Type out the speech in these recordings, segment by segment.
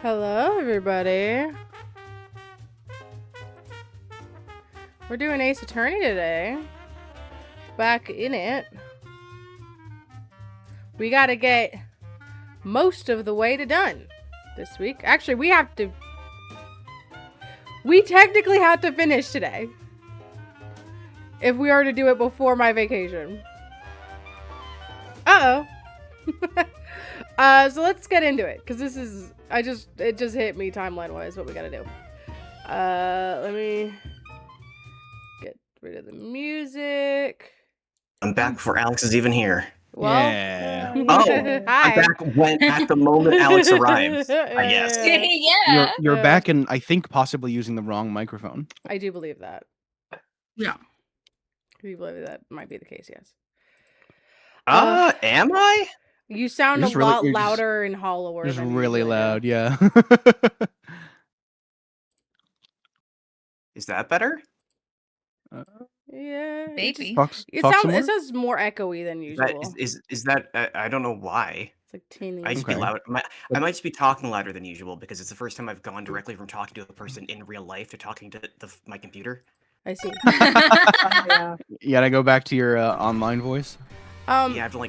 Hello, everybody. We're doing Ace Attorney today. Back in it. We gotta get most of the way to done this week. Actually, we technically have to finish today. If we are to do it before my vacation. Uh-oh. So let's get into it, because this is, it just hit me timeline-wise what we gotta do. Let me get rid of the music. I'm back before Alex is even here. Well, yeah. Oh, hi. I'm back at the moment Alex arrives, I guess. Yeah. You're back and I think possibly using the wrong microphone. I do believe that. Yeah. I do believe that might be the case, yes. Am I? You sound a You're just really- lot you're just- louder and hollower. Just than really usually do. loud, yeah. Is that better? Yeah. Maybe. It sounds more echoey than usual. Is that I don't know why. It's like tinny. I used to be Okay. loud. I might just be talking louder than usual because it's the first time I've gone directly from talking to a person in real life to talking to my computer. I see. You gotta go back to your online voice. Yeah, I have to I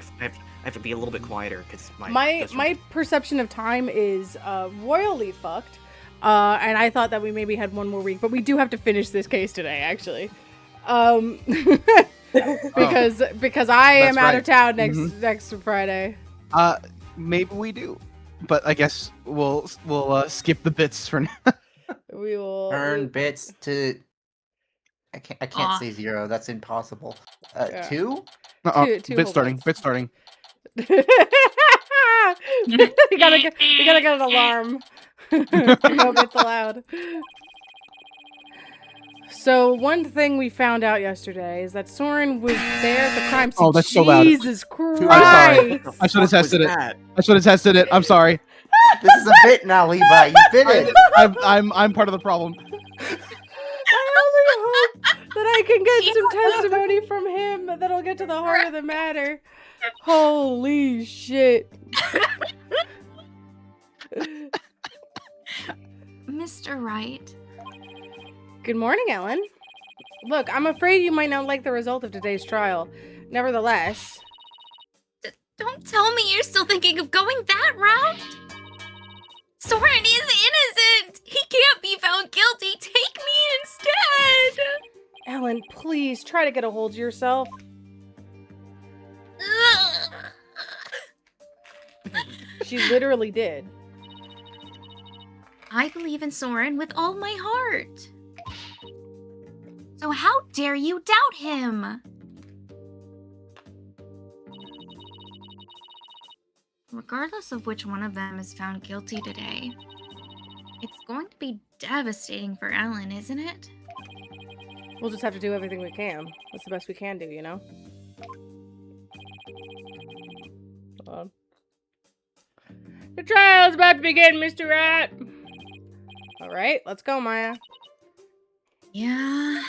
have to be a little bit quieter because my perception of time is royally fucked. And I thought that we maybe had one more week, but we do have to finish this case today, actually. Because I am That's out of right. town next Friday. Maybe we do, but I guess we'll skip the bits for now. We will Earn bits to. I can't say 0. That's impossible. Yeah. 2? Two Bit whole starting. bits. Bit starting. you gotta get an alarm. No, it's allowed. So one thing we found out yesterday is that Soren was there at the crime scene. Oh, that's so loud. Jesus Christ! I'm sorry. What the I should have fuck was tested it. that? I should have tested it. I'm sorry. This is a bit now, Levi. You bit it. I'm part of the problem. I only hope that I can get some testimony from him that'll get to the heart of the matter. Holy shit. Mr. Wright. Good morning, Ellen. Look, I'm afraid you might not like the result of today's trial. Nevertheless... Don't tell me you're still thinking of going that route. Soren is innocent. He can't be found guilty. Take me instead. Ellen, please, try to get a hold of yourself. She literally did. I believe in Soren with all my heart. So how dare you doubt him? Regardless of which one of them is found guilty today, it's going to be devastating for Ellen, isn't it? We'll just have to do everything we can. That's the best we can do, you know? Hold on. The trial's about to begin, Mr. Rat! Alright, let's go, Maya. Yeah.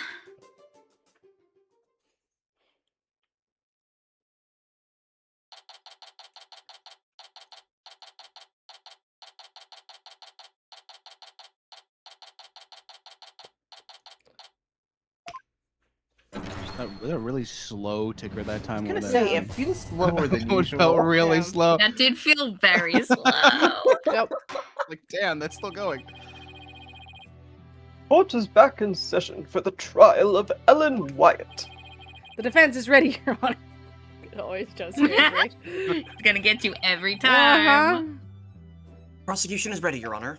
That really slow ticker that time. I was when gonna that- say, it feels slower than it usual. felt really Yeah. slow. That did feel very slow. Yep. Like, damn, that's still going. Court is back in session for the trial of Ellen Wyatt. The defense is ready, Your Honor. It always just scares me. It's gonna get you every time. Prosecution is ready, Your Honor.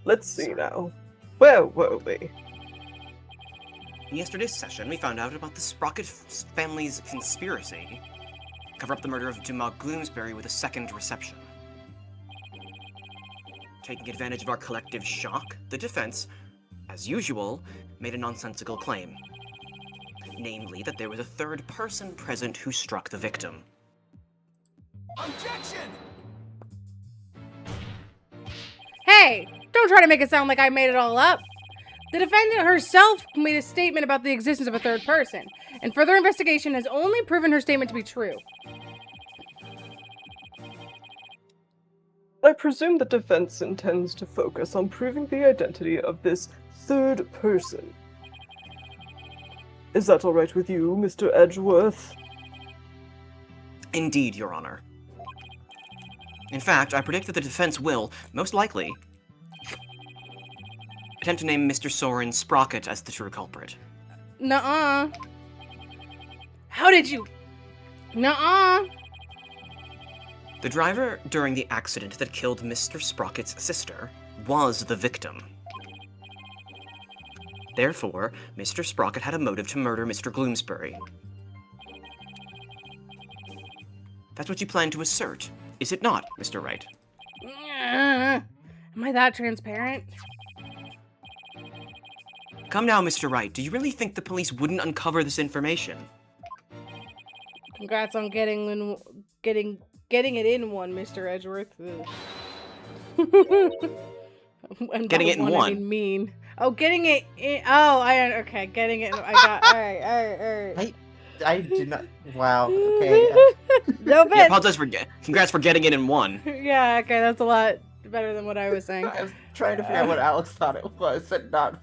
Let's see now. Where were we? In yesterday's session, we found out about the Sprocket family's conspiracy to cover up the murder of Dumas Gloomsbury with a second reception. Taking advantage of our collective shock, the defense, as usual, made a nonsensical claim. Namely, that there was a third person present who struck the victim. Objection! Hey, don't try to make it sound like I made it all up. The defendant herself made a statement about the existence of a third person, and further investigation has only proven her statement to be true. I presume the defense intends to focus on proving the identity of this third person. Is that all right with you, Mr. Edgeworth? Indeed, Your Honor. In fact, I predict that the defense will, most likely, attempt to name Mr. Soren Sprocket as the true culprit. Nuh-uh. How did you? Nuh-uh. The driver during the accident that killed Mr. Sprocket's sister was the victim. Therefore, Mr. Sprocket had a motive to murder Mr. Gloomsbury. That's what you plan to assert, is it not, Mr. Wright? Am I that transparent? Come now, Mr. Wright, do you really think the police wouldn't uncover this information? Congrats on getting it in one, Mr. Edgeworth. And Getting by it in I one? mean mean. Oh, getting it in. Oh, okay. Getting it. I got. All right. I did not. Wow. Okay. No Yeah, bit. apologize for congrats for getting it in one. Yeah. Okay, that's a lot better than what I was saying. I was trying to figure out what Alex thought it was and not.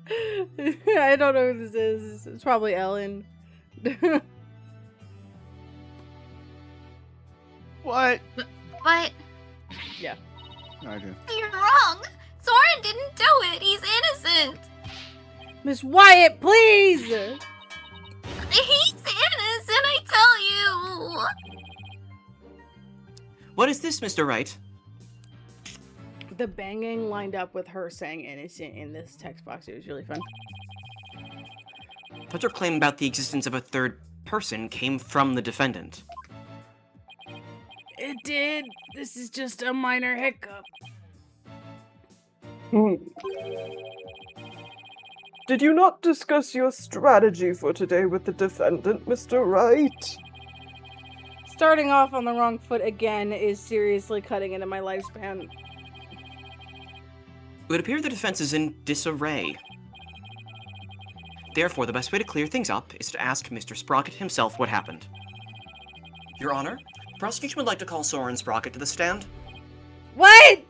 I don't know who this is. It's probably Ellen. What? But I do. you're wrong. Soren didn't do it. He's innocent. Miss Wyatt, please. He's innocent, I tell you. What is this, Mr. Wright? The banging lined up with her saying innocent in this text box. It was really fun. But your claim about the existence of a third person came from the defendant. It did. This is just a minor hiccup. Did you not discuss your strategy for today with the defendant, Mr. Wright? Starting off on the wrong foot again is seriously cutting into my lifespan. It would appear the defense is in disarray. Therefore, the best way to clear things up is to ask Mr. Sprocket himself what happened. Your Honor, the prosecution would like to call Soren Sprocket to the stand. What?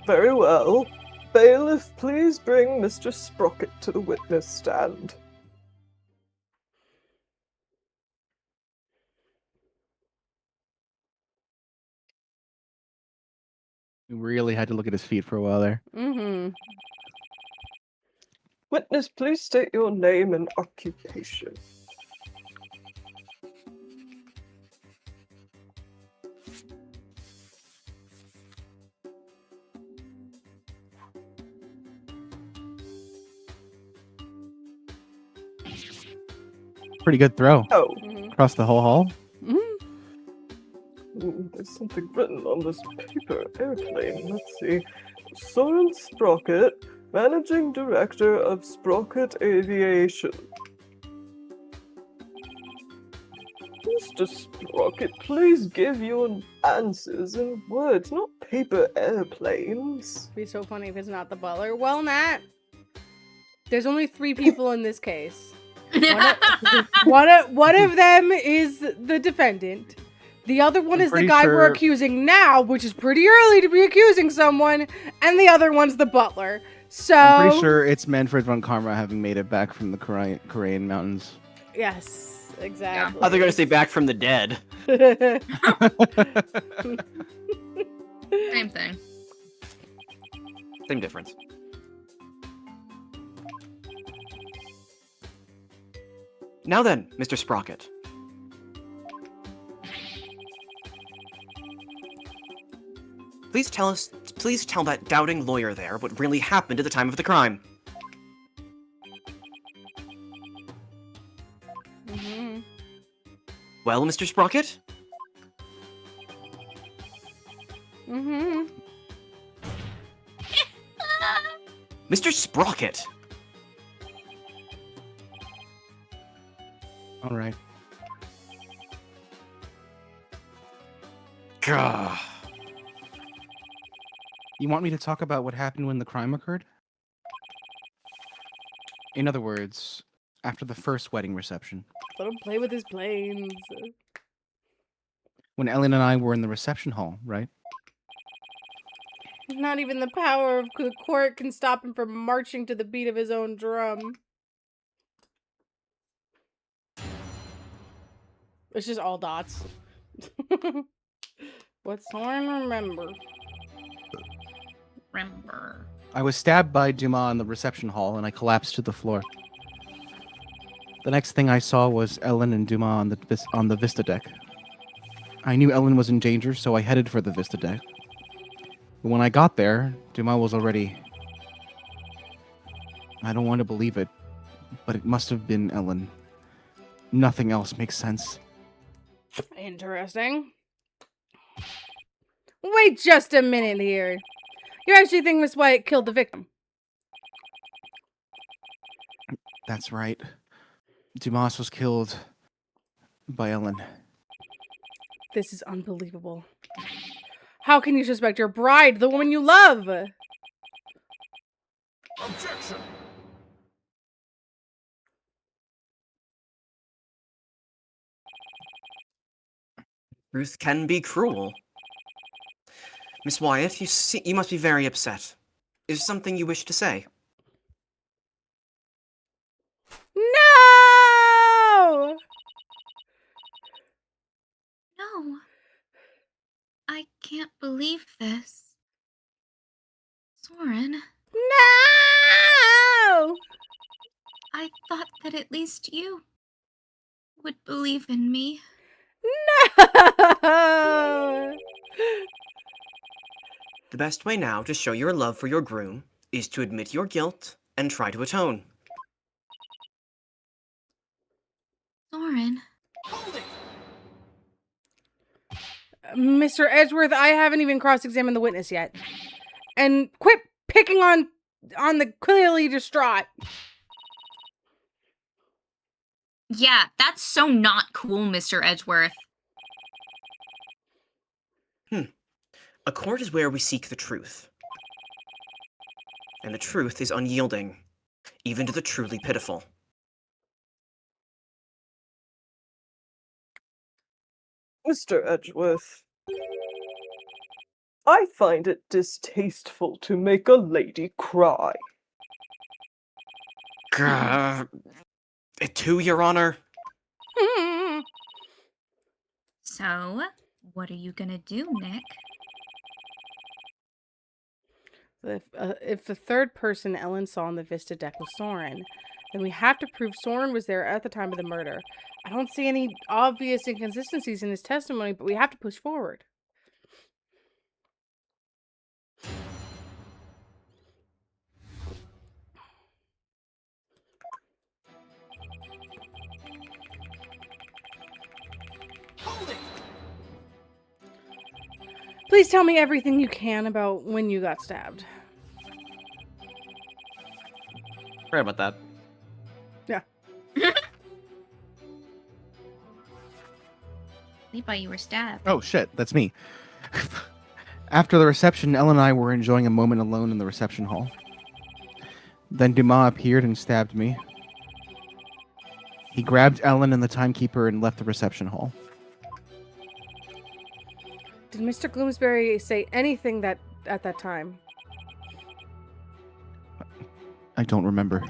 Very well. Bailiff, please bring Mr. Sprocket to the witness stand. We really had to look at his feet for a while there. Mm-hmm. Witness, please state your name and occupation. Pretty good throw. Oh, Mm-hmm. Across the whole hall. there's something written on this paper airplane. Let's see. Soren Sprocket, Managing Director of Sprocket Aviation. Mr. Sprocket, please give your answers in words, not paper airplanes. It'd be so funny if it's not the butler. Well, Matt, there's only 3 people in this case. One of them is the defendant. The other one I'm is the pretty guy we're sure- accusing now, which is pretty early to be accusing someone. And the other one's the butler. So I'm pretty sure it's Manfred von Karma having made it back from the Korean mountains. Yes, exactly. Oh, they're gonna say back from the dead. Same thing. Same difference. Now then, Mr. Sprocket. Please tell that doubting lawyer there what really happened at the time of the crime. Mm-hmm. Well, Mr. Sprocket? Mm-hmm. Mr. Sprocket! All right. Gah. You want me to talk about what happened when the crime occurred? In other words, after the first wedding reception. Let him play with his planes. when Ellen and I were in the reception hall, right? Not even the power of the court can stop him from marching to the beat of his own drum. It's just all dots. What's Soren remember? Remember. I was stabbed by Dumas in the reception hall, and I collapsed to the floor. The next thing I saw was Ellen and Dumas on the Vista deck. I knew Ellen was in danger, so I headed for the Vista deck. But when I got there, Dumas was already... I don't want to believe it, but it must have been Ellen. Nothing else makes sense. Interesting. Wait just a minute here. You actually think Miss White killed the victim? That's right. Dumas was killed by Ellen. This is unbelievable. How can you suspect your bride, the woman you love? Objection! Truth can be cruel. Miss Wyatt, you must be very upset. Is there something you wish to say? No! No. I can't believe this. Soren, No! I thought that at least you would believe in me. No! The best way now to show your love for your groom is to admit your guilt and try to atone. Soren. Hold it! Mr. Edgeworth, I haven't even cross-examined the witness yet. And quit picking on the clearly distraught. Yeah, that's so not cool, Mr. Edgeworth. A court is where we seek the truth. And the truth is unyielding, even to the truly pitiful. Mr. Edgeworth, I find it distasteful to make a lady cry. It too, Your Honor? So, what are you gonna do, Nick? If the third person Ellen saw on the Vista deck was Soren, then we have to prove Soren was there at the time of the murder. I don't see any obvious inconsistencies in his testimony, but we have to push forward. Hold it! Please tell me everything you can about when you got stabbed. Sorry about that. Yeah. We thought you were stabbed. Oh shit, that's me. After the reception, Ellen and I were enjoying a moment alone in the reception hall. Then Dumas appeared and stabbed me. He grabbed Ellen and the timekeeper and left the reception hall. Did Mr. Gloomsbury say anything at that time? I don't remember.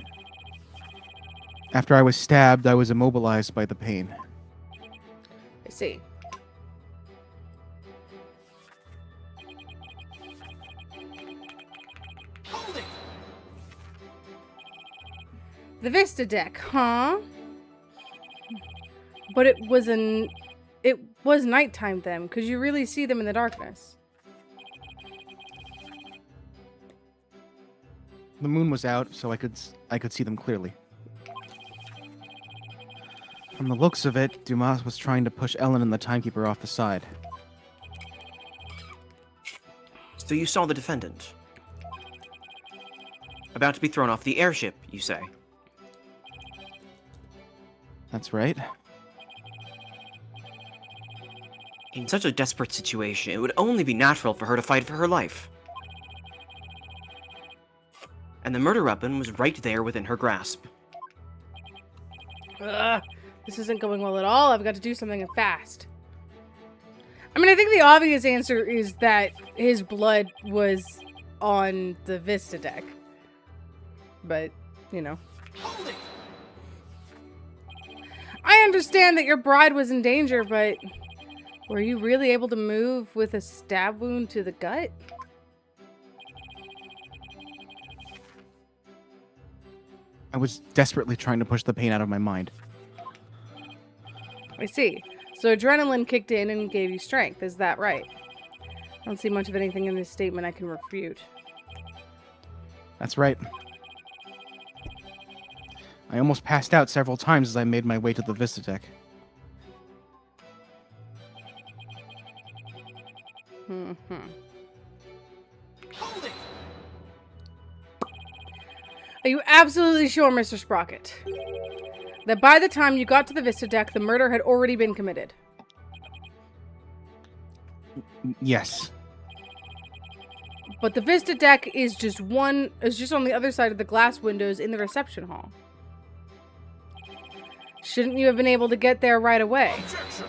After I was stabbed, I was immobilized by the pain. I see. Hold it! The Vista deck, huh? But it was nighttime then. Could you really see them in the darkness? The moon was out, so I could see them clearly. From the looks of it, Dumas was trying to push Ellen and the timekeeper off the side. So you saw the defendant. About to be thrown off the airship, you say? That's right. In such a desperate situation, it would only be natural for her to fight for her life. And the murder weapon was right there within her grasp. Ugh, this isn't going well at all. I've got to do something fast. I mean, I think the obvious answer is that his blood was on the Vista deck. But, you know. Hold it! I understand that your bride was in danger, but were you really able to move with a stab wound to the gut? I was desperately trying to push the pain out of my mind. I see. So adrenaline kicked in and gave you strength, is that right? I don't see much of anything in this statement I can refute. That's right. I almost passed out several times as I made my way to the Vista deck. Mm-hmm. Hold it! Are you absolutely sure, Mr. Sprocket, that by the time you got to the Vista deck, the murder had already been committed? Yes. But the Vista deck is just on the other side of the glass windows in the reception hall. Shouldn't you have been able to get there right away? Objection!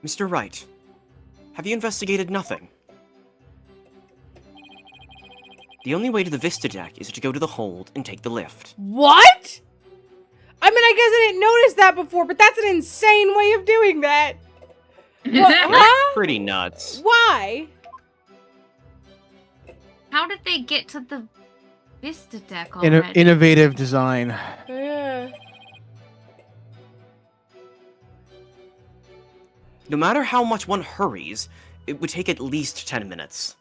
Mr. Wright, have you investigated nothing? The only way to the Vista deck is to go to the hold and take the lift. What? I mean, I guess I didn't notice that before, but that's an insane way of doing that. What, huh? Pretty nuts. Why? How did they get to the Vista deck already? Innovative design. Yeah. No matter how much one hurries, it would take at least 10 minutes.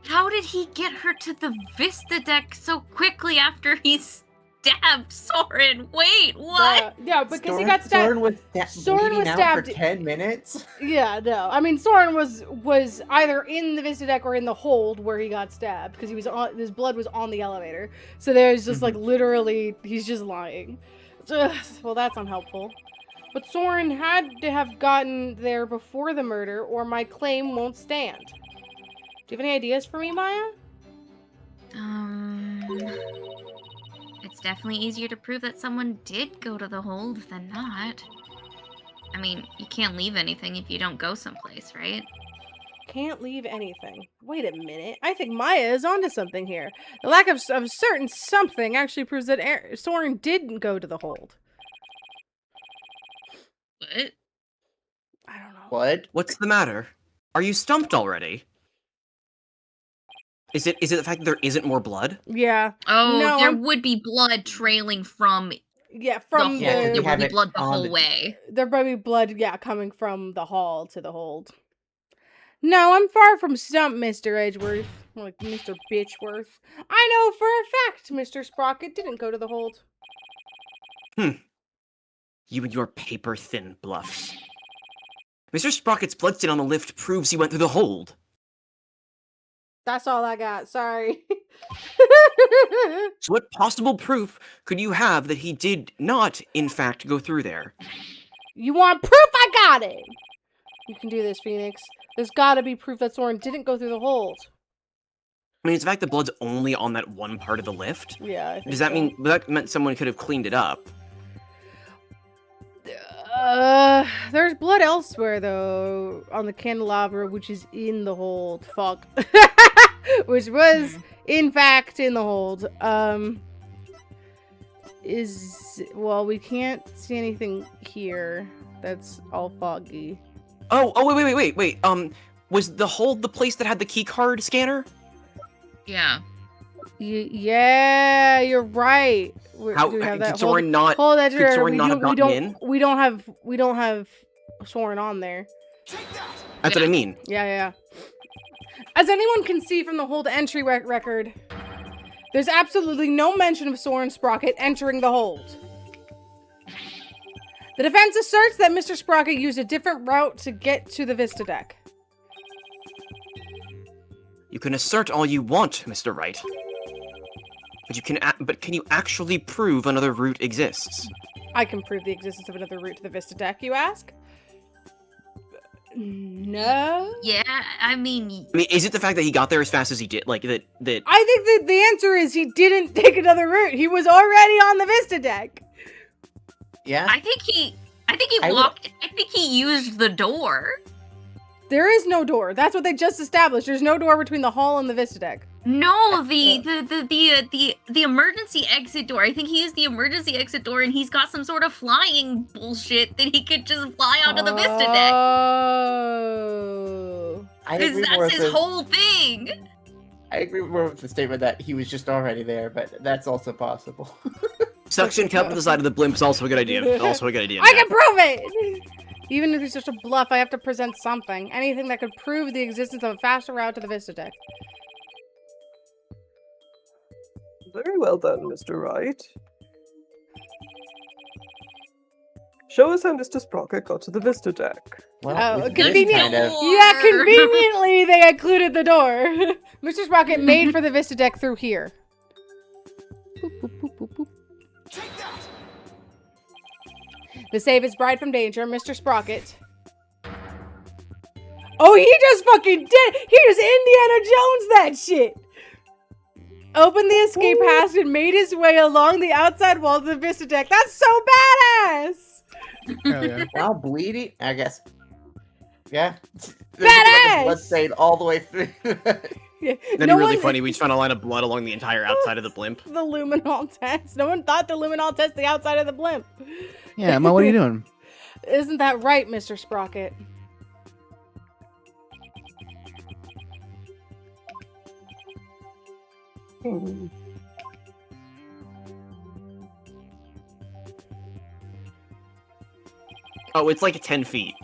How did he get her to the Vista deck so quickly after he stabbed Soren? Wait, what? Yeah, because he got stabbed. Soren was, Soren bleeding was out stabbed. for 10 minutes? Yeah, no. I mean, Soren was either in the Vista deck or in the hold where he got stabbed because his blood was on the elevator. So there's just like literally, he's just lying. Ugh, well, that's unhelpful. But Soren had to have gotten there before the murder, or my claim won't stand. Do you have any ideas for me, Maya? It's definitely easier to prove that someone did go to the hold than not. I mean, you can't leave anything if you don't go someplace, right? Can't leave anything. Wait a minute. I think Maya is onto something here. The lack of certain something actually proves that Soren didn't go to the hold. What? I don't know. What? What's the matter? Are you stumped already? Is it the fact that there isn't more blood? Yeah. Oh, No, there I'm- would be blood trailing from Yeah, the from hole. Yeah, 'cause There you would have be it blood the on whole the- way. there might be blood, yeah, coming from the hall to the hold. No, I'm far from stumped, Mr. Edgeworth. More like Mr. Bitchworth. I know for a fact Mr. Sprocket didn't go to the hold. You and your paper-thin bluffs. Mr. Sprocket's bloodstain on the lift proves he went through the hold. That's all I got. Sorry. So what possible proof could you have that he did not, in fact, go through there? You want proof? I got it! You can do this, Phoenix. There's gotta be proof that Soren didn't go through the hold. I mean, it's the fact that blood's only on that one part of the lift. Yeah, I think Does that so. mean that meant someone could have cleaned it up? There's blood elsewhere, though, on the candelabra, which is in the hold. Fuck. Which was, in fact, in the hold. Well, we can't see anything here. That's all foggy. Oh, wait. Was the hold the place that had the key card scanner? Yeah. Yeah, you're right. How Do we have did that? Soren not? Hold that. Could Soren not have gotten in? We don't have Soren on there. Take that! That's what I mean. Yeah. As anyone can see from the hold entry record, there's absolutely no mention of Soren Sprocket entering the hold. The defense asserts that Mr. Sprocket used a different route to get to the Vista deck. You can assert all you want, Mr. Wright. But can you actually prove another route exists? I can prove the existence of another route to the Vista deck, you ask? No. Yeah, I mean, I mean, is it the fact that he got there as fast as he did? Like, that... I think that the answer is he didn't take another route. He was already on the Vista deck. Yeah. I think he I would- walked. I think he used the door. There is no door. That's what they just established. There's no door between the hall and the Vista deck. No, the emergency exit door. I think he used the emergency exit door, and he's got some sort of flying bullshit that he could just fly onto the Vista deck. Oh. I Because agree more that's with his the, whole thing. I agree more with the statement that he was just already there, but that's also possible. Suction cup to the side of the blimp is also a good idea. Also a good idea. I can prove it! Even if it's just a bluff, I have to present something. Anything that could prove the existence of a faster route to the Vista deck. Very well done, Mr. Wright. Show us how Mr. Sprocket got to the Vista deck. Well, Oh, with good this convenient. kind of- Yeah, conveniently they included the door. Mr. Sprocket made for the Vista deck through here. Boop, boop, boop, boop, boop. Take that! To save his bride from danger, Mr. Sprocket. Oh, he just fucking did! He just Indiana Jones that shit! Opened the escape hatch and made his way along the outside wall of the Vista deck. That's so badass! Hell yeah. While bleeding, I guess. Yeah. Badass! Blood stain all the way through. Yeah, That'd no be really one- funny. We just found a line of blood along the entire outside of the blimp. The luminol test. No one thought the luminol test the outside of the blimp. Yeah, Emma, what are you doing? Isn't that right, Mr. Sprocket? Hmm. Oh, it's like 10 feet.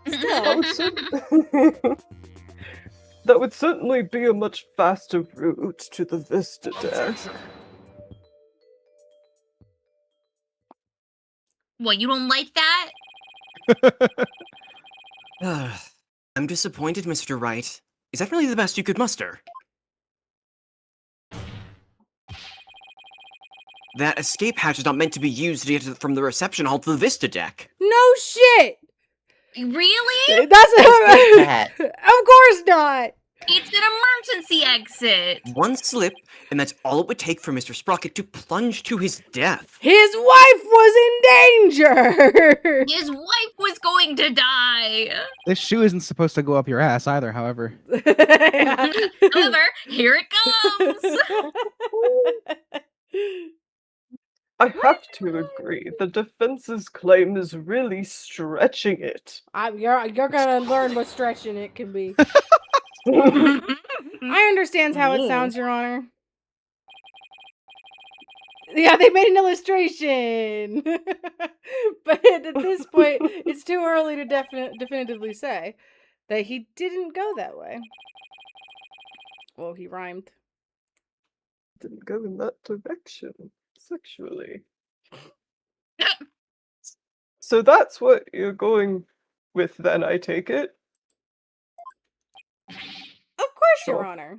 That would cer- that would certainly be a much faster route to the Vista deck. Objection! What, you don't like that? I'm disappointed, Mr. Wright. Is that really the best you could muster? That escape hatch is not meant to be used to get from the reception hall to the Vista deck. No shit! Really? That's That. Of course not! It's an emergency exit. One slip, and that's all it would take for Mr. Sprocket to plunge to his death. His wife was in danger! His wife was going to die. This shoe isn't supposed to go up your ass either, however. However, here it comes. I have to agree, the defense's claim is really stretching it. You're gonna learn what stretching it can be. I understand how it sounds, Your Honor. Yeah, they made an illustration. But at this point, it's too early to definitively say that he didn't go that way. Well, he rhymed. Didn't go in that direction, sexually. So that's what you're going with then, I take it? Of course, Your Sure. Honor.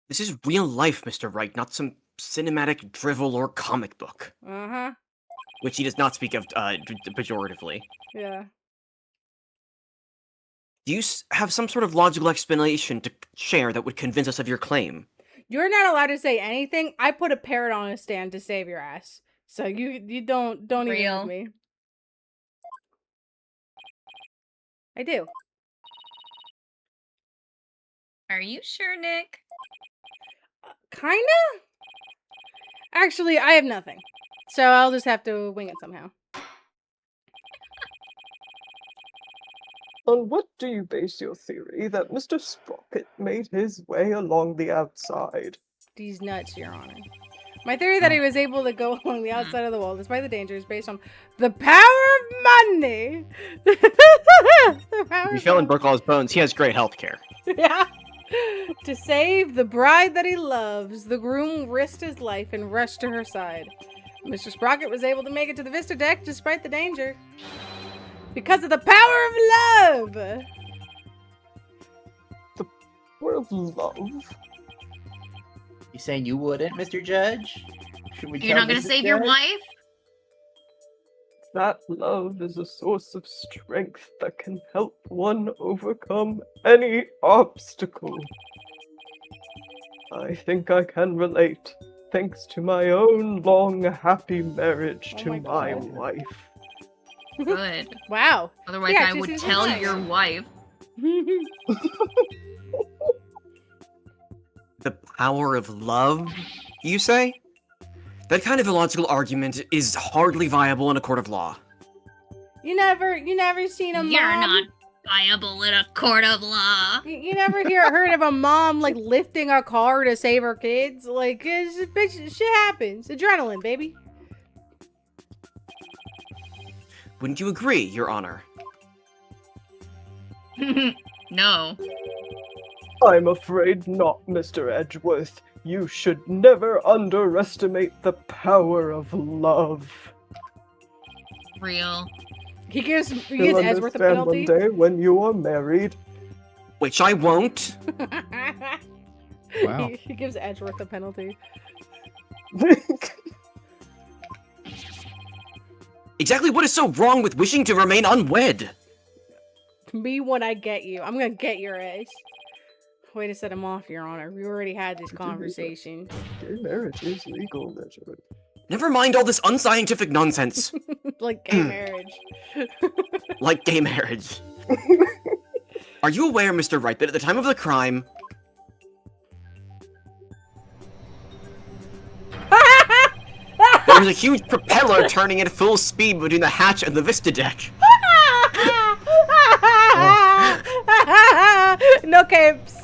This is real life, Mr. Wright, not some cinematic drivel or comic book. Uh-huh. Which he does not speak of pejoratively. Yeah. Do you have some sort of logical explanation to share that would convince us of your claim? You're not allowed to say anything. I put a parrot on a stand to save your ass. So you don't even Real. with me. I do. Are you sure, Nick? Kinda? Actually, I have nothing. So I'll just have to wing it somehow. On what do you base your theory that Mr. Sprocket made his way along the outside? These nuts, Your Honor. My theory that he was able to go along the outside of the wall despite the danger is based on the power of money. The power If he of fell and money. broke all his bones, he has great health care. Yeah. To save the bride that he loves, the groom risked his life and rushed to her side. Mr. Sprocket was able to make it to the Vista deck despite the danger. Because of the power of love! Power of love? You saying you wouldn't, Mr. Judge? Should we You're tell not gonna Mrs. save your Judge? wife? that love is a source of strength that can help one overcome any obstacle. I think I can relate, thanks to my own long, happy marriage Oh to my my God. wife. Good. Wow. Otherwise, Yeah, I she would seems tell nice. your wife. The power of love, you say? That kind of illogical argument is hardly viable in a court of law. You never seen a You're mom? not viable in a court of law. You never heard of a mom like lifting a car to save her kids? Like, shit happens. Adrenaline, baby. Wouldn't you agree, Your Honor? No. I'm afraid not, Mr. Edgeworth. You should never underestimate the power of love. Real. He gives You'll Edgeworth a understand one penalty. day when you are married. Which I won't. Wow. He gives Edgeworth a penalty. Exactly what is so wrong with wishing to remain unwed? Me when I get you. I'm gonna get your ass. Way to set him off, Your Honor. We already had this conversation. Gay marriage is legal, Edgeworth. Never mind all this unscientific nonsense. Like gay marriage. Like gay marriage. Are you aware, Mr. Wright, that at the time of the crime... there was a huge propeller turning at full speed between the hatch and the Vista deck. No capes.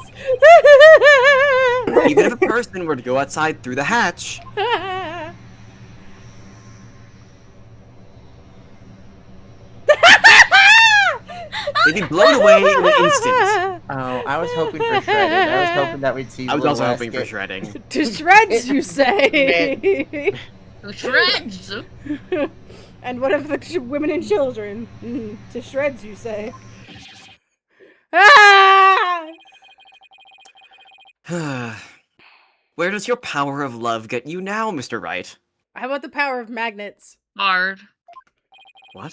Even if a person were to go outside through the hatch, they'd be blown away in an instant. Oh, I was hoping for shredding. I was hoping that we'd see. I was Lil also Wes hoping for get- shredding. To shreds, you say? Shreds! And what of the women and children? To shreds, you say? Ah! Where does your power of love get you now, Mr. Wright? How about the power of magnets? Hard. What?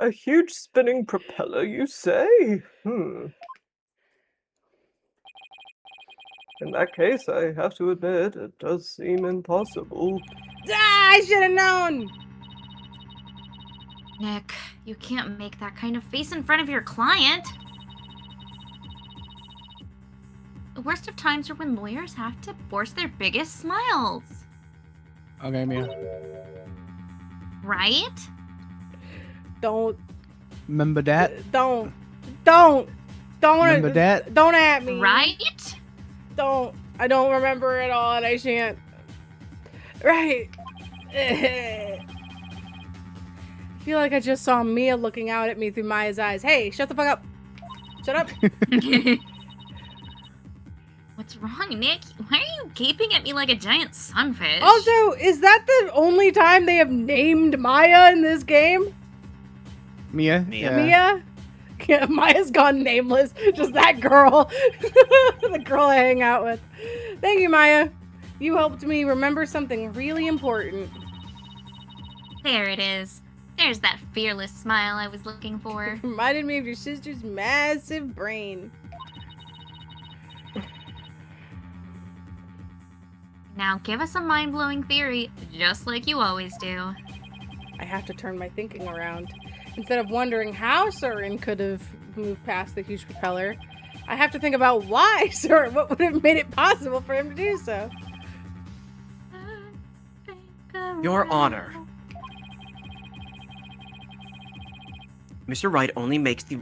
A huge spinning propeller, you say? In that case, I have to admit, it does seem impossible. I should have known! Nick, you can't make that kind of face in front of your client. The worst of times are when lawyers have to force their biggest smiles. Okay, Mia. Right? Don't Remember that? Don't Remember that? Don't at me. Right? I don't remember it all and I shan't. Right. I feel like I just saw Mia looking out at me through Maya's eyes. Hey, shut the fuck up. Shut up. What's wrong, Nick? Why are you gaping at me like a giant sunfish? Also, is that the only time they have named Maya in this game? Mia? Mia? Yeah. Mia? Yeah, Maya's gone nameless. Just that girl. The girl I hang out with. Thank you, Maya. You helped me remember something really important. There it is. There's that fearless smile I was looking for. Reminded me of your sister's massive brain. Now give us a mind-blowing theory, just like you always do. I have to turn my thinking around. Instead of wondering how Surin could have moved past the huge propeller, I have to think about why Surin, what would have made it possible for him to do so. Your Honor. Mr. Wright only makes the...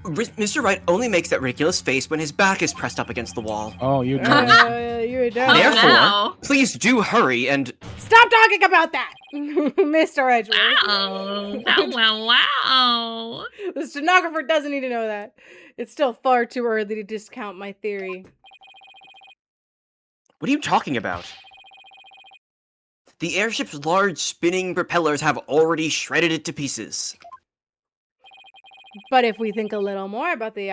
Mr. Wright only makes that ridiculous face when his back is pressed up against the wall. Oh, you know. You're a dumb. Oh, Therefore, no. please do hurry and... Stop talking about that, Mr. Edgeworth. Wow. Wow. The stenographer doesn't need to know that. It's still far too early to discount my theory. What are you talking about? The airship's large spinning propellers have already shredded it to pieces. But if we think a little more about the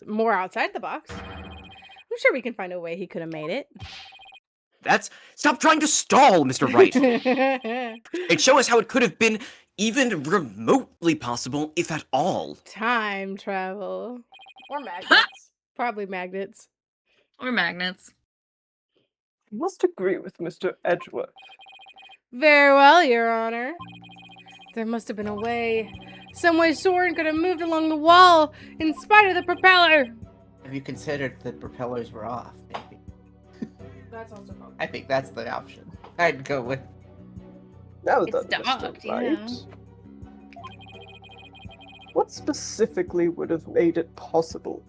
more outside the box, I'm I'm sure we can find a way he could have made it. Stop trying to stall, Mr. Wright. And show us how it could have been even remotely possible, if at all. Time travel. Or magnets. Probably magnets. Or magnets. I must agree with Mr. Edgeworth. Very well, Your Honor. There must have been a way. Some way Soren could have moved along the wall in spite of the propeller. Have you considered the propellers were off? Maybe. That's also possible. I think that's the option I'd go with. Now It's then, Mr. docked, Wright, yeah. what specifically would have made it possible?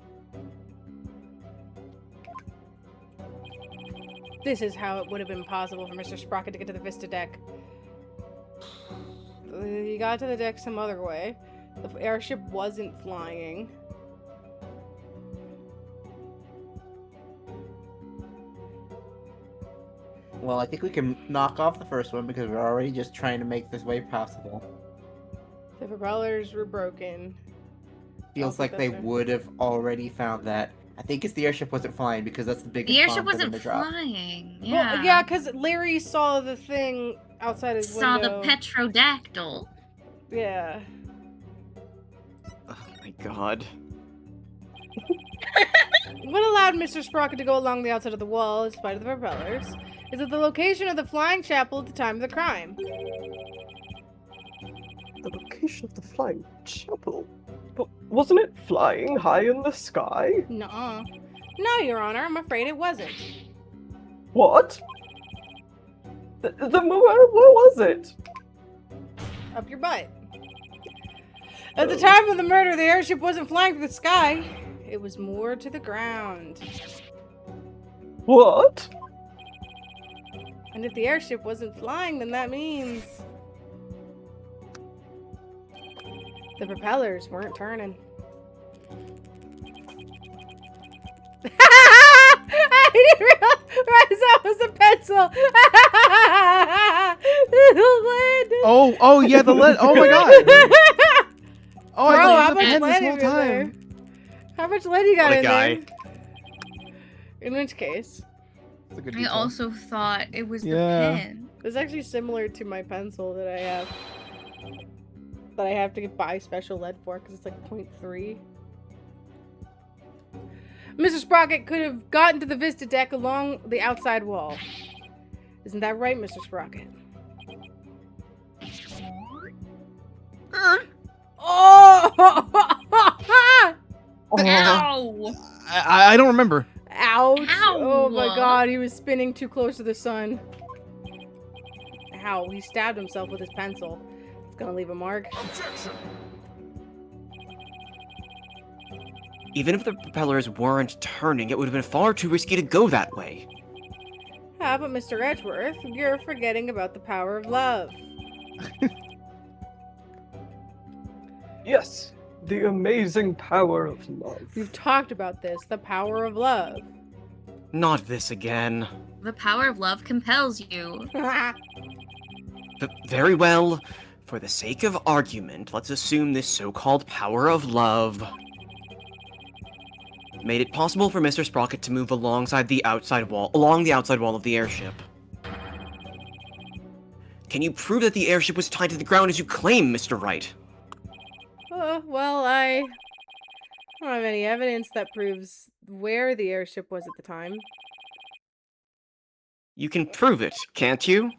This is how it would have been possible for Mr. Sprocket to get to the Vista deck. He got to the deck some other way. The airship wasn't flying. Well, I think we can knock off the first one because we're already just trying to make this way possible. The propellers were broken. Feels like they would have already found that. I think it's the airship wasn't flying because that's the biggest The airship bomb for them wasn't to drop. flying. Yeah. Well, yeah, because Larry saw the thing outside his Saw window. the petrodactyl. Yeah. Oh my god. What allowed Mr. Sprocket to go along the outside of the wall in spite of the propellers is at the location of the flying chapel at the time of the crime. The location of the flying chapel? But wasn't it flying high in the sky? Nuh-uh. No, Your Honor, I'm afraid it wasn't. What? Then where was it? Up your butt. At the time of the murder, the airship wasn't flying through the sky. It was moored to the ground. What? And if the airship wasn't flying, then that means the propellers weren't turning. I didn't realize that was a pencil. Oh yeah, the lead. Oh my god. Oh, Bro, I how thought much it was a pen lead this whole is in there? time. How much lead you got What a in guy. there? In which case, That's a good I detail. also thought it was the Yeah. pen. it's actually similar to my pencil that I have. That I have to buy special lead for because it's like 0.3. Mr. Sprocket could have gotten to the Vista deck along the outside wall. Isn't that right, Mr. Sprocket? Oh! Ow! I don't remember. Ouch! Ow. Oh my god, he was spinning too close to the sun. Ow, he stabbed himself with his pencil. It's gonna leave a mark. Objection! Even if the propellers weren't turning, it would have been far too risky to go that way. Ah, but Mr. Edgeworth, you're forgetting about the power of love. Yes, the amazing power of love. We've talked about this, the power of love. Not this again. The power of love compels you. Very well. For the sake of argument, let's assume this so-called power of love made it possible for Mr. Sprocket to move along the outside wall of the airship. Can you prove that the airship was tied to the ground as you claim, Mr. Wright? Well, I don't have any evidence that proves where the airship was at the time. You can prove it, can't you?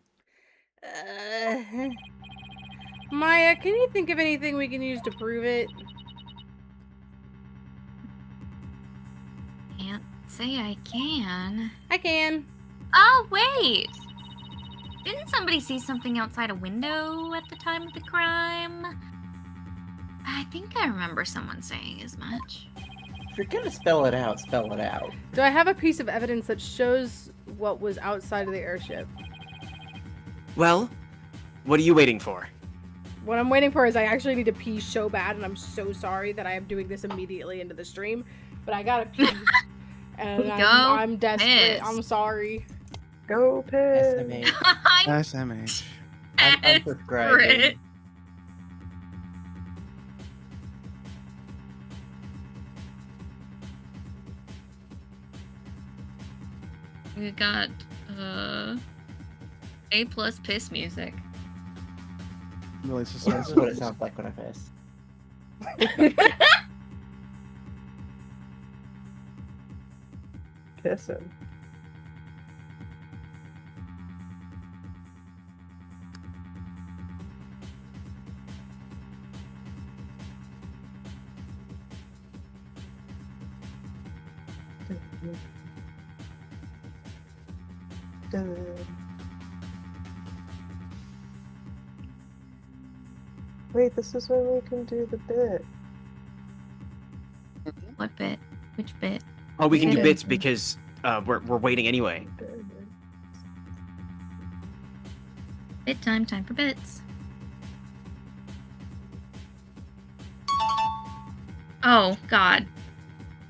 Maya, can you think of anything we can use to prove it? Can't say I can. I can. Oh, wait! Didn't somebody see something outside a window at the time of the crime? I think I remember someone saying as much. If you're gonna spell it out, spell it out. Do I have a piece of evidence that shows what was outside of the airship? Well, what are you waiting for? What I'm waiting for is I actually need to pee so bad, and I'm so sorry that I am doing this immediately into the stream, but I gotta pee. And I'm desperate. piss. I'm sorry. Go Pigs! SMH. I'm SMH. I'm unsubscribing. desperate. We got A plus piss music. Really This is what suspenseful. it sounds like when I piss. Kissing. Wait, this is when we can do the bit. What bit? Which bit? Oh, we can do Yeah. bits because we're waiting anyway. Bit time. Time for bits. Oh God.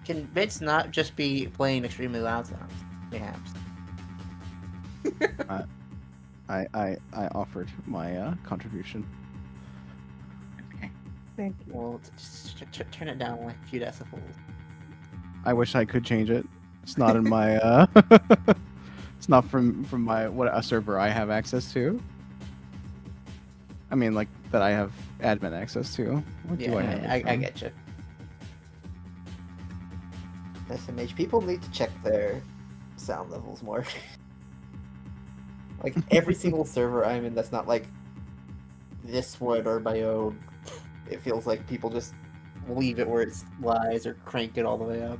Can bits not just be playing extremely loud sounds? Perhaps. I offered my contribution. Okay. Thank you. Well, just turn it down like a few decibels. I wish I could change it. It's not in my it's not from my what a server I have access to. I mean, like that I have admin access to. What Yeah, do I have? it I from? get you. SMH, people need to check their sound levels more. Like every single server I'm in that's not like this one or my own, it feels like people just leave it where it lies or crank it all the way up.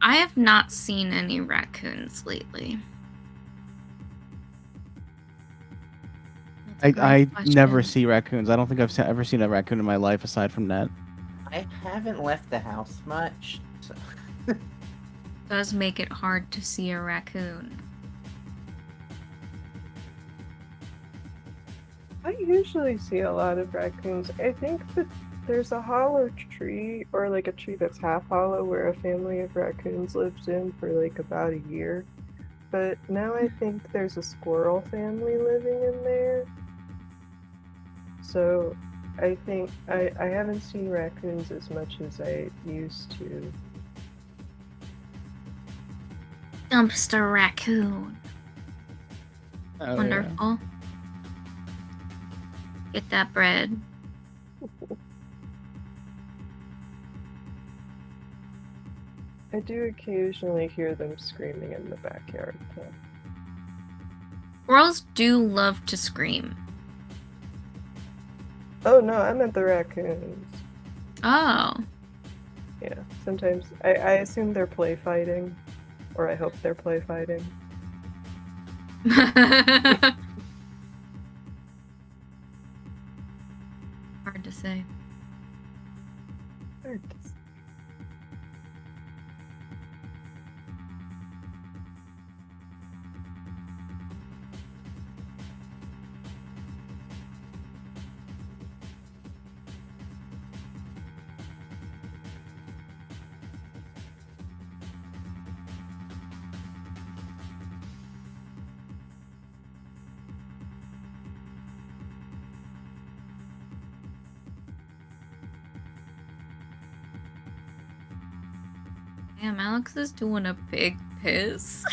I have not seen any raccoons lately. That's a great I question. never see raccoons. I don't think I've ever seen a raccoon in my life aside from that. I haven't left the house much, so Does make it hard to see a raccoon. I usually see a lot of raccoons. I think that there's a hollow tree, or like a tree that's half hollow, where a family of raccoons lived in for like about a year. But now I think there's a squirrel family living in there. So I think I haven't seen raccoons as much as I used to. Dumpster raccoon. Oh, yeah. Wonderful. Get that bread. I do occasionally hear them screaming in the backyard, though. Squirrels do love to scream. Oh no, I meant the raccoons. Oh. Yeah, sometimes I assume they're play fighting, or I hope they're play fighting. Hard to say. Hard to say. Damn, Alex is doing a big piss.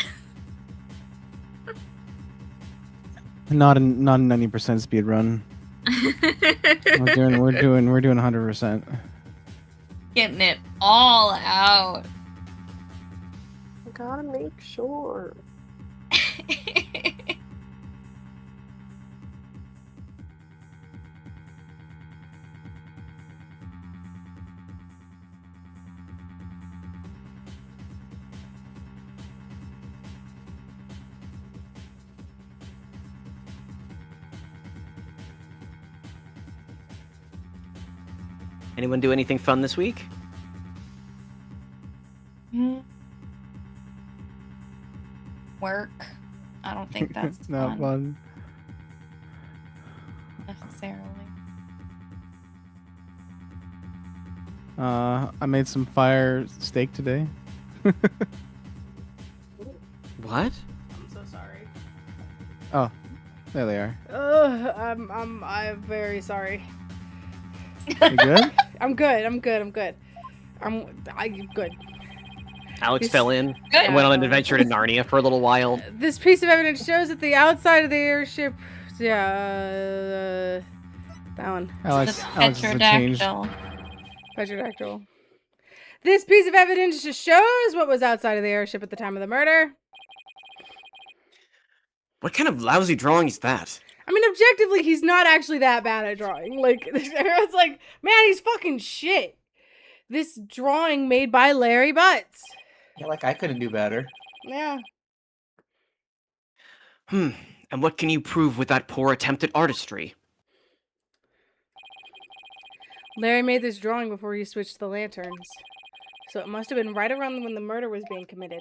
Not in 90% speed run. We're doing 100%. Getting it all out. I gotta make sure. Anyone do anything fun this week? Work. I don't think that's Not fun. necessarily. I made some fire steak today. What? I'm so sorry. Oh, there they are. I'm very sorry. You good? I'm good. I'm good. Alex This- fell in Good. and went on an adventure to Narnia for a little while. This piece of evidence shows that the outside of the airship, that one, Alex, The Alex is a change. petrodactyl. petrodactyl. This piece of evidence just shows what was outside of the airship at the time of the murder. What kind of lousy drawing is that? I mean, objectively, he's not actually that bad at drawing. Like, everyone's like, man, he's fucking shit. This drawing made by Larry Butts. Yeah, like I couldn't do better. Yeah. And what can you prove with that poor attempt at artistry? Larry made this drawing before he switched to the lanterns. So it must have been right around when the murder was being committed.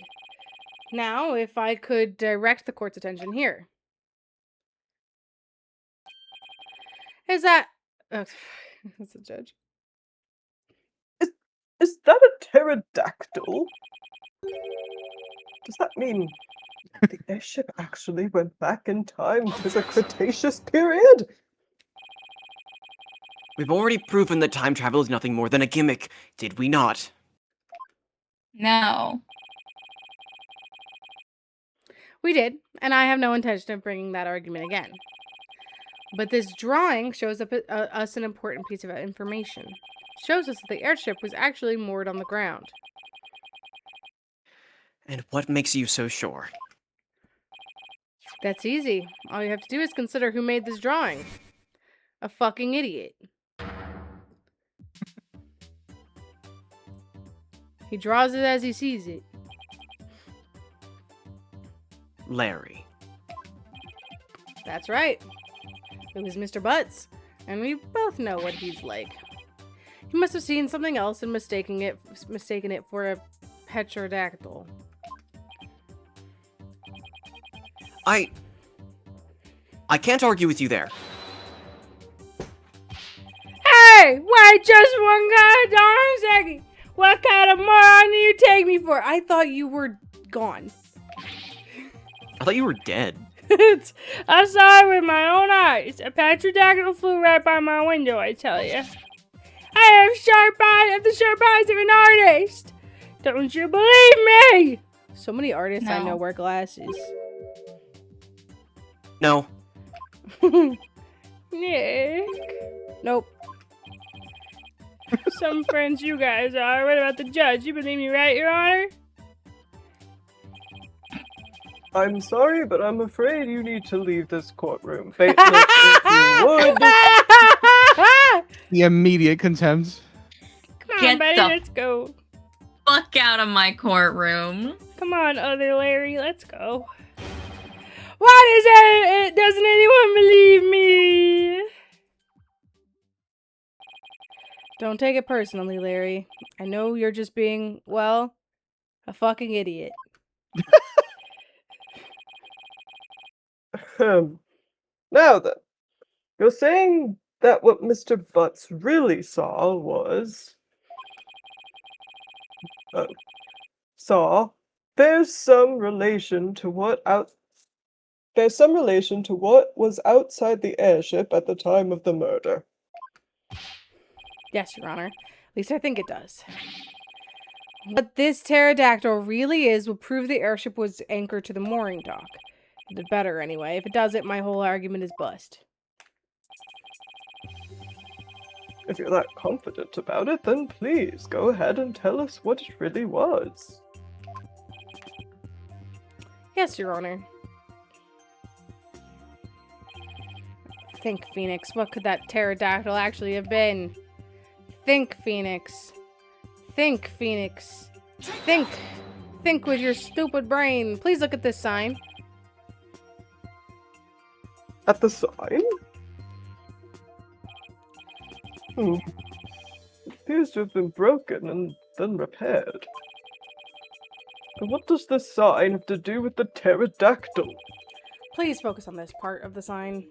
Now, if I could direct the court's attention here. Is that... Oh, that's a judge. Is that a pterodactyl? Does that mean the airship actually went back in time to the Cretaceous period? We've already proven that time travel is nothing more than a gimmick, did we not? No. We did, and I have no intention of bringing that argument again. But this drawing shows us an important piece of information. It shows us that the airship was actually moored on the ground. And what makes you so sure? That's easy. All you have to do is consider who made this drawing. A fucking idiot. He draws it as he sees it. Larry. That's right. It was Mr. Butts, and we both know what he's like. He must have seen something else and mistaken it for a petrodactyl. I can't argue with you there. Hey, wait just one darn second. What kind of moron do you take me for? I thought you were gone. I thought you were dead. I saw it with my own eyes. A petrodactyl flew right by my window, I tell you. I have the sharp eyes of an artist. Don't you believe me? So many artists I No. know wear glasses. No. Nick. Nope. Some friends you guys are. What about the judge? You believe me, right, Your Honor? I'm sorry, but I'm afraid you need to leave this courtroom. Fateless, if you would. The immediate contempt. Come on, Get buddy, the- let's go. Fuck out of my courtroom. Come on, other Larry, let's go. What is it? Doesn't anyone believe me? Don't take it personally, Larry. I know you're just being, well, a fucking idiot. Now then, you're saying that what Mr. Butts really saw was... There's some relation to what was outside the airship at the time of the murder. Yes, Your Honor. At least I think it does. What this pterodactyl really is will prove the airship was anchored to the mooring dock. It better anyway. If it doesn't, my whole argument is bust. If you're that confident about it, then please go ahead and tell us what it really was. Yes, Your Honor. Think, Phoenix. What could that pterodactyl actually have been? Think, Phoenix. Think, Phoenix. Think. Think with your stupid brain. Please look at this sign. At the sign? It appears to have been broken and then repaired. But what does this sign have to do with the pterodactyl? Please focus on this part of the sign.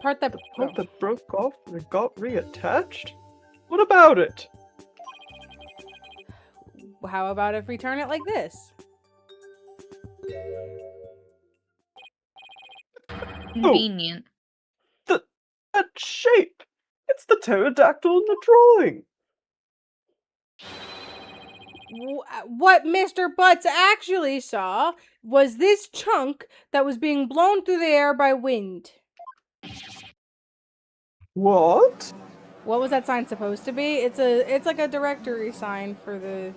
Part that... The part that broke off and got reattached? What about it? How about if we turn it like this? Convenient. That shape! It's the pterodactyl in the drawing! What Mr. Butts actually saw was this chunk that was being blown through the air by wind. What? What was that sign supposed to be? It's like a directory sign for the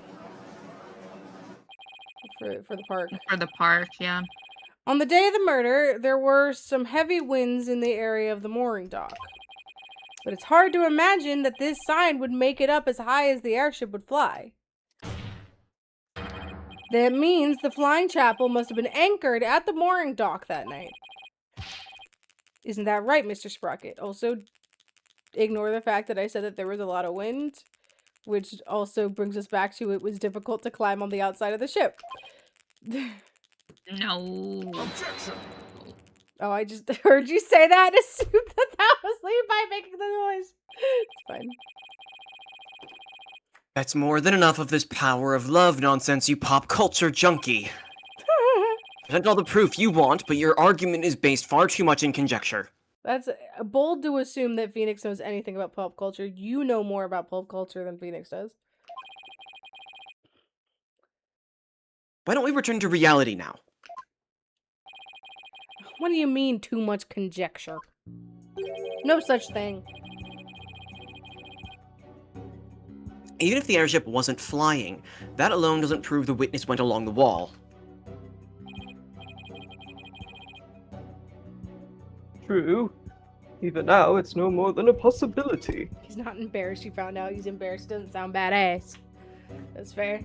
park. For the park, yeah. On the day of the murder, there were some heavy winds in the area of the mooring dock. But it's hard to imagine that this sign would make it up as high as the airship would fly. That means the flying chapel must have been anchored at the mooring dock that night. Isn't that right, Mr. Sprocket? Also, ignore the fact that I said that there was a lot of wind, which also brings us back to it was difficult to climb on the outside of the ship. No. Objection! Oh, I just heard you say that and assumed that that was Levi making the noise. It's fine. That's more than enough of this power of love nonsense, you pop culture junkie. Present all the proof you want, but your argument is based far too much in conjecture. That's bold to assume that Phoenix knows anything about pop culture. You know more about pop culture than Phoenix does. Why don't we return to reality now? What do you mean, too much conjecture? No such thing. Even if the airship wasn't flying, that alone doesn't prove the witness went along the wall. True. Even now, it's no more than a possibility. He's not embarrassed you found out. He's embarrassed. Doesn't sound badass. That's fair.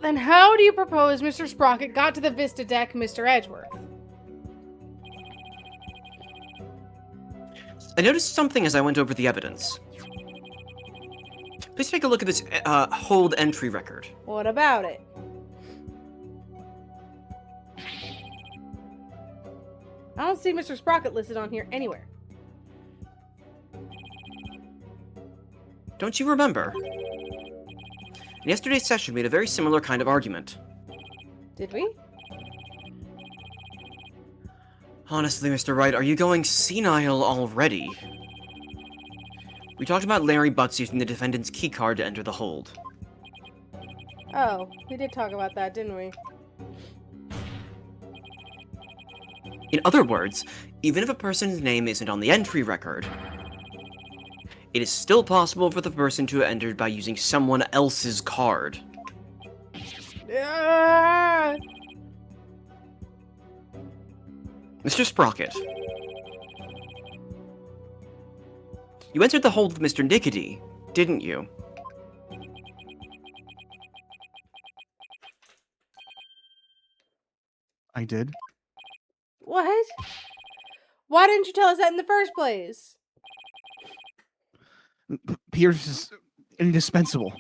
Then how do you propose Mr. Sprocket got to the Vista deck, Mr. Edgeworth? I noticed something as I went over the evidence. Please take a look at this hold entry record. What about it? I don't see Mr. Sprocket listed on here anywhere. Don't you remember? In yesterday's session, we had a very similar kind of argument. Did we? Honestly, Mr. Wright, are you going senile already? We talked about Larry Butts using the defendant's keycard to enter the hold. Oh, we did talk about that, didn't we? In other words, even if a person's name isn't on the entry record, it is still possible for the person to have entered by using someone else's card. Yeah. Mr. Sprocket. You entered the hold with Mr. Nickety, didn't you? I did. What? Why didn't you tell us that in the first place? Pierce is indispensable.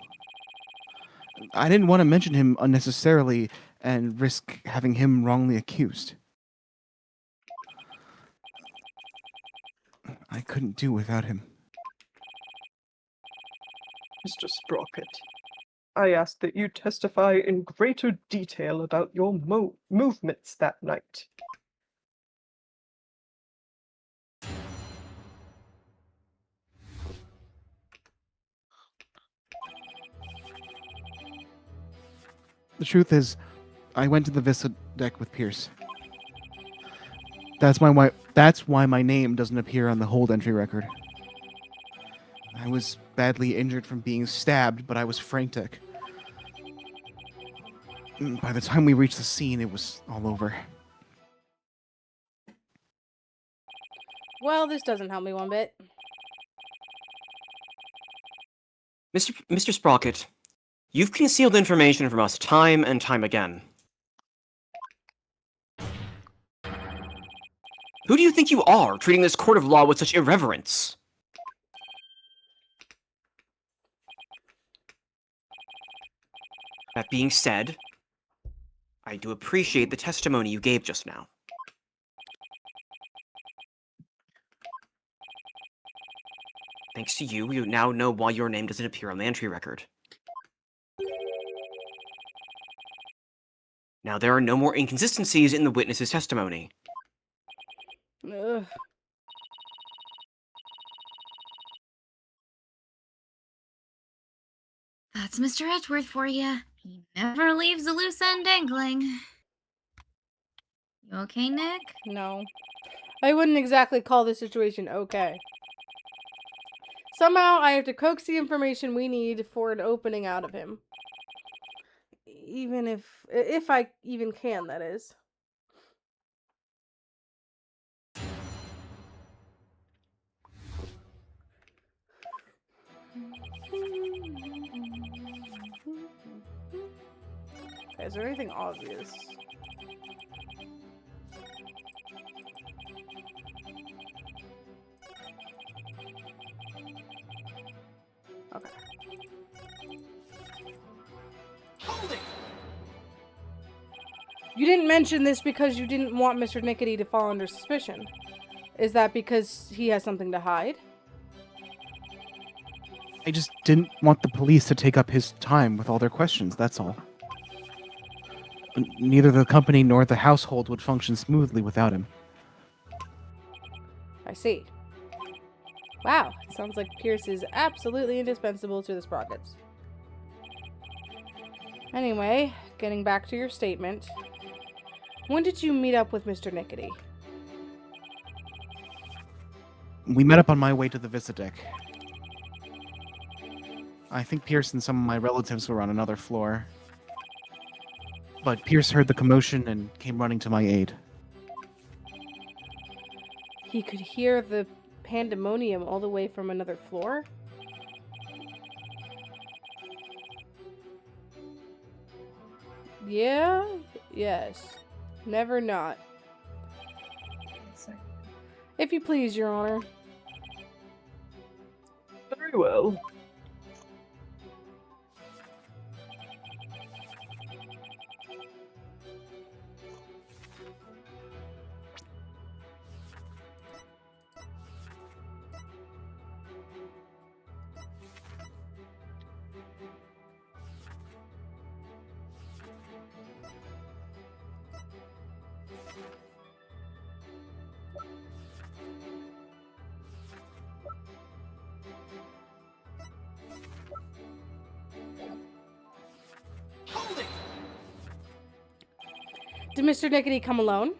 I didn't want to mention him unnecessarily and risk having him wrongly accused. I couldn't do without him. Mr. Sprocket, I ask that you testify in greater detail about your movements that night. The truth is, I went to the Vista deck with Pierce. That's why my name doesn't appear on the hold entry record. I was badly injured from being stabbed, but I was frantic. By the time we reached the scene, it was all over. Well, this doesn't help me one bit. Mr. Sprocket, you've concealed information from us time and time again. Who do you think you are, treating this court of law with such irreverence? That being said, I do appreciate the testimony you gave just now. Thanks to you, we now know why your name doesn't appear on the entry record. Now there are no more inconsistencies in the witness's testimony. Ugh. That's Mr. Edgeworth for you. He never leaves a loose end dangling. You okay, Nick? No. I wouldn't exactly call this situation okay. Somehow I have to coax the information we need for an opening out of him. Even if I even can, that is. Okay, is there anything obvious? Okay. Hold it! You didn't mention this because you didn't want Mr. Nickety to fall under suspicion. Is that because he has something to hide? I just didn't want the police to take up his time with all their questions, that's all. Neither the company nor the household would function smoothly without him. I see. Wow, it sounds like Pierce is absolutely indispensable to the Sprockets. Anyway, getting back to your statement. When did you meet up with Mr. Nickety? We met up on my way to the Vista deck. I think Pierce and some of my relatives were on another floor. But Pierce heard the commotion and came running to my aid. He could hear the pandemonium all the way from another floor? Yeah? Yes. Never not. If you please, Your Honor. Very well. Hold it! Did Mr. Nickety come alone?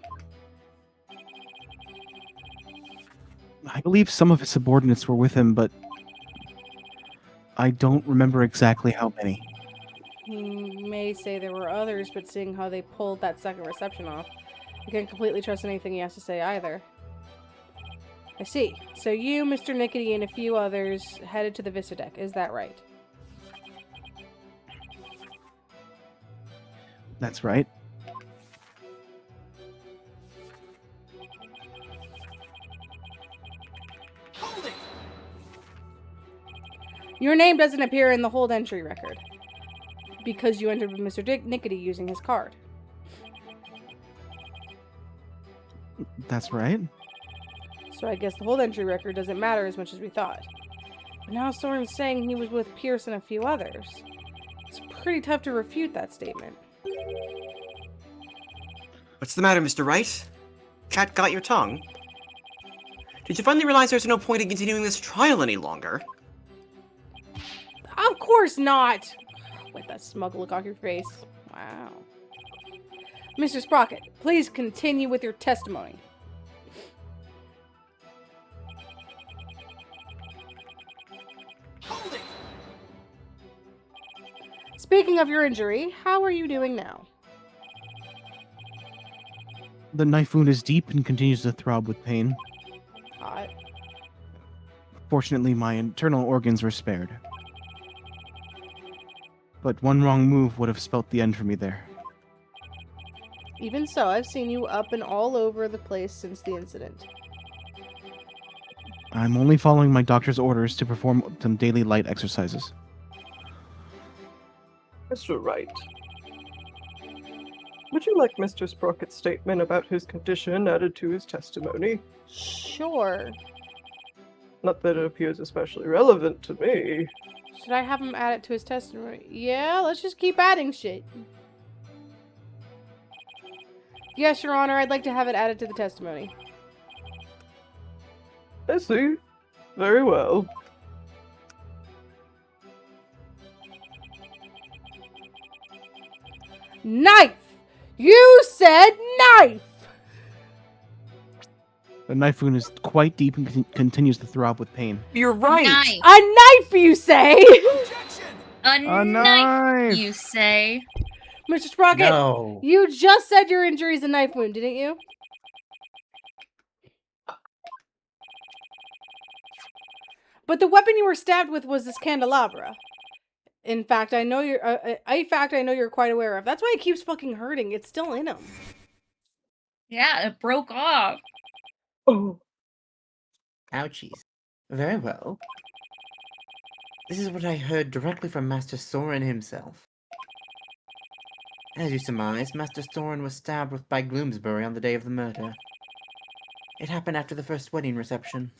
I believe some of his subordinates were with him, but I don't remember exactly how many. He may say there were others, but seeing how they pulled that second reception off, I can't completely trust anything he has to say either. I see. So you, Mr. Nickety, and a few others headed to the Vista deck. Is that right? That's right. Hold it! Your name doesn't appear in the hold entry record because you entered with Mr. Nickety using his card. That's right. So I guess the hold entry record doesn't matter as much as we thought. But now Soren's saying he was with Pierce and a few others. It's pretty tough to refute that statement. What's the matter, Mr. Wright? Cat got your tongue? Did you finally realize there's no point in continuing this trial any longer? Of course not! With that smug look on your face. Wow. Mr. Sprocket, please continue with your testimony. Holding! Speaking of your injury, how are you doing now? The knife wound is deep and continues to throb with pain. Hot. Fortunately, my internal organs were spared. But one wrong move would have spelt the end for me there. Even so, I've seen you up and all over the place since the incident. I'm only following my doctor's orders to perform some daily light exercises. Mr. Wright, would you like Mr. Sprocket's statement about his condition added to his testimony? Sure. Not that it appears especially relevant to me. Should I have him add it to his testimony? Yeah, let's just keep adding shit. Yes, Your Honor, I'd like to have it added to the testimony. I see. Very well. Knife! You said knife! The knife wound is quite deep and continues to throb with pain. You're right! Knife. A knife, you say? Objection! A A knife, knife! you say? Mr. Sprocket, No. you just said your injury is a knife wound, didn't you? But the weapon you were stabbed with was this candelabra. In fact, I know you're. I know you're quite aware of. That's why it keeps fucking hurting. It's still in him. Yeah, it broke off. Oh, Ouchies. Very well. This is what I heard directly from Master Soren himself. As you surmise, Master Soren was stabbed by Gloomsbury on the day of the murder. It happened after the first wedding reception.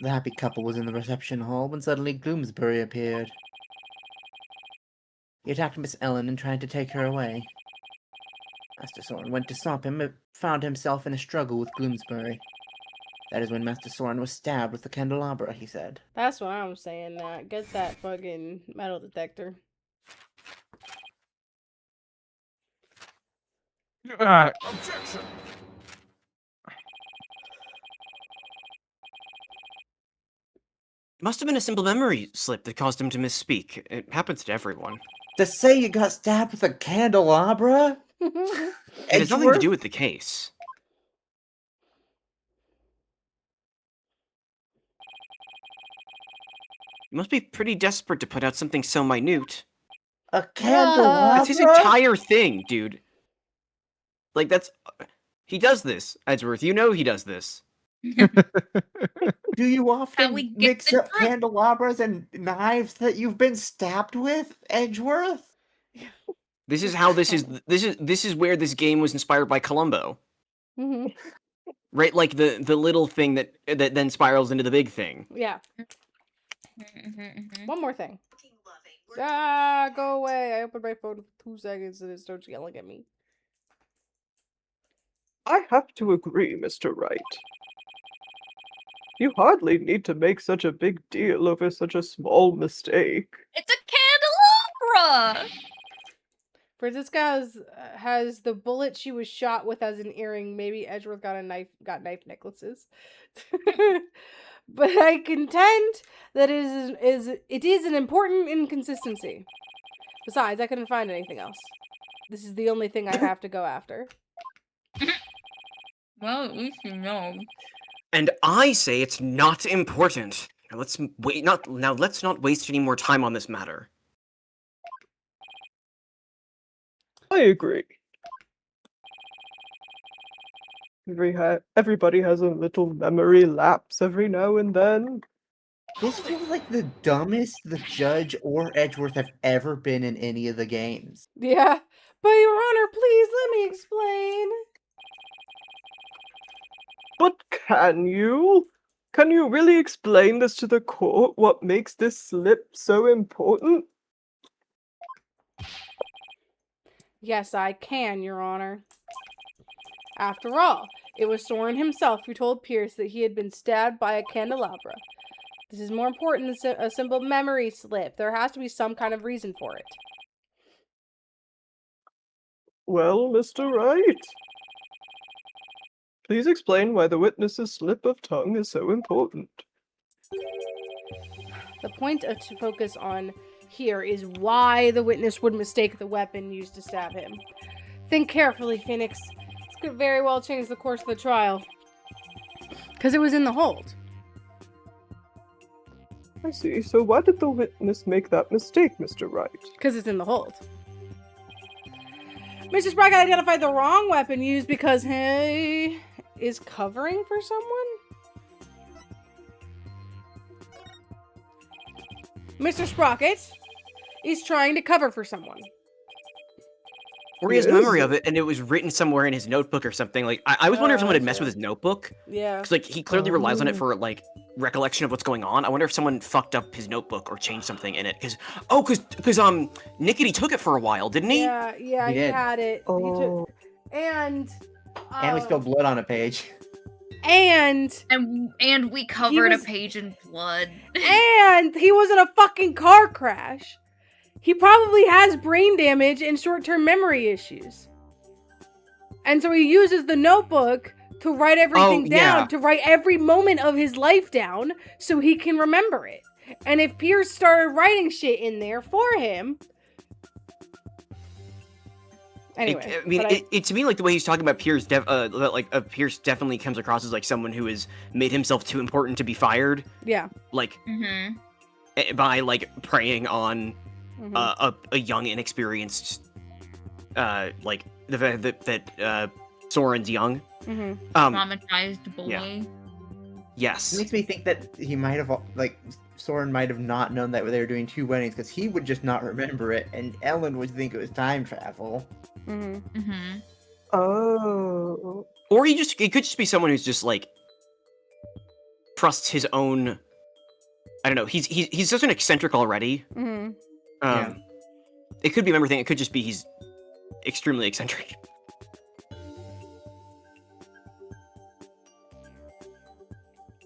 The happy couple was in the reception hall when suddenly Gloomsbury appeared. He attacked Miss Ellen and tried to take her away. Master Soren went to stop him, but found himself in a struggle with Gloomsbury. That is when Master Soren was stabbed with the candelabra, he said. That's what I'm saying. Get that fucking metal detector. Objection! It must have been a simple memory slip that caused him to misspeak. It happens to everyone. To say you got stabbed with a candelabra? It has nothing to Edgeworth? do with the case. You must be pretty desperate to put out something so minute. A candelabra? That's his entire thing, dude. Like, that's... He does this, Edgeworth. You know he does this. Do you often we get mix the up truth. candelabras and knives that you've been stabbed with, Edgeworth? This is how this is where this game was inspired by Columbo. Mhm. Right? Like the little thing that then spirals into the big thing. Yeah. Mhm. One more thing. Ah, go away. I opened my phone for 2 seconds and it starts yelling at me. I have to agree, Mr. Wright. You hardly need to make such a big deal over such a small mistake. It's a candelabra! Francisca has the bullet she was shot with as an earring. Maybe Edgeworth got knife necklaces. But I contend that it is an important inconsistency. Besides, I couldn't find anything else. This is the only thing I have to go after. Well, at least you know. And I say it's not important. Now let's not waste any more time on this matter. I agree. Everybody has a little memory lapse every now and then. This feels like the dumbest the judge or Edgeworth have ever been in any of the games. Yeah. But Your Honor, please let me explain. But can you? Can you really explain this to the court? What makes this slip so important? Yes, I can, Your Honor. After all, it was Soren himself who told Pierce that he had been stabbed by a candelabra. This is more important than a simple memory slip. There has to be some kind of reason for it. Well, Mr. Wright, please explain why the witness's slip of tongue is so important. The point to focus on here is why the witness would mistake the weapon used to stab him. Think carefully, Phoenix. This could very well change the course of the trial. Because it was in the hold. I see. So why did the witness make that mistake, Mr. Wright? Because it's in the hold. Mr. Sprocket identified the wrong weapon used because he is covering for someone? Mr. Sprocket is trying to cover for someone. Or he has memory of it, and it was written somewhere in his notebook or something. Like, I was wondering if someone had messed with his notebook. Yeah. Because, like, he clearly relies on it for, like, recollection of what's going on. I wonder if someone fucked up his notebook or changed something in it. Because Nickety took it for a while, didn't he? Yeah, He he did. had it. Oh. And we spilled blood on a page. And we covered was- a page in blood. and he was in a fucking car crash. He probably has brain damage and short-term memory issues. And so he uses the notebook to write everything down, to write every moment of his life down so he can remember it. And if Pierce started writing shit in there for him... Anyway. It to me, like, the way he's talking about Pierce, Pierce definitely comes across as, like, someone who has made himself too important to be fired. Yeah. Like, Mm-hmm. by, like, preying on a young, inexperienced, like, the fact that Soren's young. Traumatized boy. Yeah. Yes. It makes me think that he might have, like, Soren might have not known that they were doing 2 weddings because he would just not remember it, and Ellen would think it was time travel. Oh. Or it could just be someone who's just, like, trusts his own. I don't know. He's such an eccentric already. It could be a memory thing. It could just be he's extremely eccentric.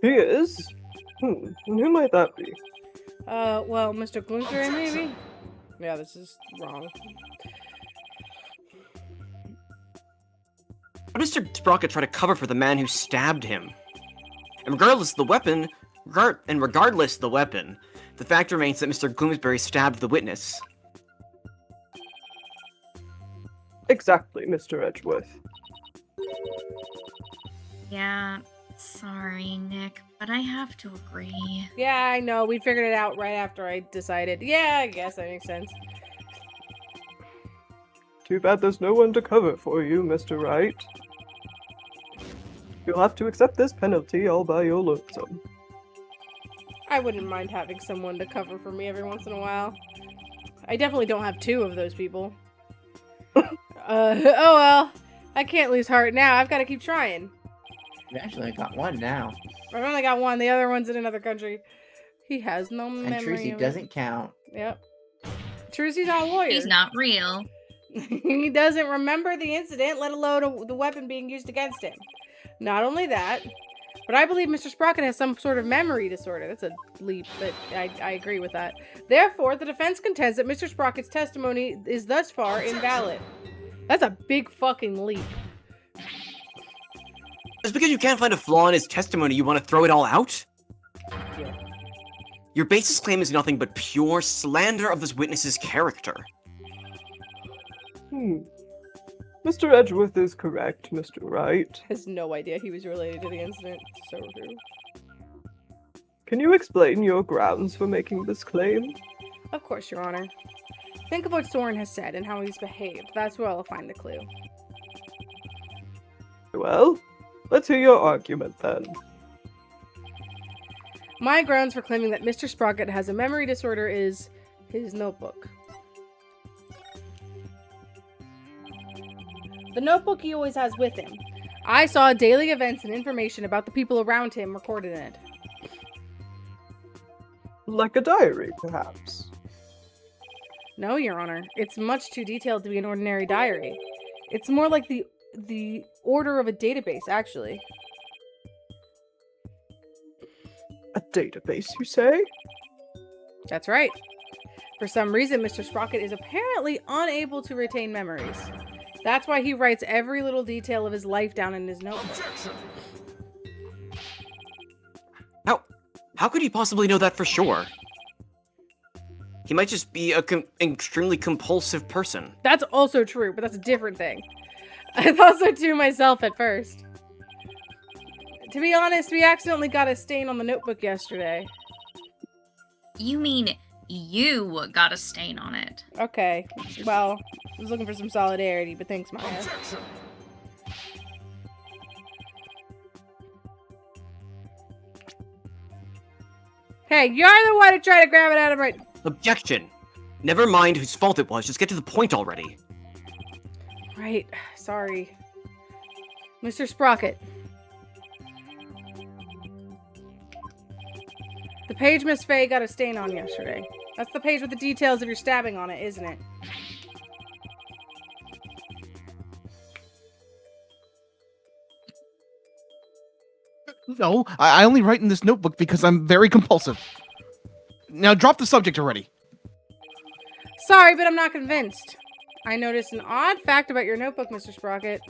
He is? And who might that be? Well, Mr. Bloomsbury, maybe? Yeah, this is wrong. But Mr. Sprocket tried to cover for the man who stabbed him. And regardless the weapon, the fact remains that Mr. Gloomsbury stabbed the witness. Exactly, Mr. Edgeworth. Yeah, sorry, Nick, but I have to agree. Yeah, I know. We figured it out right after I decided. Yeah, I guess that makes sense. Too bad there's no one to cover for you, Mr. Wright. You'll have to accept this penalty all by your lonesome. I wouldn't mind having someone to cover for me every once in a while. I definitely don't have 2 of those people. Oh well. I can't lose heart now. I've got to keep trying. We actually only got 1 now. I've only got 1. The other one's in another country. He has no memory. And Trucy of it. doesn't count. Yep. Trucy's not a lawyer. He's not real. He doesn't remember the incident, let alone the weapon being used against him. Not only that, but I believe Mr. Sprocket has some sort of memory disorder. That's a leap, but I agree with that. Therefore, the defense contends that Mr. Sprocket's testimony is thus far invalid. That's a big fucking leap. Just because you can't find a flaw in his testimony, you want to throw it all out? Yeah. Your basis claim is nothing but pure slander of this witness's character. Mr. Edgeworth is correct, Mr. Wright. Has no idea he was related to the incident. So true. Can you explain your grounds for making this claim? Of course, Your Honor. Think of what Soren has said and how he's behaved. That's where I'll find the clue. Well, let's hear your argument then. My grounds for claiming that Mr. Sprocket has a memory disorder is his notebook. The notebook he always has with him. I saw daily events and information about the people around him recorded in it. Like a diary, perhaps. No, Your Honor. It's much too detailed to be an ordinary diary. It's more like the order of a database, actually. A database, you say? That's right. For some reason, Mr. Sprocket is apparently unable to retain memories. That's why he writes every little detail of his life down in his notebook. Objection! How could he possibly know that for sure? He might just be a extremely compulsive person. That's also true, but that's a different thing. I thought so too myself at first. To be honest, we accidentally got a stain on the notebook yesterday. You mean you got a stain on it? Okay, well, I was looking for some solidarity, but thanks, Maya. Objection! Hey, you're the one who tried to grab it out of my... Objection! Never mind whose fault it was, just get to the point already. Right, sorry. Mr. Sprocket. The page Miss Faye got a stain on yesterday. That's the page with the details of your stabbing on it, isn't it? No, I only write in this notebook because I'm very compulsive. Now drop the subject already. Sorry, but I'm not convinced. I noticed an odd fact about your notebook, Mr. Sprocket.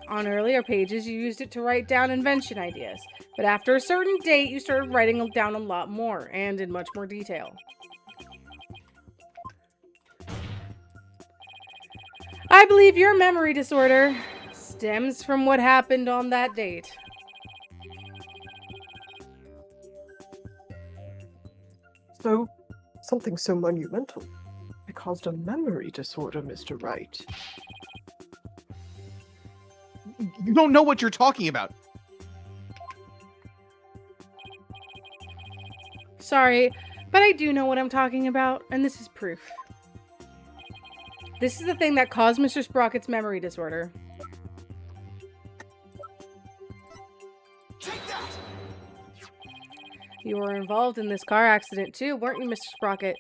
On earlier pages, you used it to write down invention ideas. But after a certain date, you started writing down a lot more, and in much more detail. I believe your memory disorder stems from what happened on that date. So, something so monumental. It caused a memory disorder, Mr. Wright. You don't know what you're talking about. Sorry, but I do know what I'm talking about, and this is proof. This is the thing that caused Mr. Sprocket's memory disorder. Take that! You were involved in this car accident too, weren't you, Mr. Sprocket?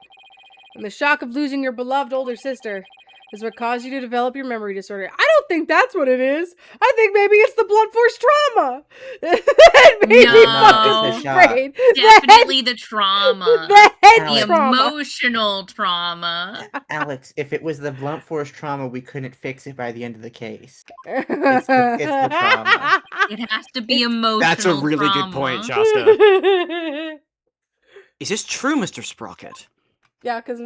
And the shock of losing your beloved older sister is what caused you to develop your memory disorder. I don't think that's what it is. I think maybe it's the blunt force trauma. It made me fucking It's the shock. afraid. Definitely the trauma. The head Alex. The trauma. emotional trauma. Alex, if it was the blunt force trauma, we couldn't fix it by the end of the case. It's the trauma. It has to be emotional. That's a really good point, Shasta. Is this true, Mr. Sprocket? Yeah, because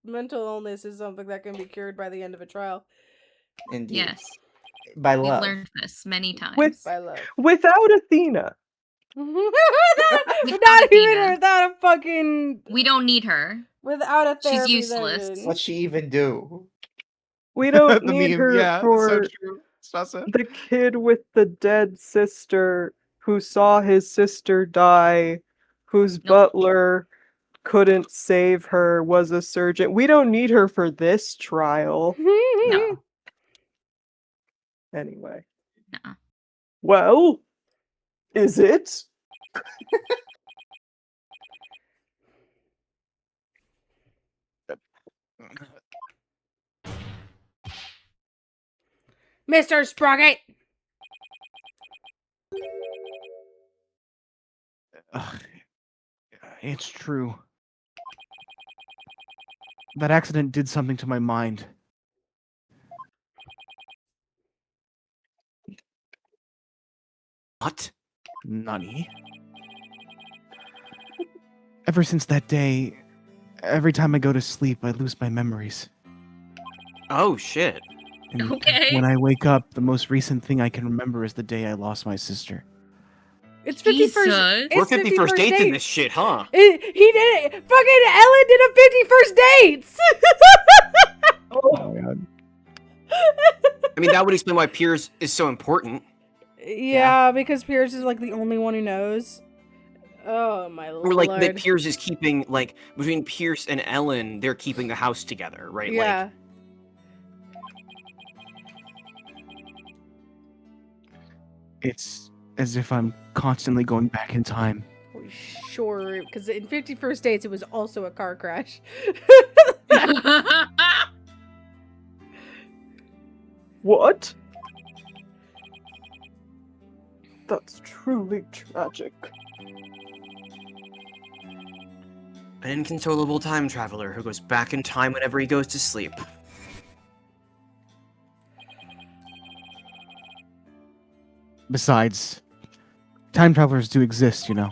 mental illness is something that can be cured by the end of a trial. Indeed. Yes, By we've love. learned this many times. By love. Without Athena. Not Without even Athena. without a fucking... We don't need her. Without a She's therapy useless. session. What'd she even do? We don't The need meme, her yeah, for so true. Shasta. the kid with the dead sister who saw his sister die, whose butler couldn't save her, was a surgeon. We don't need her for this trial. No. Anyway. No. Well, is it? Mr. Sprocket! Ugh, it's true. That accident did something to my mind. What? Nani? Ever since that day, every time I go to sleep, I lose my memories. Oh, shit. And Okay. when I wake up, the most recent thing I can remember is the day I lost my sister. It's 51st. Jesus. We're It's 51st dates in dates. this shit, huh? He did it. Fucking Ellen did a 51st dates. Oh my god. I mean, that would explain why Piers is so important. Yeah, because Pierce is like the only one who knows. Oh my Or like lord. that Piers is keeping, like, between Pierce and Ellen, they're keeping the house together, right? Yeah. It's as if I'm constantly going back in time. Sure, because in 51st dates it was also a car crash. What? That's truly tragic. An inconsolable time traveler who goes back in time whenever he goes to sleep. Besides, time travelers do exist, you know.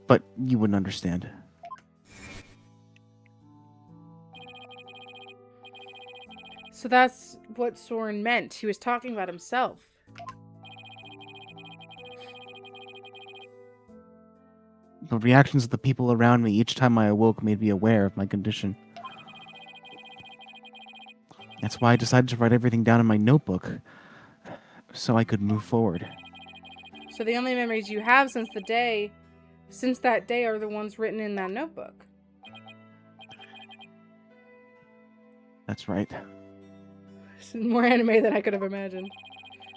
But you wouldn't understand. So that's what Soren meant. He was talking about himself. The reactions of the people around me each time I awoke made me aware of my condition. That's why I decided to write everything down in my notebook, so I could move forward. So the only memories you have since that day are the ones written in that notebook. That's right. It's more anime than I could have imagined.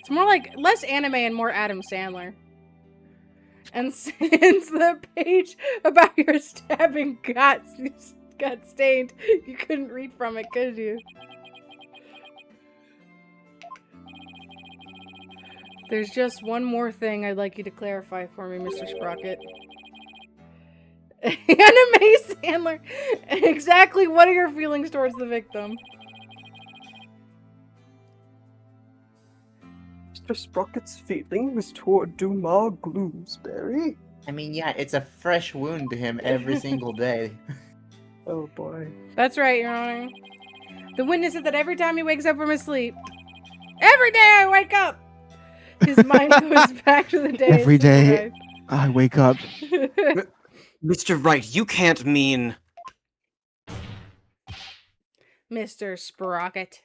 It's more like less anime and more Adam Sandler. And since the page about your stabbing got stained, you couldn't read from it, could you? There's just one more thing I'd like you to clarify for me, Mr. Sprocket. Anime Sandler! Exactly what are your feelings towards the victim? Mr. Sprocket's feelings toward Dumas Gloomsbury? I mean, yeah, it's a fresh wound to him every single day. Oh boy. That's right, Your Honor. The witness said that every time he wakes up from his sleep, every day I wake up, his mind goes back to the day. Every day I wake up. Mr. Wright, you can't mean... Mr. Sprocket.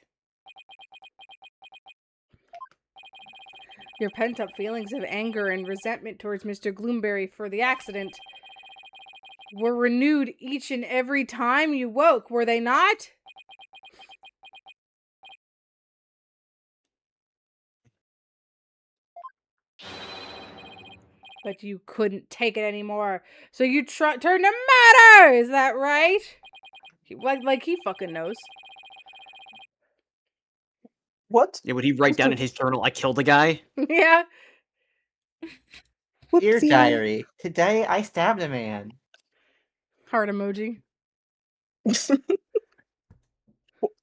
Your pent-up feelings of anger and resentment towards Mr. Gloomberry for the accident were renewed each and every time you woke, were they not? But you couldn't take it anymore, so you turned to matter! Is that right? Like he fucking knows. What? Yeah, would he write down in his journal, I killed a guy? Yeah. Dear Whoopsie. diary, today I stabbed a man. Heart emoji.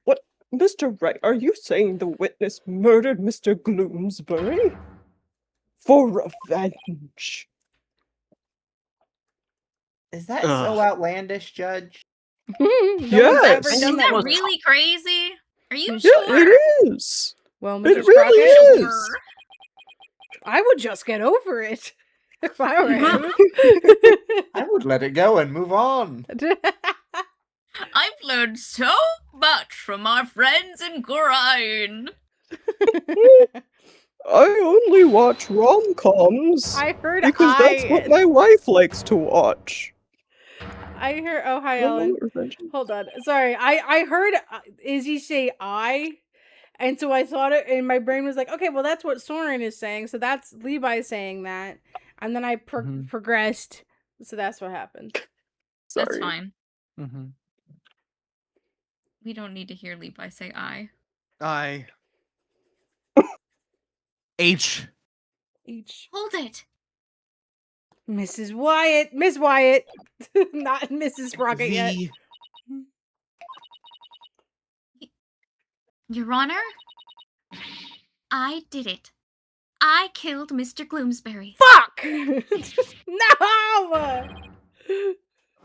What? Mr. Wright, are you saying the witness murdered Mr. Gloomsbury? For revenge. Is that so outlandish, Judge? No one's Yes. ever Is done that that. really crazy? Are you Yeah, sure? it is. Well, It Mr. Sprocket, really is. Sure. I would just get over it if I were him. I would let it go and move on. I've learned so much from our friends in Gorain. I only watch rom-coms I heard because that's what my wife likes to watch. I heard. Oh, hi, I don't know Ellen. what revenge is. Hold on. Sorry. I heard Izzy say I, and so I thought it, and my brain was like, okay, well, that's what Soren is saying, so that's Levi saying that, and then I progressed, so that's what happened. Sorry. That's fine. Mm-hmm. We don't need to hear Levi say I. H. Hold it. Mrs. Wyatt, Miss Wyatt, not Mrs. Sprocket yet. V. Your Honor, I did it. I killed Mr. Gloomsbury. Fuck! No!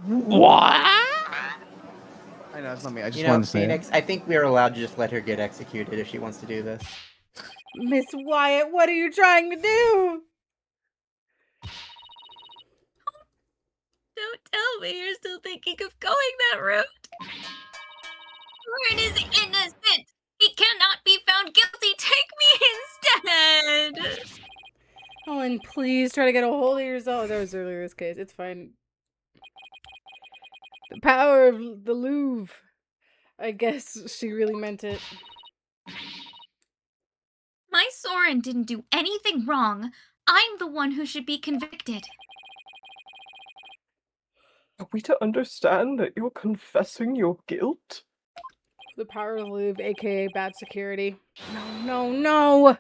What? I know, it's not me. I just You know, wanted to say it. Phoenix, I think we're allowed to just let her get executed if she wants to do this. Miss Wyatt, what are you trying to do? Don't tell me you're still thinking of going that route. Soren is innocent. He cannot be found guilty. Take me instead. Ellen, please try to get a hold of yourself. That was earlier this case. It's fine. The power of the Louvre. I guess she really meant it. My Soren didn't do anything wrong. I'm the one who should be convicted. Are we to understand that you're confessing your guilt? The power of the Louvre, aka bad security. No, no, no!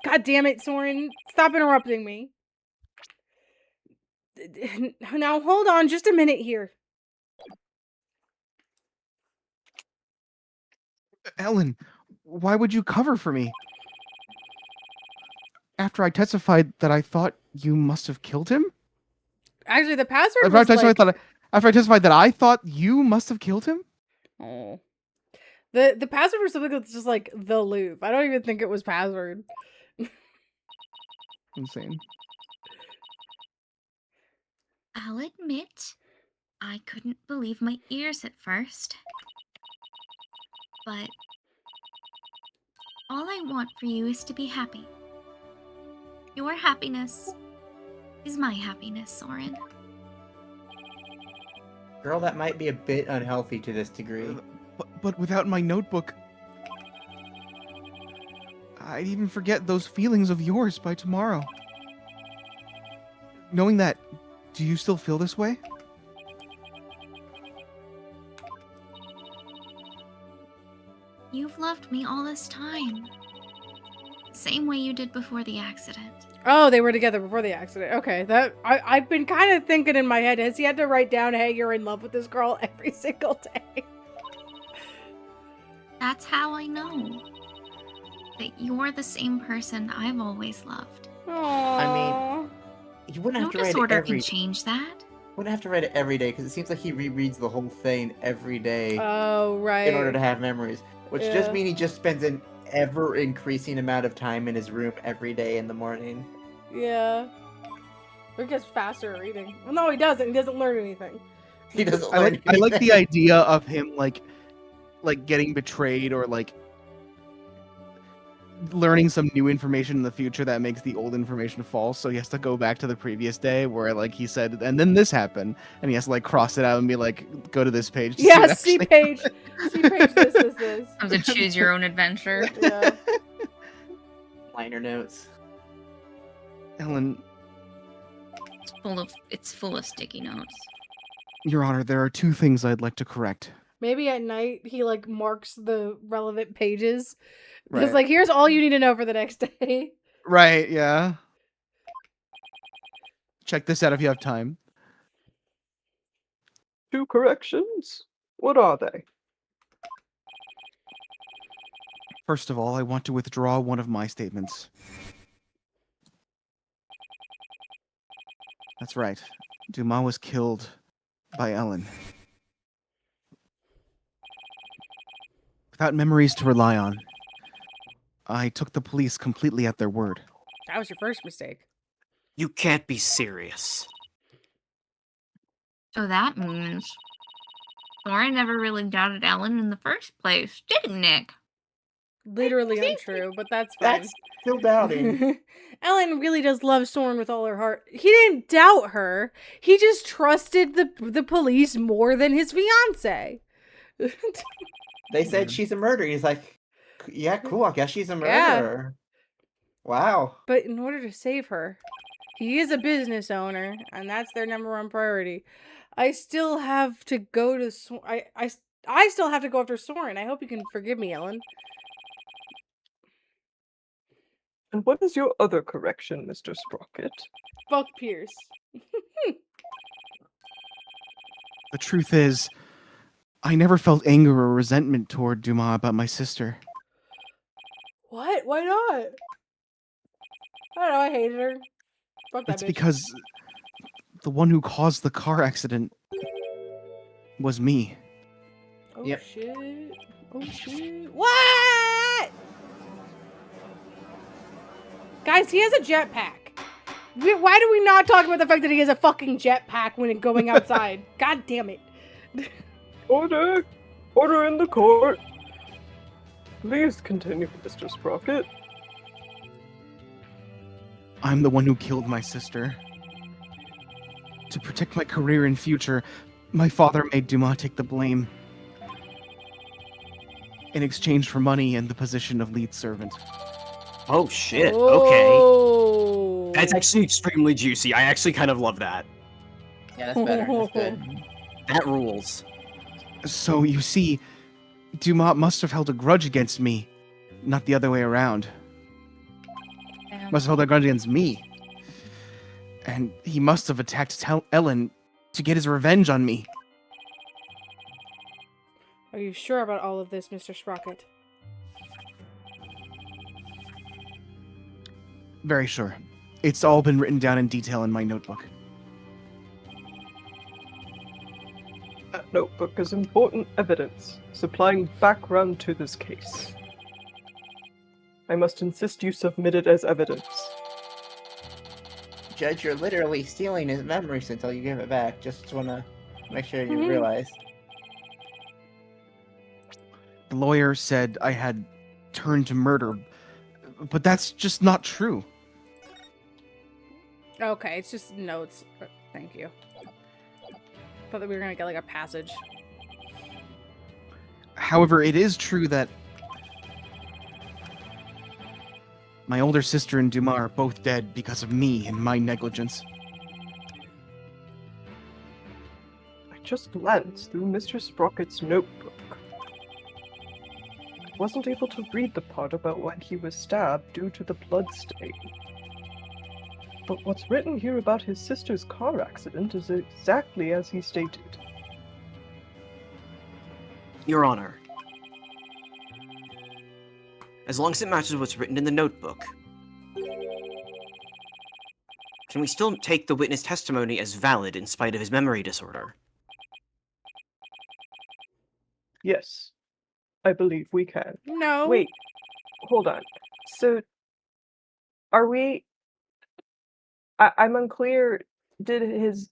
God damn it, Soren. Stop interrupting me. Now, hold on just a minute here. Ellen, why would you cover for me? After I testified that I thought you must have killed him? Actually, the password After I was testified, like... after I testified that I thought you must have killed him? Oh. The password was something that's just like the loop. I don't even think it was password. Insane. I'll admit, I couldn't believe my ears at first. But all I want for you is to be happy. Your happiness is my happiness, Soren. Girl, that might be a bit unhealthy to this degree. But without my notebook, I'd even forget those feelings of yours by tomorrow. Knowing that, do you still feel this way? You've loved me all this time. Same way you did before the accident. Oh, they were together before the accident. Okay, I've been kind of thinking in my head, has he had to write down, hey, you're in love with this girl every single day? That's how I know that you're the same person I've always loved. Aww. You wouldn't No have to write it disorder every. can change that. Wouldn't have to write it every day because it seems like he rereads the whole thing every day Oh, right. in order to have memories, which just Yeah. means he just spends an ever increasing amount of time in his room every day in the morning. Yeah. Or gets faster at reading. Well, no, he doesn't. He doesn't learn anything. He doesn't I learn like the anything. idea of him like getting betrayed or like learning some new information in the future that makes the old information false. So he has to go back to the previous day where like he said, and then this happened, and he has to like cross it out and be like, go to this page. To Yeah, see see page. See page this. Have to choose your own adventure. Yeah. Liner notes. Ellen, It's full of sticky notes. Your Honor, there are two things I'd like to correct. Maybe at night he like marks the relevant pages. Because Right. like here's all you need to know for the next day. Right, yeah. Check this out if you have time. 2 corrections? What are they? First of all, I want to withdraw one of my statements. That's right. Dumas was killed by Ellen. Without memories to rely on, I took the police completely at their word. That was your first mistake. You can't be serious. So that means Soren never really doubted Ellen in the first place, did he, Nick? Literally untrue, but that's fine. That's still doubting. Ellen really does love Soren with all her heart. He didn't doubt her. He just trusted the police more than his fiance. They said she's a murderer. He's like, yeah, cool. I guess she's a Yeah. murderer. Wow. But in order to save her, he is a business owner, and that's their number one priority. I still have to go to I still have to go after Soren. I hope you can forgive me, Ellen. And what is your other correction, Mr. Sprocket? Fuck Pierce. The truth is, I never felt anger or resentment toward Dumas about my sister. What? Why not? I don't know. I hated her. Fuck that It's bitch. because the one who caused the car accident was me. Oh Yep. shit. Oh shit. What? Guys, he has a jetpack. Why do we not talk about the fact that he has a fucking jetpack when going outside? God damn it. Order! Order in the court! Please continue, Mr. Sprocket. I'm the one who killed my sister. To protect my career and future, my father made Dumas take the blame. In exchange for money and the position of lead servant. Oh shit, okay. Oh. That's actually extremely juicy. I actually kind of love that. Yeah, that's better. That's good. That rules. So, you see, Dumas must have held a grudge against me, not the other way around. Must have held a grudge against me. And he must have attacked Ellen to get his revenge on me. Are you sure about all of this, Mr. Sprocket? Very sure. It's all been written down in detail in my notebook. That notebook is important evidence, supplying background to this case. I must insist you submit it as evidence. Judge, you're literally stealing his memories until you give it back. Just wanna make sure you realize. The lawyer said I had turned to murder, but that's just not true. Okay, it's just notes. Thank you. Thought that we were gonna get like a passage. However, it is true that my older sister and Dumas are both dead because of me and my negligence. I just glanced through Mr. Sprocket's notebook. I wasn't able to read the part about when he was stabbed due to the blood stain. But what's written here about his sister's car accident is exactly as he stated. Your Honor. As long as it matches what's written in the notebook, can we still take the witness testimony as valid in spite of his memory disorder? Yes, I believe we can. No. Wait, hold on. So, are we... I'm unclear, does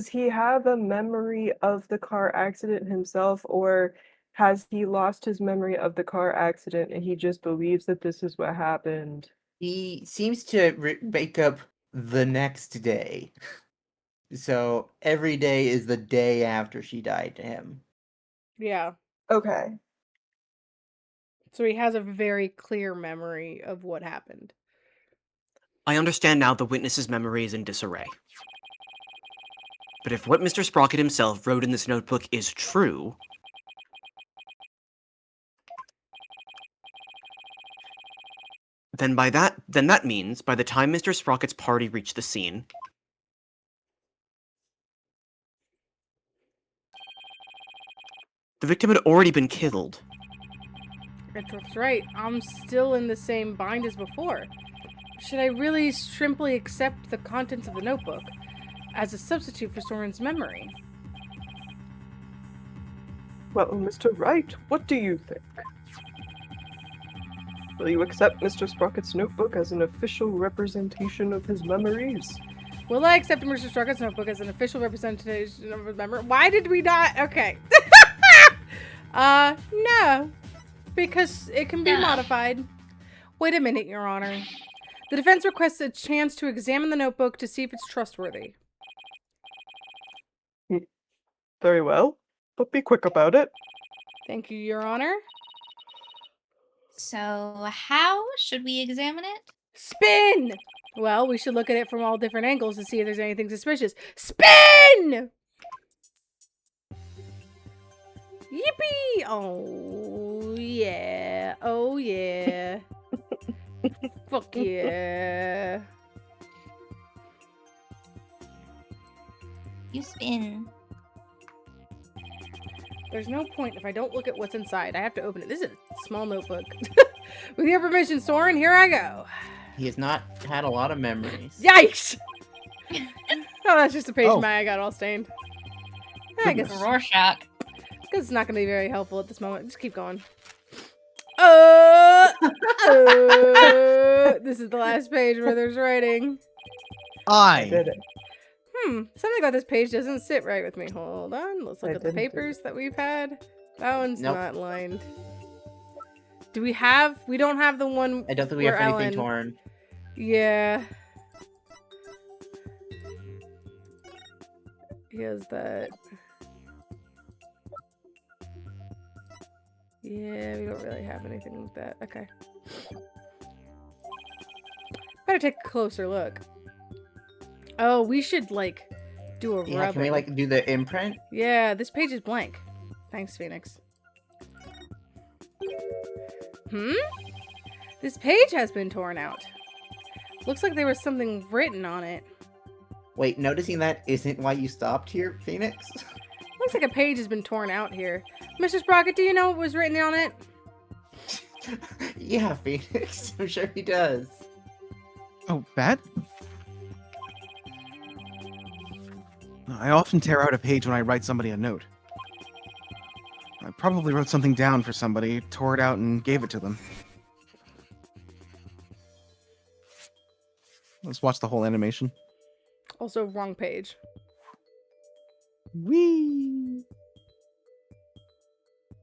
he have a memory of the car accident himself, or has he lost his memory of the car accident and he just believes that this is what happened? He seems to wake up the next day. So every day is the day after she died to him. Yeah. Okay. So he has a very clear memory of what happened. I understand now the witness's memory is in disarray. But if what Mr. Sprocket himself wrote in this notebook is true, then that means by the time Mr. Sprocket's party reached the scene, the victim had already been killed. That's right. I'm still in the same bind as before. Should I really simply accept the contents of the notebook as a substitute for Soren's memory? Well, Mr. Wright, what do you think? Will you accept Mr. Sprocket's notebook as an official representation of his memories? Will I accept Mr. Sprocket's notebook as an official representation of his memory? Why did we not? Okay. No. Because it can be modified. Wait a minute, Your Honor. The defense requests a chance to examine the notebook to see if it's trustworthy. Very well, but be quick about it. Thank you, Your Honor. So, how should we examine it? Spin! Well, we should look at it from all different angles to see if there's anything suspicious. Spin! Yippee! Oh, yeah. Oh, yeah. Fuck yeah. You spin. There's no point if I don't look at what's inside. I have to open it. This is a small notebook. With your permission, Soren, here I go. He has not had a lot of memories. Yikes! Oh, that's just a page of mine I got all stained. I guess Rorschach. it's not going to be very helpful at this moment. Just keep going. This is the last page where there's writing. I did it. Something about this page doesn't sit right with me. Hold on. Let's look at the papers that we've had. That one's not lined. Do we have... We don't have the one I don't think we have anything Ellen... torn. Yeah. He has that. Yeah, we don't really have anything with that. Okay. Better take a closer look. Oh, we should, like, do a Yeah, can we, like, do the imprint? Yeah, this page is blank. Thanks, Phoenix. This page has been torn out. Looks like there was something written on it. Wait, noticing that isn't why you stopped here, Phoenix? Looks like a page has been torn out here. Mr. Sprocket, do you know what was written on it? Yeah, Phoenix. I'm sure he does. Oh, that? I often tear out a page when I write somebody a note. I probably wrote something down for somebody, tore it out, and gave it to them. Let's watch the whole animation. Also, wrong page. Whee!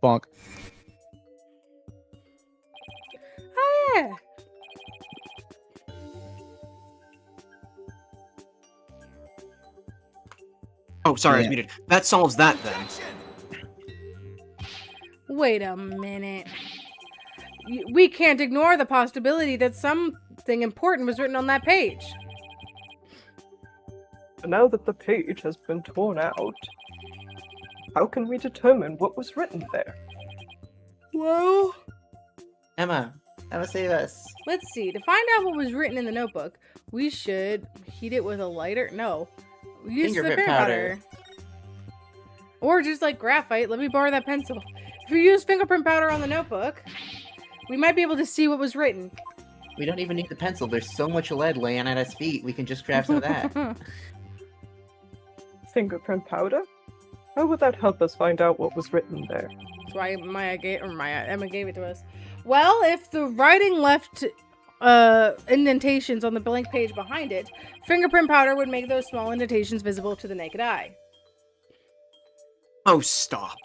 Bonk. Oh, yeah. Oh, sorry, I was Yeah. muted. That solves that then. Wait a minute. We can't ignore the possibility that something important was written on that page. Now that the page has been torn out, how can we determine what was written there? Well, Emma, save us. let's see. To find out what was written in the notebook, we should heat it with a lighter. No, use the Fingerprint fingerprinter. powder. Or just like graphite. Let me borrow that pencil. If we use fingerprint powder on the notebook, we might be able to see what was written. We don't even need the pencil. There's so much lead laying at his feet. We can just grab some of that. Fingerprint powder? How would that help us find out what was written there? That's why Emma gave it to us. Well, if the writing left indentations on the blank page behind it, fingerprint powder would make those small indentations visible to the naked eye. Oh, stop.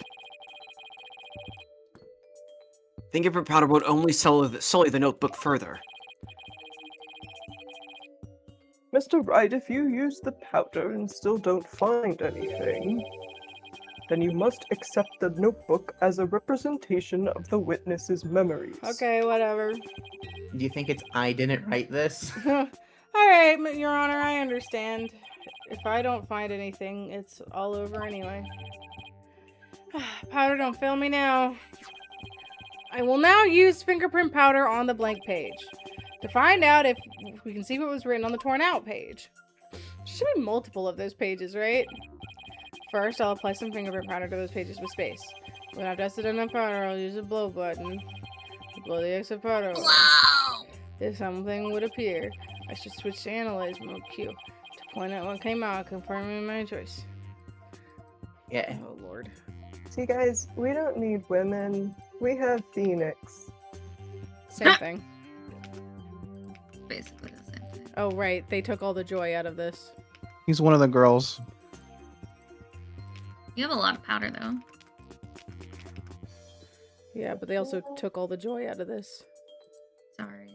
Fingerprint powder would only sully the notebook further. Mr. Wright, if you use the powder and still don't find anything, then you must accept the notebook as a representation of the witness's memories. Okay, whatever. Do you think it's I didn't write this? Alright, Your Honor, I understand. If I don't find anything, it's all over anyway. Powder, don't fail me now. I will now use fingerprint powder on the blank page to find out if we can see what was written on the torn out page. There should be multiple of those pages, right? First, I'll apply some fingerprint powder to those pages with space. When I've dusted enough powder, I'll use a blow button to blow the extra powder away. Wow! If something would appear, I should switch to analyze mode Q to point out what came out, confirming my choice. Yeah. Oh lord. See, guys, we don't need women. We have Phoenix. Same thing. Basically the same thing. Oh right, they took all the joy out of this. He's one of the girls. You have a lot of powder, though. Yeah, but they also took all the joy out of this. Sorry.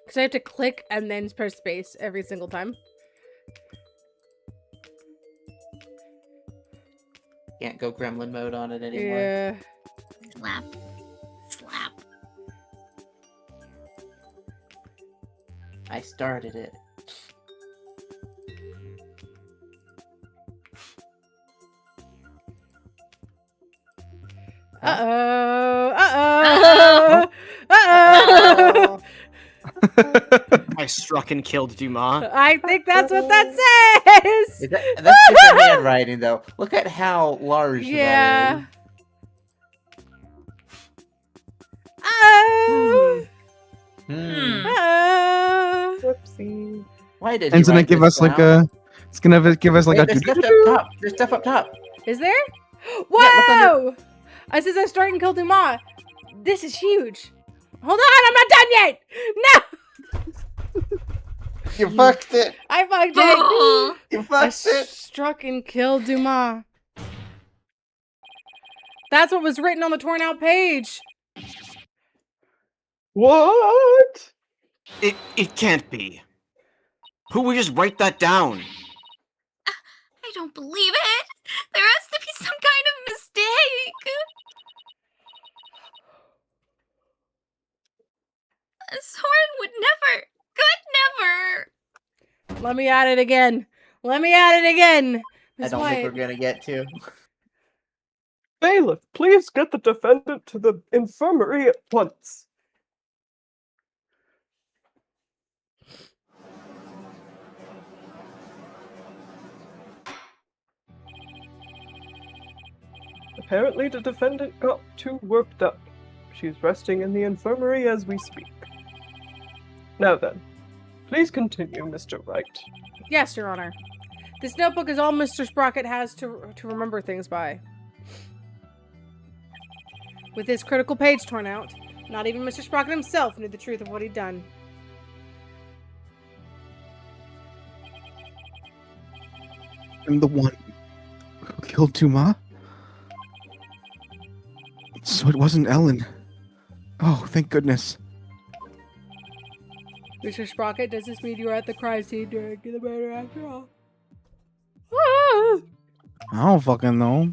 Because I have to click and then press space every single time. Can't go gremlin mode on it anymore. Yeah. Slap. Slap. I started it. Uh-oh. Uh-oh. Uh-oh. I struck and killed Dumas. I think that's what that says. That's different handwriting, though. Look at how large Yeah. that Oh. is. Hmm. Oh. Whoopsie. Why did It's you gonna write give this us like down? a. It's gonna give us like Wait, a. there's stuff up top. There's stuff up top. Is there? look under- Whoa! I says I start and kill Dumas. This is huge. Hold on, I'm not done yet. No, You fucked it. I fucked it. Oh, You I fucked it. struck and killed Dumas. That's what was written on the torn out page. What? It can't be. Who would just write that down? I don't believe it. There has to be some kind of mistake. Soren would never, could never. Let me at it again. Let me at it again. I Miss don't think White. we're gonna get to. Bailiff, please get the defendant to the infirmary at once. Apparently the defendant got too worked up. She's resting in the infirmary as we speak. Now then, please continue, Mr. Wright. Yes, Your Honor. This notebook is all Mr. Sprocket has to remember things by. With this critical page torn out, not even Mr. Sprocket himself knew the truth of what he'd done. I'm the one who killed Dumas? So it wasn't Ellen. Oh, thank goodness. Mr. Sprocket, does this mean you were at the crime scene during the murder after all? Ah! I don't fucking know.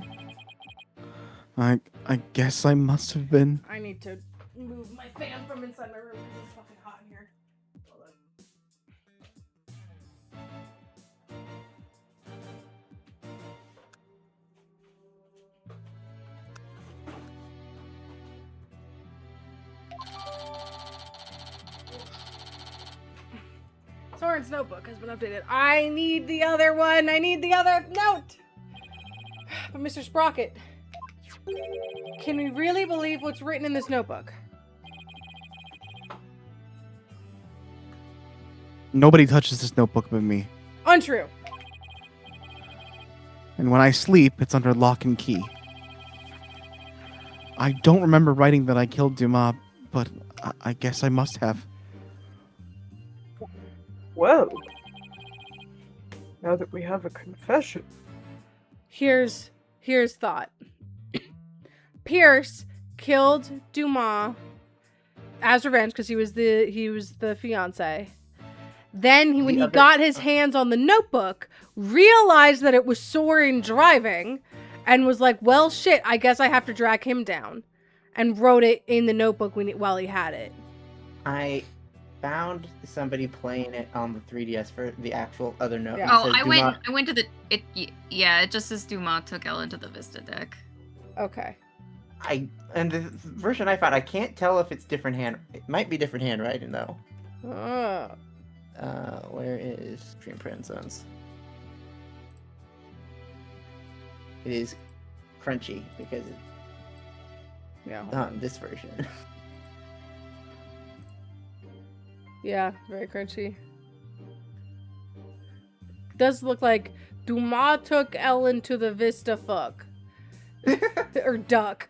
I guess I must have been. I need to move my fan from inside my room because it's fucking hot in here. Hold on. Soren's notebook has been updated. I need the other one. I need the other note. But Mr. Sprocket, can we really believe what's written in this notebook? Nobody touches this notebook but me. Untrue. And when I sleep, it's under lock and key. I don't remember writing that I killed Dumas, but I guess I must have. Well, now that we have a confession. Here's thought. Pierce killed Dumas as revenge because he was the fiance. Then when he got his hands on the notebook, realized that it was Soren driving, and was like, "Well, shit, I guess I have to drag him down," and wrote it in the notebook while he had it. I found somebody playing it on the 3DS for the actual other note. Yeah. It Oh, says I Dumas- went to the yeah, it just says Dumas took Ellen to the Vista deck. Okay. And the version I found, I can't tell if it's different hand. It might be different handwriting though. Oh. Where is Dream Print Zones? It is crunchy because it's Yeah. not this version. Yeah, very crunchy. Does look like Dumas took Ellen to the Vista fuck. Or duck.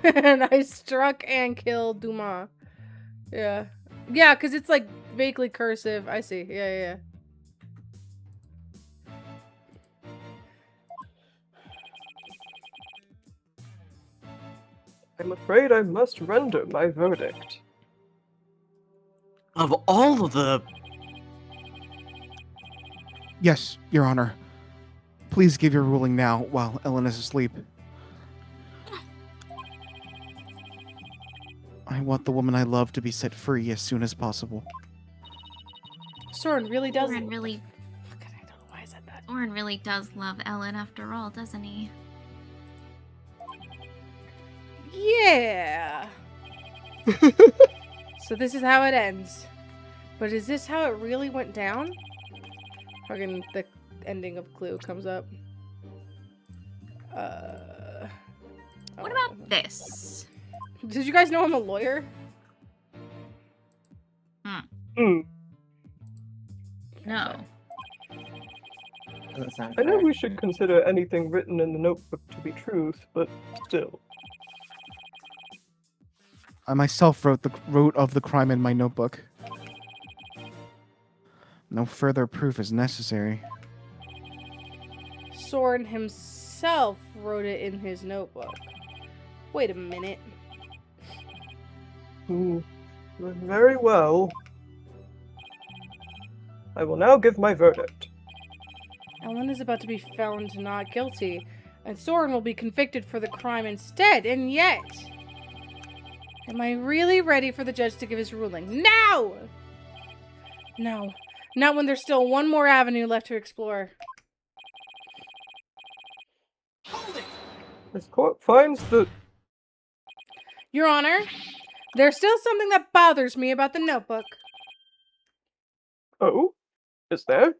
And I struck and killed Dumas. Yeah. Yeah, because it's like vaguely cursive. I see. Yeah. I'm afraid I must render my verdict. Of all the... Yes, Your Honor. Please give your ruling now while Ellen is asleep. I want the woman I love to be set free as soon as possible. Soren really does. Soren really, Fuck it, I don't know why I said that. Soren really does love Ellen after all, doesn't he? Yeah. So this is how it ends. But is this how it really went down? Fucking the ending of Clue comes up. What about this? Did you guys know I'm a lawyer? Hmm. No. Doesn't sound I know correct. we should consider anything written in the notebook to be truth, but still. I myself wrote of the crime in my notebook. No further proof is necessary. Soren himself wrote it in his notebook. Wait a minute. Very well. I will now give my verdict. Ellen is about to be found not guilty, and Soren will be convicted for the crime instead, and yet... Am I really ready for the judge to give his ruling? Now! No. Not when there's still one more avenue left to explore. Hold it! This court finds that... Your Honor, there's still something that bothers me about the notebook. Oh? Is there?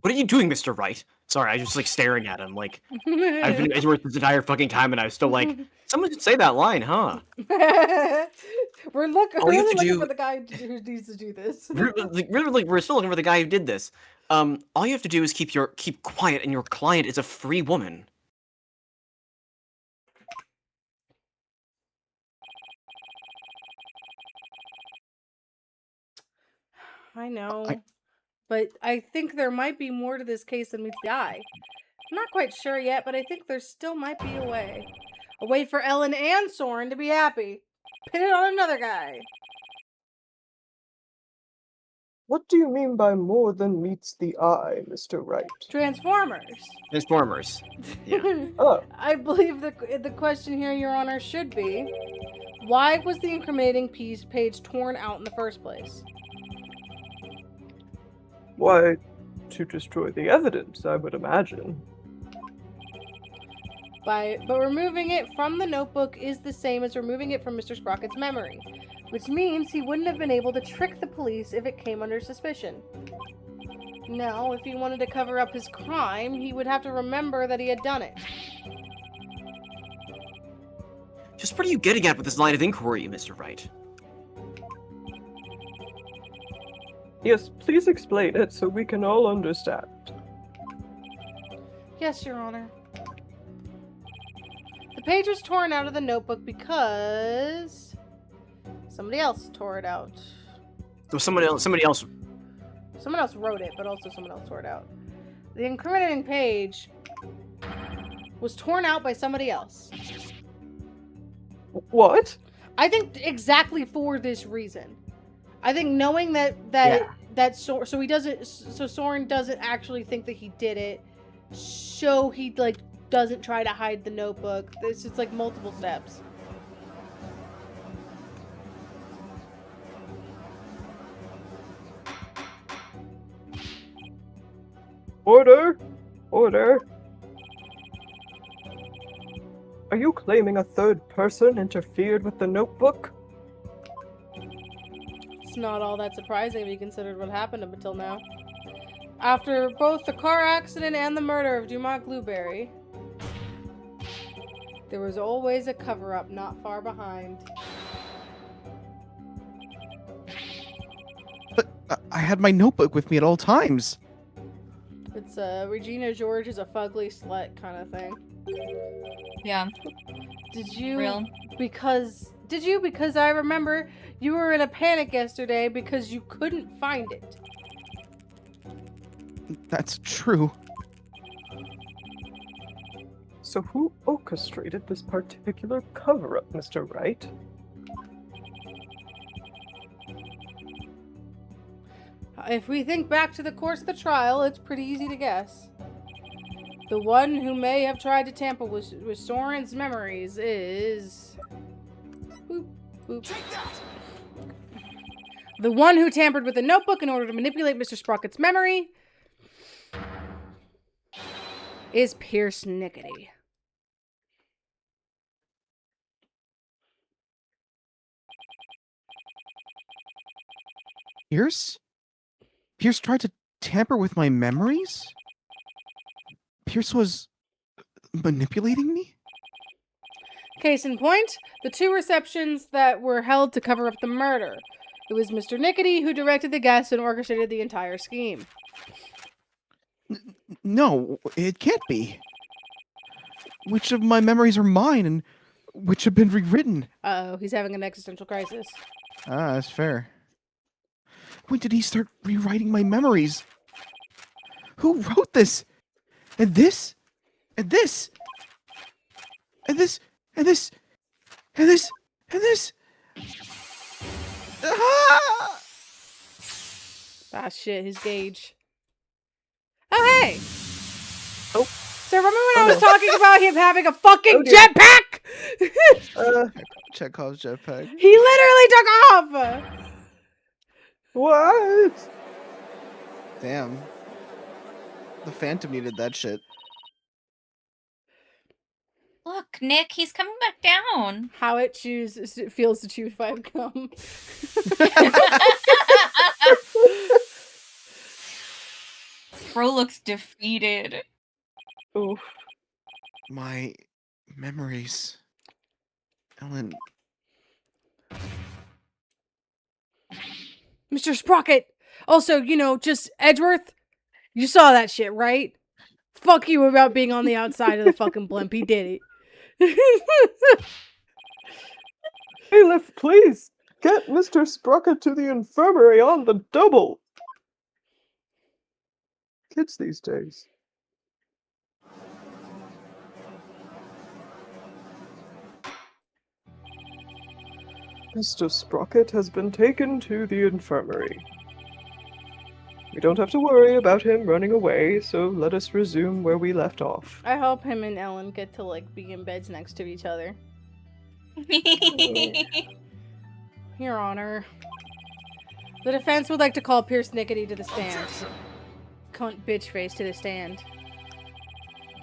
What are you doing, Mr. Wright? Sorry, I was just like staring at him. Like I've been ignorant this entire fucking time, and I was still like, someone should say that line, huh? We're All you have really to looking for do- the guy who needs to do this. Really, we're still looking for the guy who did this. All you have to do is keep quiet, and your client is a free woman. I know, but I think there might be more to this case than meets the eye. I'm not quite sure yet, but I think there still might be a way. A way for Ellen and Soren to be happy. Pin it on another guy. What do you mean by more than meets the eye, Mr. Wright? Transformers. Transformers. Yeah. Oh, I believe the question here, Your Honor, should be, why was the incriminating page torn out in the first place? why, to destroy the evidence, I would imagine. But removing it from the notebook is the same as removing it from Mr. Sprocket's memory, which means he wouldn't have been able to trick the police if it came under suspicion. No, if he wanted to cover up his crime, he would have to remember that he had done it. Just what are you getting at with this line of inquiry, Mr. Wright? Yes, please explain it so we can all understand. Yes, Your Honor. The page was torn out of the notebook because somebody else tore it out. So somebody else. Someone else wrote it, but also someone else tore it out. The incriminating page was torn out by somebody else. What? I think exactly for this reason. I think knowing that Soren doesn't actually think that he did it. So he like doesn't try to hide the notebook. It's just like multiple steps. Order! Order! Are you claiming a third person interfered with the notebook? It's not all that surprising if you considered what happened up until now. After both the car accident and the murder of Dumont Blueberry, there was always a cover-up not far behind. But I had my notebook with me at all times. It's Regina George is a fugly slut kind of thing. Yeah, Did you? real. Because I remember you were in a panic yesterday because you couldn't find it. That's true. So who orchestrated this particular cover-up, Mr. Wright? If we think back to the course of the trial, it's pretty easy to guess. The one who may have tried to tamper with Soren's memories is... Boop, boop. Take that! The one who tampered with the notebook in order to manipulate Mr. Sprocket's memory is Pierce Nickety. Pierce? Pierce tried to tamper with my memories? Pierce was manipulating me? Case in point, the two receptions that were held to cover up the murder. It was Mr. Nickety who directed the guests and orchestrated the entire scheme. No, it can't be. Which of my memories are mine and which have been rewritten? Uh-oh, he's having an existential crisis. Ah, that's fair. When did he start rewriting my memories? Who wrote this? And this? And this? And this? And this? And this? And this? Ah! Ah, shit, his gauge. Oh, hey! Oh. So remember when I was talking about him having a fucking Oh, dear. jetpack? Chekhov's jetpack. He literally took off! What? Damn. The Phantom needed that shit. Look, Nick, he's coming back down. How it feels to chew 5 gum. Fro looks defeated. Oof. My memories. Ellen. Mr. Sprocket. Also, just Edgeworth. You saw that shit, right? Fuck you about being on the outside of the fucking blimp. He did it. Bailiff, please get Mr. Sprocket to the infirmary on the double. Kids these days. Mr. Sprocket has been taken to the infirmary. We don't have to worry about him running away, so let us resume where we left off. I hope him and Ellen get to be in beds next to each other. Your Honor. The defense would like to call Pierce Nickety to the stand. Cunt bitch face to the stand.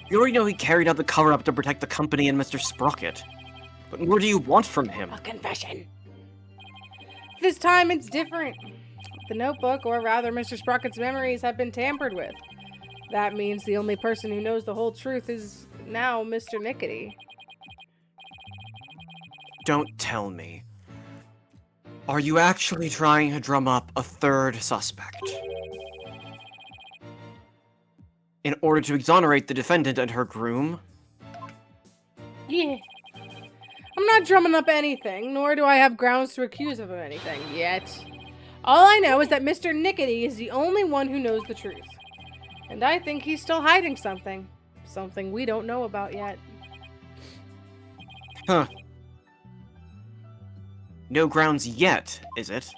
You already know he carried out the cover-up to protect the company and Mr. Sprocket. But what do you want from him? A confession. This time it's different. The notebook, or rather Mr. Sprocket's memories, have been tampered with. That means the only person who knows the whole truth is now Mr. Nickety. Don't tell me. Are you actually trying to drum up a third suspect? In order to exonerate the defendant and her groom? Yeah. I'm not drumming up anything, nor do I have grounds to accuse him of anything yet. All I know is that Mr. Nickety is the only one who knows the truth. And I think he's still hiding something. Something we don't know about yet. Huh. No grounds yet, is it?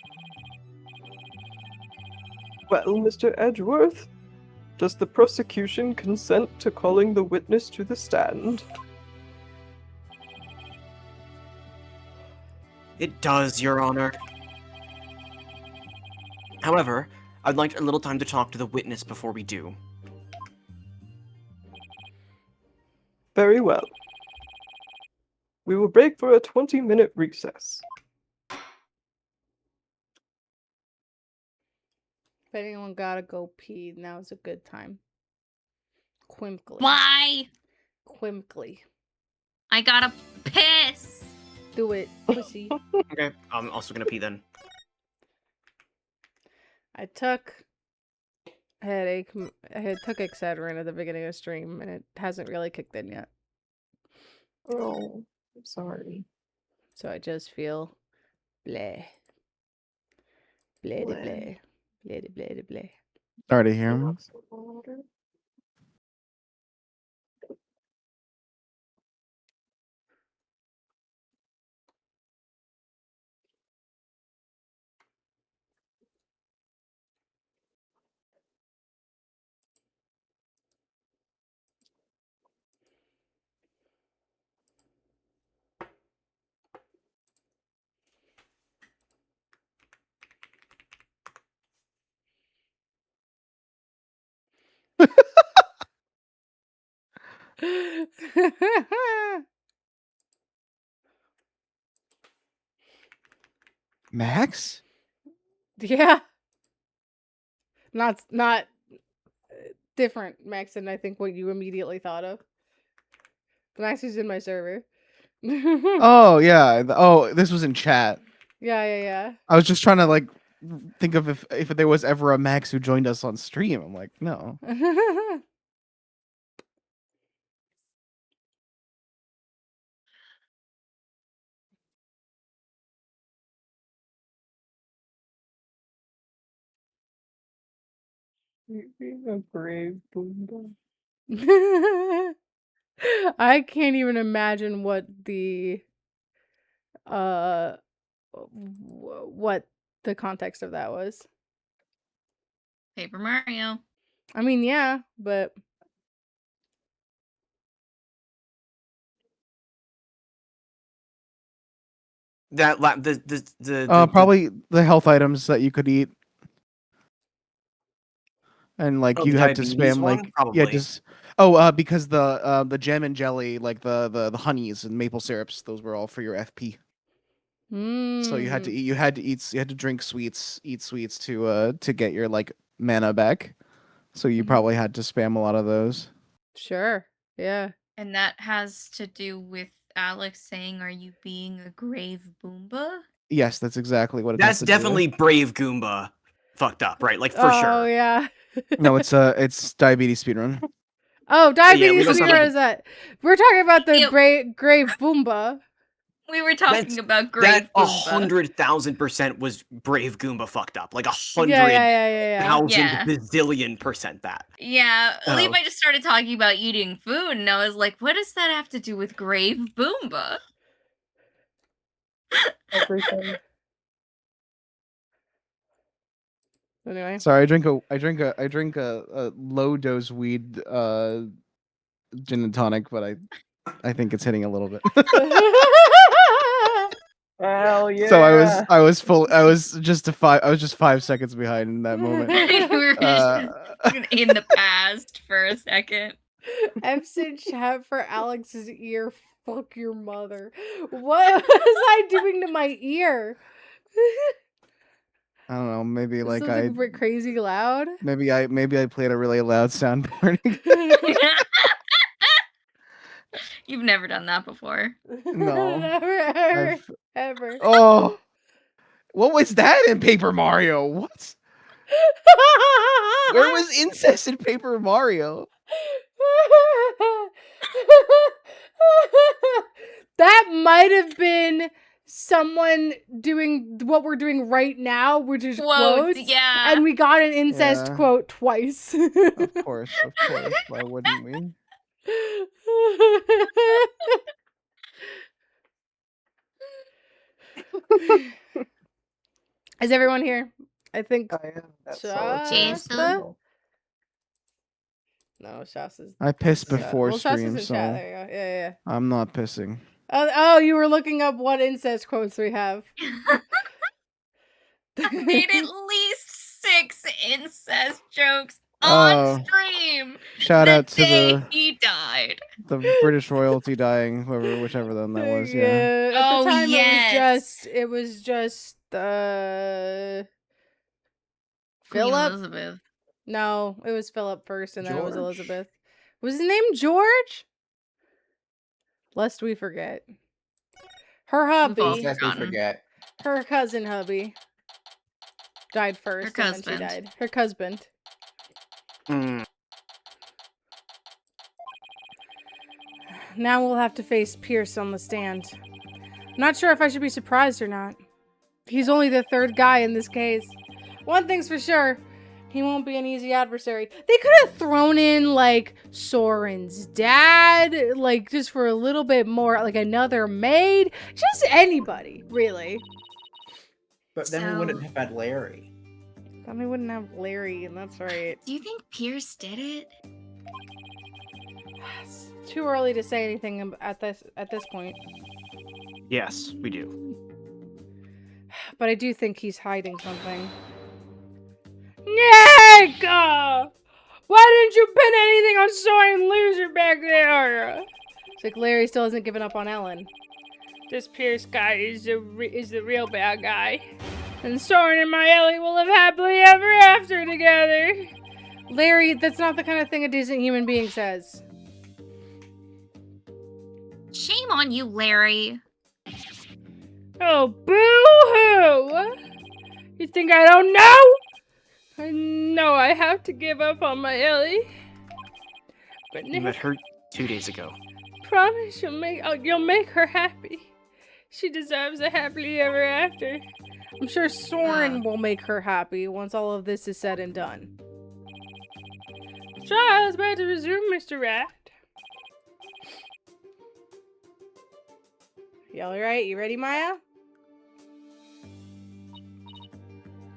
Well, Mr. Edgeworth, does the prosecution consent to calling the witness to the stand? It does, Your Honor. However, I'd like a little time to talk to the witness before we do. Very well. We will break for a 20-minute recess. If anyone gotta go pee, now's a good time. Quimply. Why? Quimply. I gotta piss. Do it, pussy. Okay, I'm also gonna pee then. I took headache. I took Excedrin at the beginning of the stream, and it hasn't really kicked in yet. Oh, I'm sorry. So I just feel bleh. Bleh de bleh. Bleh de bleh de bleh. Sorry to hear him. Want some water? Max? Yeah. Not different, Max, than I think what you immediately thought of. Max who's in my server. Oh, yeah. Oh, this was in chat. Yeah. I was just trying to, think of if there was ever a Max who joined us on stream. I'm like, no. You're being a brave Boomba. I can't even imagine what what the context of that was. Paper Mario. I mean, yeah, but That Probably the health items that you could eat. And Oh, you the had to diabetes spam one? yeah, Probably. just because the jam and jelly, the honeys and maple syrups, those were all for your FP. So you had to eat, you had to drink sweets, eat sweets to get your mana back. So you probably had to spam a lot of those. Sure. Yeah. And that has to do with Alex saying, "Are you being a grave Boomba?" Yes, that's exactly what it has That's to do with. definitely Brave Goomba fucked up, right? Like, for Oh sure. yeah. No, it's diabetes speedrun. Oh, we diabetes don't sound speedrun like- is that? We're talking about the Yeah. grave Boomba. We were talking about That grave Boomba. 100,000% was Brave Goomba fucked up. Like Yeah. 100,000 Yeah. bazillion percent that. Yeah, Oh. Levi just started talking about eating food, and I was like, what does that have to do with grave Boomba? Everything. Anyway. Sorry, I drink a low dose weed gin and tonic, but I think it's hitting a little bit. Hell yeah. So I was just 5 seconds behind in that moment. We were Uh, just in the past for a second. Epson chat for Alex's ear. Fuck your mother. What was I doing to my ear? I don't know, maybe like Something crazy loud. maybe I played a really loud soundboard. You've never done that before. No. Never ever. Oh, what was that in Paper Mario? What? Where was incest in Paper Mario? That might have been someone doing what we're doing right now, which is quotes. Yeah. And we got an incest Yeah. quote twice. Of course. Why wouldn't we? Is everyone here? I think I am. That's Shasta? No, Shasta's. I pissed Sha- before well, Shasta's stream, in so chat. There you go. Yeah. I'm not pissing. Oh, you were looking up what incest quotes we have. Made at least 6 incest jokes Oh. on stream. Shout the out to day the he died. British royalty dying, whichever one that was. Yeah. At Oh, the time, yes. it was just Queen Philip. Elizabeth. No, it was Philip first, and then it was George? Elizabeth. Was his name George? Lest we forget. Her all hubby, forgotten. Lest we forget. her cousin hubby, died first, and then husband. she died. Her husband. Mm. Now we'll have to face Pierce on the stand. I'm not sure if I should be surprised or not. He's only the third guy in this case. One thing's for sure, he won't be an easy adversary. They could have thrown in, like, Soren's dad, like, just for a little bit more, like, another maid. Just anybody, really. But then we So- wouldn't have had Larry. Then we wouldn't have Larry, and that's right. Do you think Pierce did it? It's too early to say anything at this point. Yes, we do. But I do think he's hiding something. Nick! Why didn't you pin anything on Soren Loser back there? It's like Larry still hasn't given up on Ellen. This Pierce guy is the real bad guy. And Soren and my Ellie will live happily ever after together. Larry, that's not the kind of thing a decent human being says. Shame on you, Larry. Oh, boo-hoo! You think I don't know? I know I have to give up on my Ellie. But You met Nick, her 2 days ago. promise you'll make her happy. She deserves a happily ever after. I'm sure Soren will make her happy once all of this is said and done. Trial is about to resume, Mr. Rat. Y'all right? You ready, Maya?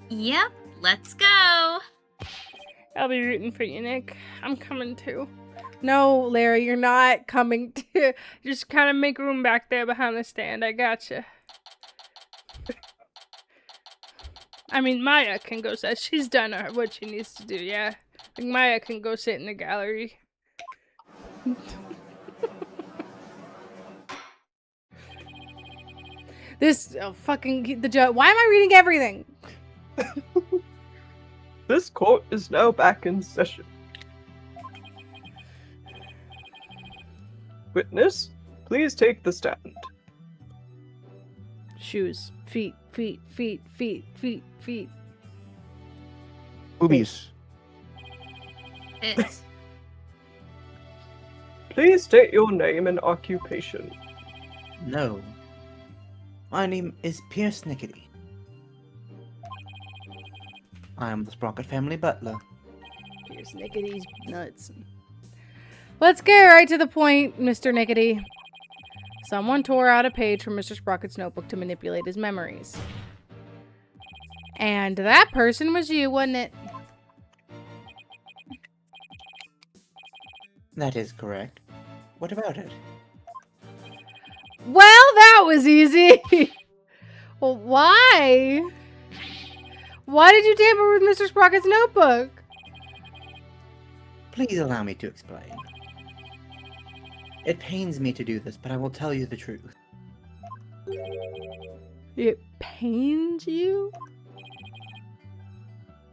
Yep, let's go. I'll be rooting for you, Nick. I'm coming too. No, Larry, you're not coming to. Just kind of make room back there behind the stand. I gotcha. I mean, Maya can go sit. She's done what she needs to do, yeah. Like, Maya can go sit in the gallery. This fucking the joke. Why am I reading everything? This court is now back in session. Witness, please take the stand. Shoes. Feet. Feet. Feet. Feet. Feet. Feet. Boobies. It's Please state your name and occupation. No. My name is Pierce Nickety. I am the Sprocket family butler. Pierce Nickety's nuts. Let's get right to the point, Mr. Nickety. Someone tore out a page from Mr. Sprocket's notebook to manipulate his memories. And that person was you, wasn't it? That is correct. What about it? Well, that was easy. Well, why? Why did you tamper with Mr. Sprocket's notebook? Please allow me to explain. It pains me to do this, but I will tell you the truth. It pains you?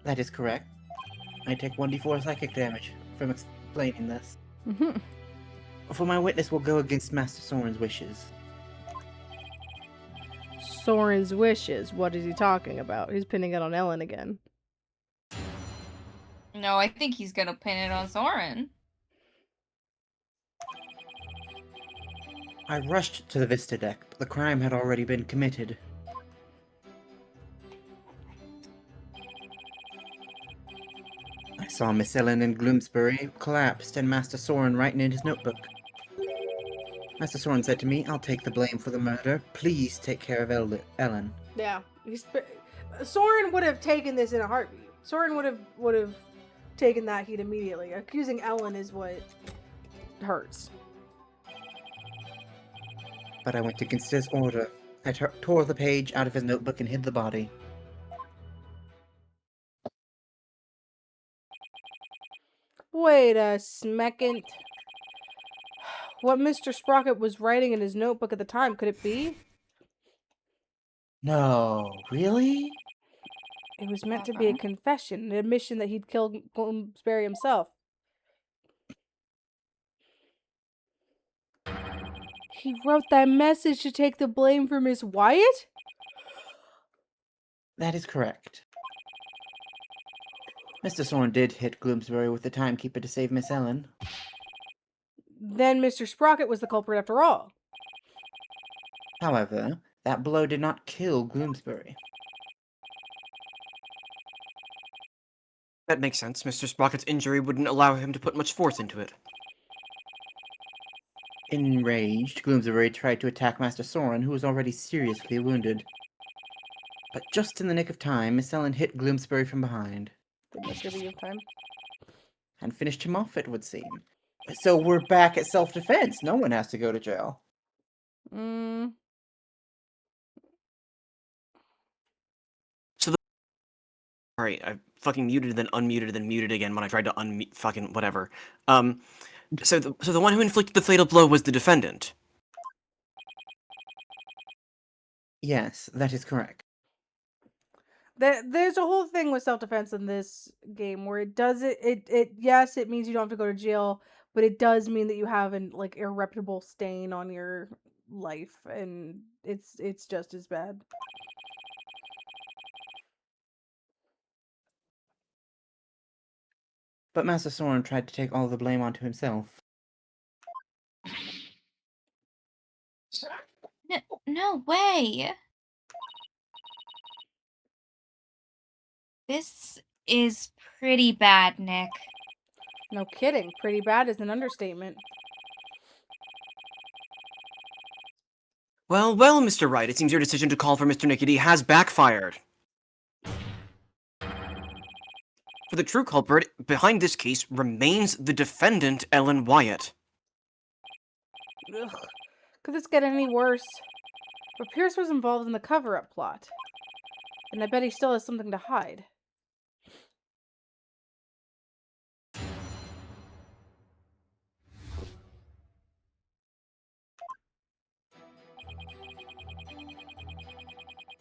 That is correct. I take 1d4 psychic damage from explaining this. Mhm. For my witness will go against Master Soren's wishes. Soren's wishes. What is he talking about? He's pinning it on Ellen again. No, I think he's gonna pin it on Soren. I rushed to the Vista deck, but the crime had already been committed. I saw Miss Ellen and Gloomsbury collapsed and Master Soren writing in his notebook. Master Soren said to me, "I'll take the blame for the murder. Please take care of Ellen." Yeah. Soren would have taken this in a heartbeat. Soren would have taken that heat immediately. Accusing Ellen is what hurts. But I went against his order. I tore the page out of his notebook and hid the body. Wait a smecond. What Mr. Sprocket was writing in his notebook at the time, could it be? No, really? It was meant to be a confession, an admission that he'd killed Bloomsbury himself. He wrote that message to take the blame for Miss Wyatt? That is correct. Mr. Soren did hit Gloomsbury with the timekeeper to save Miss Ellen. Then Mr. Sprocket was the culprit after all. However, that blow did not kill Gloomsbury. That makes sense. Mr. Sprocket's injury wouldn't allow him to put much force into it. Enraged, Gloomsbury tried to attack Master Soren, who was already seriously wounded. But just in the nick of time, Miss Ellen hit Gloomsbury from behind. And finished him off, it would seem. So we're back at self-defense. No one has to go to jail. Alright, I fucking muted, then unmuted, then muted again when I tried to unmute fucking whatever. So the one who inflicted the fatal blow was the defendant. Yes, that is correct. There's a whole thing with self-defense in this game where it does yes, it means you don't have to go to jail, but it does mean that you have an irreparable stain on your life, and it's just as bad. But Master Soren tried to take all the blame onto himself. No way. This is pretty bad, Nick. No kidding. Pretty bad is an understatement. Well, Mr. Wright, it seems your decision to call for Mr. Nickety has backfired. For the true culprit behind this case remains the defendant, Ellen Wyatt. Ugh. Could this get any worse? But Pierce was involved in the cover-up plot. And I bet he still has something to hide.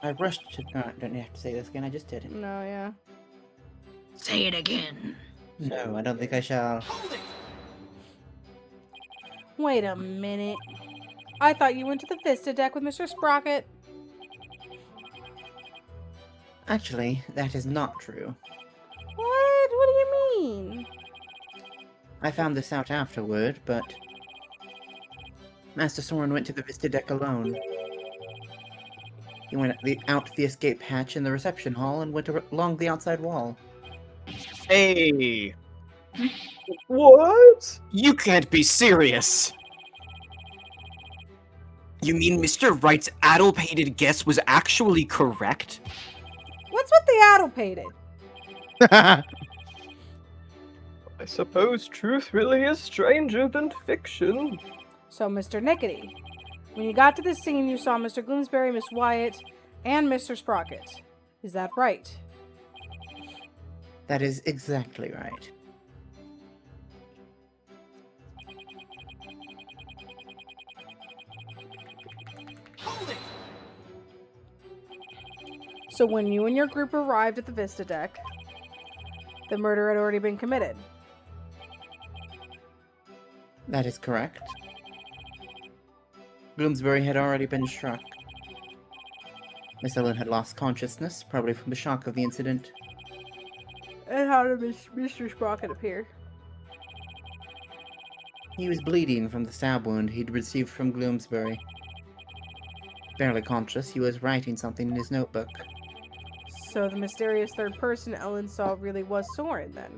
I rushed to... don't you have to say this again? I just did it. No, yeah. Say it again. No, I don't think I shall. Hold it! Wait a minute. I thought you went to the Vista deck with Mr. Sprocket. Actually, that is not true. What? What do you mean? I found this out afterward, but Master Soren went to the Vista deck alone. He went out the escape hatch in the reception hall and went along the outside wall. Hey, What? you can't be serious. You mean Mr. Wright's addle-pated guess was actually correct? What's with the addle-pated? I suppose truth really is stranger than fiction. So, Mr. Nickety, when you got to the scene, you saw Mr. Gloomsbury, Miss Wyatt, and Mr. Sprocket. Is that right? That is exactly right. Hold it! So when you and your group arrived at the Vista deck, the murder had already been committed. That is correct. Bloomsbury had already been struck. Miss Ellen had lost consciousness, probably from the shock of the incident. And how did Mr. Sprocket appear? He was bleeding from the stab wound he'd received from Bloomsbury. Barely conscious, he was writing something in his notebook. So the mysterious third person Ellen saw really was Soren, then.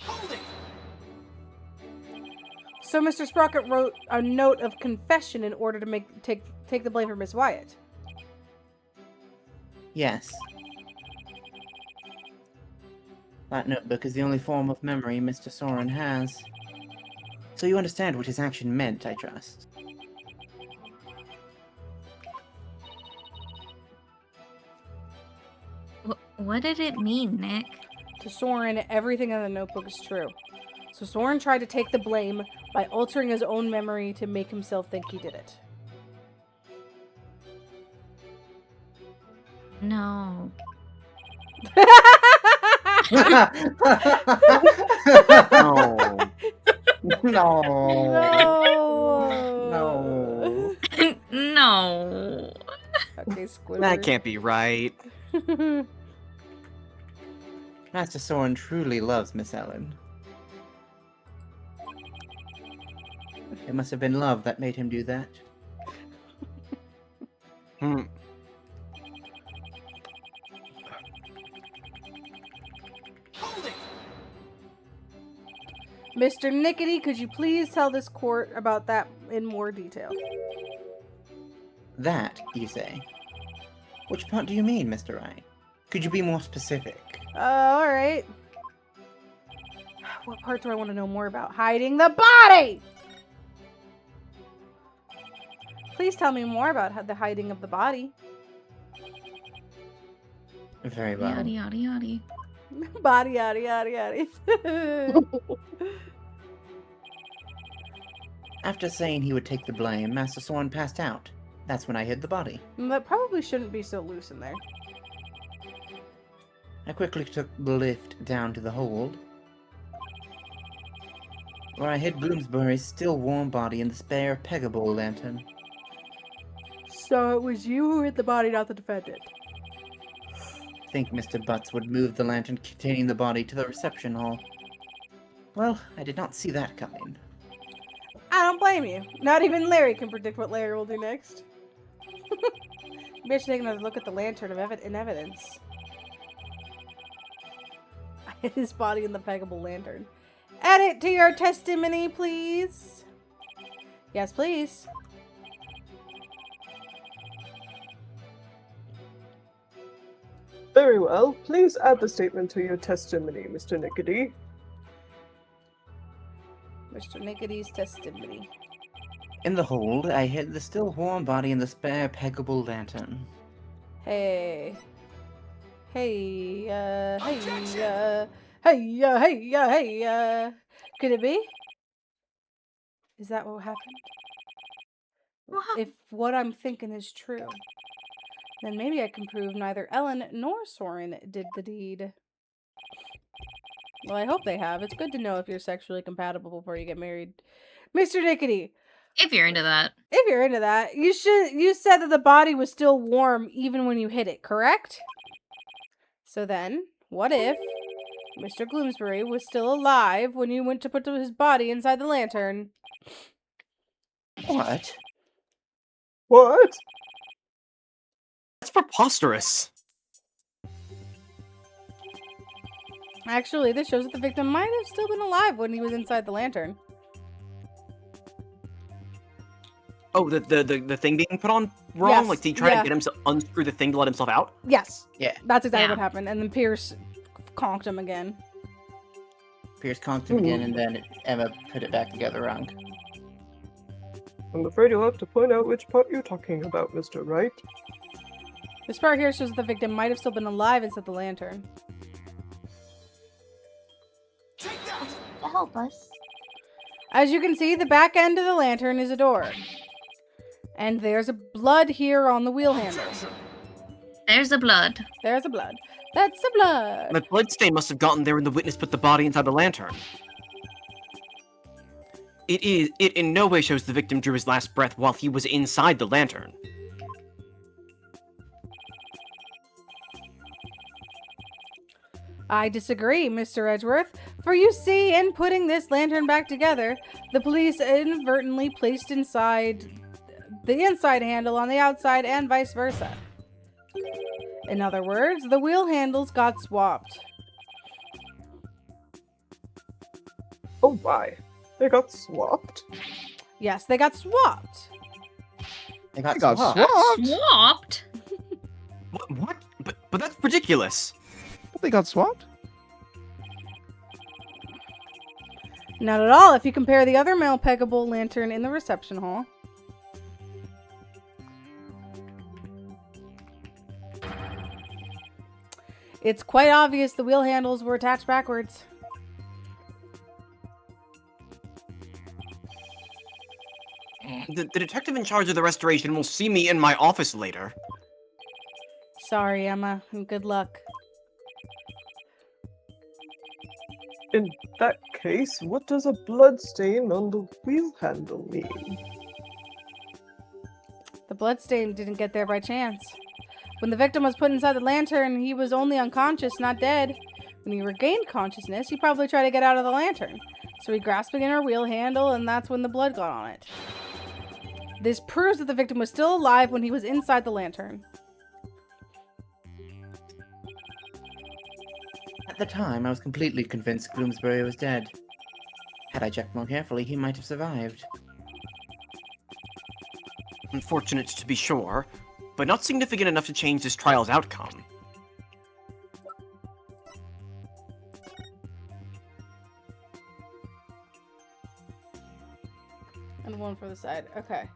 Hold it! So Mr. Sprocket wrote a note of confession in order to take the blame for Miss Wyatt. Yes. That notebook is the only form of memory Mr. Soren has. So you understand what his action meant, I trust. What did it mean, Nick? To Soren, everything in the notebook is true. So Soren tried to take the blame by altering his own memory to make himself think he did it. No. No. No. No. No. Okay, Squidward. That can't be right. Master Soren truly loves Miss Ellen. It must have been love that made him do that. Hmm. Hold it! Mr. Nickety, could you please tell this court about that in more detail? That, you say? Which part do you mean, Mr. Wright? Could you be more specific? Alright. What part do I want to know more about? Hiding the body! Please tell me more about the hiding of the body. Very well. Yada yada yada. Body, yada, yada, yada. After saying he would take the blame, Master Soren passed out. That's when I hid the body. That probably shouldn't be so loose in there. I quickly took the lift down to the hold, where I hid Bloomsbury's still warm body in the spare Pegable lantern. So it was you who hid the body, not the defendant. I think Mr. Butts would move the lantern containing the body to the reception hall. Well, I did not see that coming. I don't blame you. Not even Larry can predict what Larry will do next. Maybe I should take another look at the lantern in evidence. I hid his body in the Pegable lantern. Add it to your testimony, please. Yes, please. Very well. Please add the statement to your testimony, Mr. Nickety. Mr. Nickety's testimony. In the hold, I hid the still warm body in the spare Pegable lantern. Hey. Hey, Objection! Could it be? Is that what happened? if what I'm thinking is true, then maybe I can prove neither Ellen nor Soren did the deed. Well, I hope they have. It's good to know if you're sexually compatible before you get married. Mr. Nickety, If you're into that. if you're into that, you said that the body was still warm even when you hit it, correct? So then, what if Mr. Gloomsbury was still alive when you went to put his body inside the lantern? What? What? That's preposterous. Actually, this shows that the victim might have still been alive when he was inside the lantern. Oh, the thing being put on wrong? Yes, Like, did he try to get himself, unscrew the thing to let himself out? Yes. Yeah. That's exactly Yeah. what happened. And then Pierce conked him again. Pierce conked him again, and then Emma put it back together wrong. I'm afraid you'll have to point out which part you're talking about, Mr. Wright. This part here shows that the victim might have still been alive inside the lantern. Take that! To help us. As you can see, the back end of the lantern is a door. And there's a blood here on the wheel handle. There's the blood. There's a blood. That's the blood. The bloodstain must have gotten there when the witness put the body inside the lantern. It in no way shows the victim drew his last breath while he was inside the lantern. I disagree, Mr. Edgeworth. For you see, in putting this lantern back together, the police inadvertently placed the inside handle on the outside and vice versa. In other words, the wheel handles got swapped. Oh my. They got swapped? Yes, they got swapped. They got got swapped. swapped. Swapped? What? But that's ridiculous. They got swapped? Not at all if you compare the other Malpeccable lantern in the reception hall. It's quite obvious the wheel handles were attached backwards. The detective in charge of the restoration will see me in my office later. Sorry, Emma, and good luck. In that case, what does a blood stain on the wheel handle mean? The bloodstain didn't get there by chance. When the victim was put inside the lantern, he was only unconscious, not dead. When he regained consciousness, he probably tried to get out of the lantern. So he grasped the inner wheel handle, and that's when the blood got on it. This proves that the victim was still alive when he was inside the lantern. At the time, I was completely convinced Bloomsbury was dead. Had I checked more carefully, he might have survived. Unfortunate to be sure, but not significant enough to change this trial's outcome. And one for the side. Okay.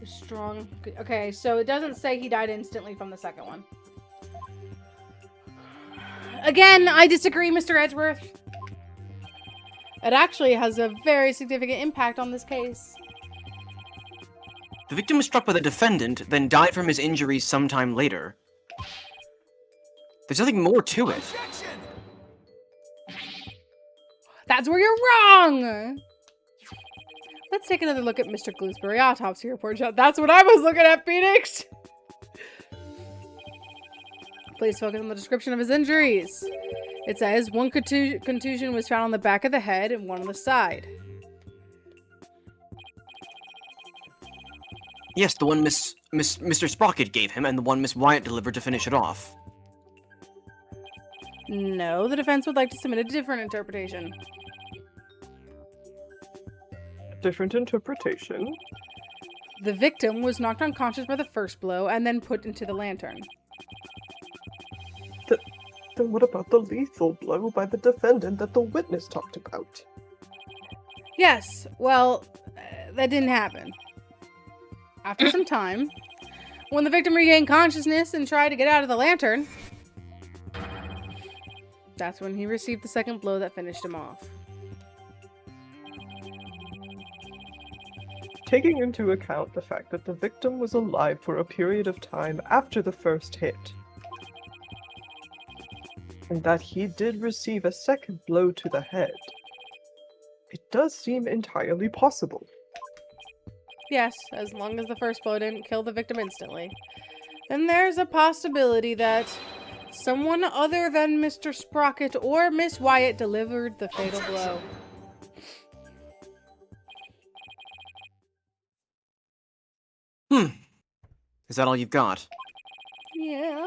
Strong. Okay, so it doesn't say he died instantly from the second one. Again, I disagree, Mr. Edgeworth. It actually has a very significant impact on this case. The victim was struck by the defendant, then died from his injuries sometime later. There's nothing more to it. Objection! That's where you're wrong! Let's take another look at Mr. Gloomsbury autopsy report. That's what I was looking at, Phoenix! Please focus on the description of his injuries. It says, one contusion was found on the back of the head and one on the side. Yes, the one Mr. Sprocket gave him, and the one Miss Wyatt delivered to finish it off. No, the defense would like to submit a different interpretation. Different interpretation? The victim was knocked unconscious by the first blow and then put into the lantern. Then what about the lethal blow by the defendant that the witness talked about? Yes, well, that didn't happen. After some time, when the victim regained consciousness and tried to get out of the lantern, that's when he received the second blow that finished him off. taking into account the fact that the victim was alive for a period of time after the first hit, and that he did receive a second blow to the head, it does seem entirely possible. Yes, as long as the first blow didn't kill the victim instantly. Then there's a possibility that someone other than Mr. Sprocket or Miss Wyatt delivered the fatal blow. Is that all you've got? Yeah.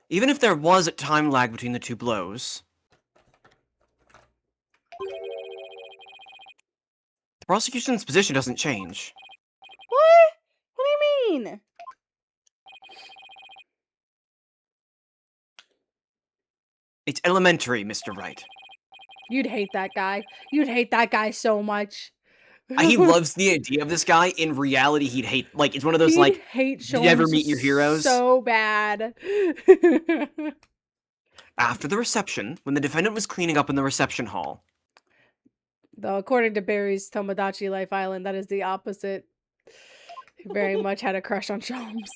Even if there was a time lag between the two blows, the prosecution's position doesn't change. What? What do you mean? It's elementary, Mr. Wright. You'd hate that guy. You'd hate that guy so much. He loves the idea of this guy. In reality, he'd hate, like, it's one of those, He'd like, hate did you ever Sholmes meet your heroes? so bad. After the reception, when the defendant was cleaning up in the reception hall. Though according to Barry's Tomodachi Life Island, that is the opposite. He very much had a crush on Sholmes.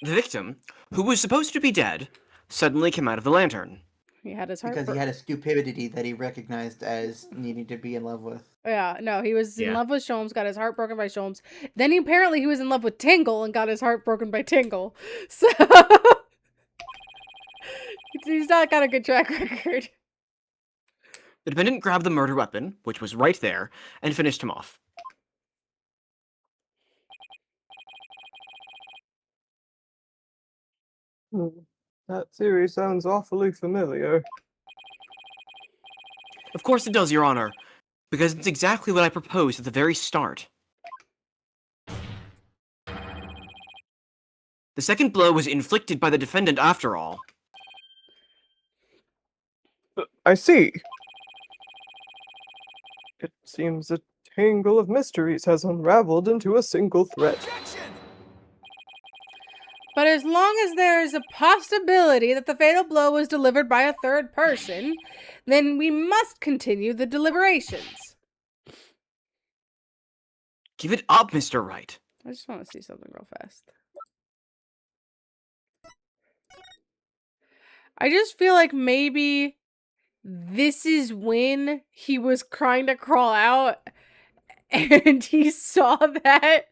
The victim, who was supposed to be dead, suddenly came out of the lantern. He had his heart Because he had a stupidity that he recognized as needing to be in love with. Yeah, no, he was in Yeah. love with Sholmes, got his heart broken by Sholmes. Then apparently he was in love with Tingle and got his heart broken by Tingle. So he's not got a good track record. The defendant grabbed the murder weapon, which was right there, and finished him off. That theory sounds awfully familiar. Of course it does, Your Honor, because it's exactly what I proposed at the very start. The second blow was inflicted by the defendant after all. I see. It seems a tangle of mysteries has unraveled into a single thread. Objection! But as long as there is a possibility that the fatal blow was delivered by a third person, then we must continue the deliberations. Give it up, Mr. Wright. I just want to see something real fast. I just feel like maybe this is when he was trying to crawl out and he saw that.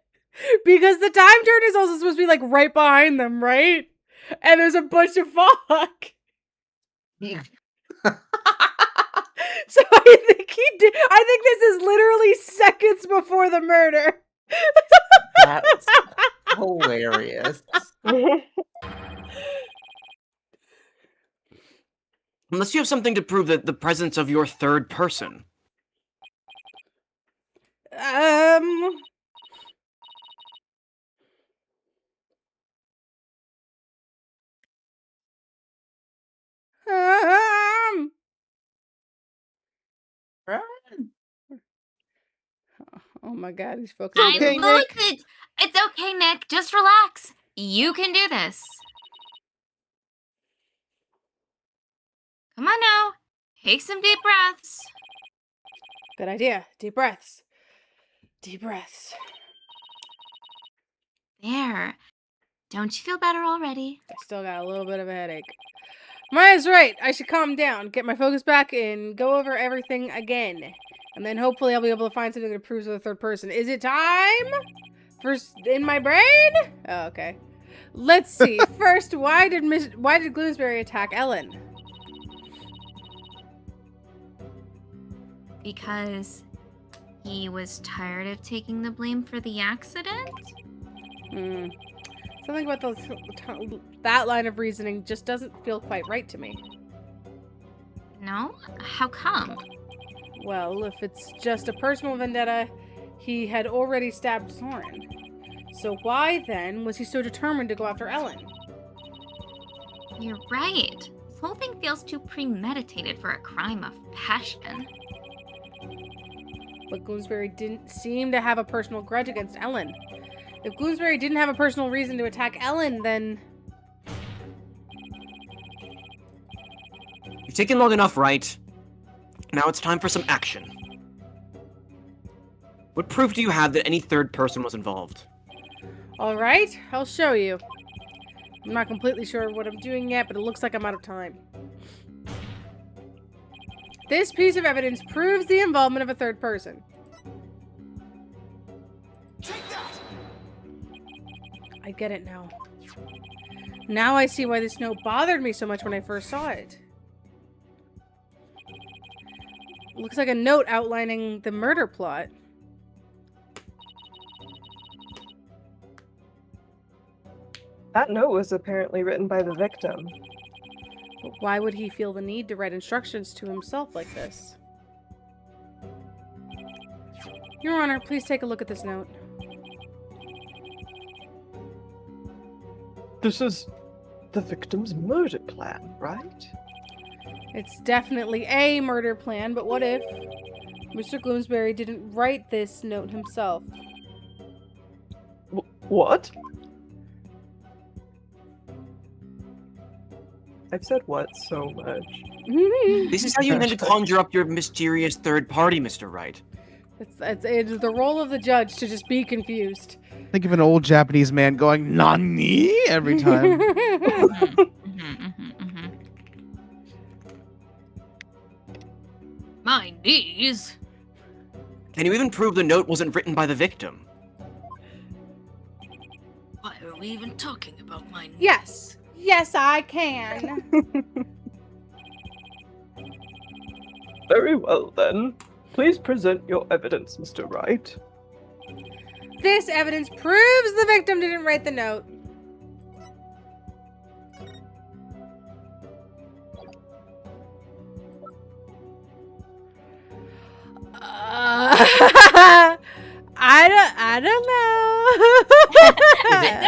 Because the time turn is also supposed to be like right behind them, right? And there's a bunch of fog. So I think he did. I think this is literally seconds before the murder. That's hilarious. Unless you have something to prove that the presence of your third person. Oh my god, he's focusing. I love it. It's okay, Nick. Just relax. You can do this. Come on now. Take some deep breaths. Good idea. Deep breaths. Deep breaths. There. Don't you feel better already? I still got a little bit of a headache. Maya's right. I should calm down, get my focus back, and go over everything again. And then hopefully I'll be able to find something that proves to the third person. Is it time? First, in my brain? Oh, okay. Let's see. First, why did Gloomsbury attack Ellen? Because he was tired of taking the blame for the accident? Something about that line of reasoning just doesn't feel quite right to me. No? How come? Well, if it's just a personal vendetta, he had already stabbed Soren. So why, then, was he so determined to go after Ellen? You're right. This whole thing feels too premeditated for a crime of passion. But Gloomsbury didn't seem to have a personal grudge against Ellen. If Gloomsbury didn't have a personal reason to attack Ellen, then... You've taken long enough, right? Now it's time for some action. What proof do you have that any third person was involved? All right, I'll show you. I'm not completely sure what I'm doing yet, but it looks like I'm out of time. This piece of evidence proves the involvement of a third person. Take that! I get it now. Now I see why this note bothered me so much when I first saw it. Looks like a note outlining the murder plot. That note was apparently written by the victim. But why would he feel the need to write instructions to himself like this? Your Honor, please take a look at this note. This is the victim's murder plan, right? It's definitely a murder plan, but what if Mr. Gloomsbury didn't write this note himself? What? I've said what so much. This is how you intend to conjure up your mysterious third party, Mr. Wright. It's the role of the judge to just be confused. Think of an old Japanese man going "Nani" every time. My knees. Can you even prove the note wasn't written by the victim? Why are we even talking about my knees? Yes. Yes, I can. Very well, then. Please present your evidence, Mr. Wright. This evidence proves the victim didn't write the note. I don't know.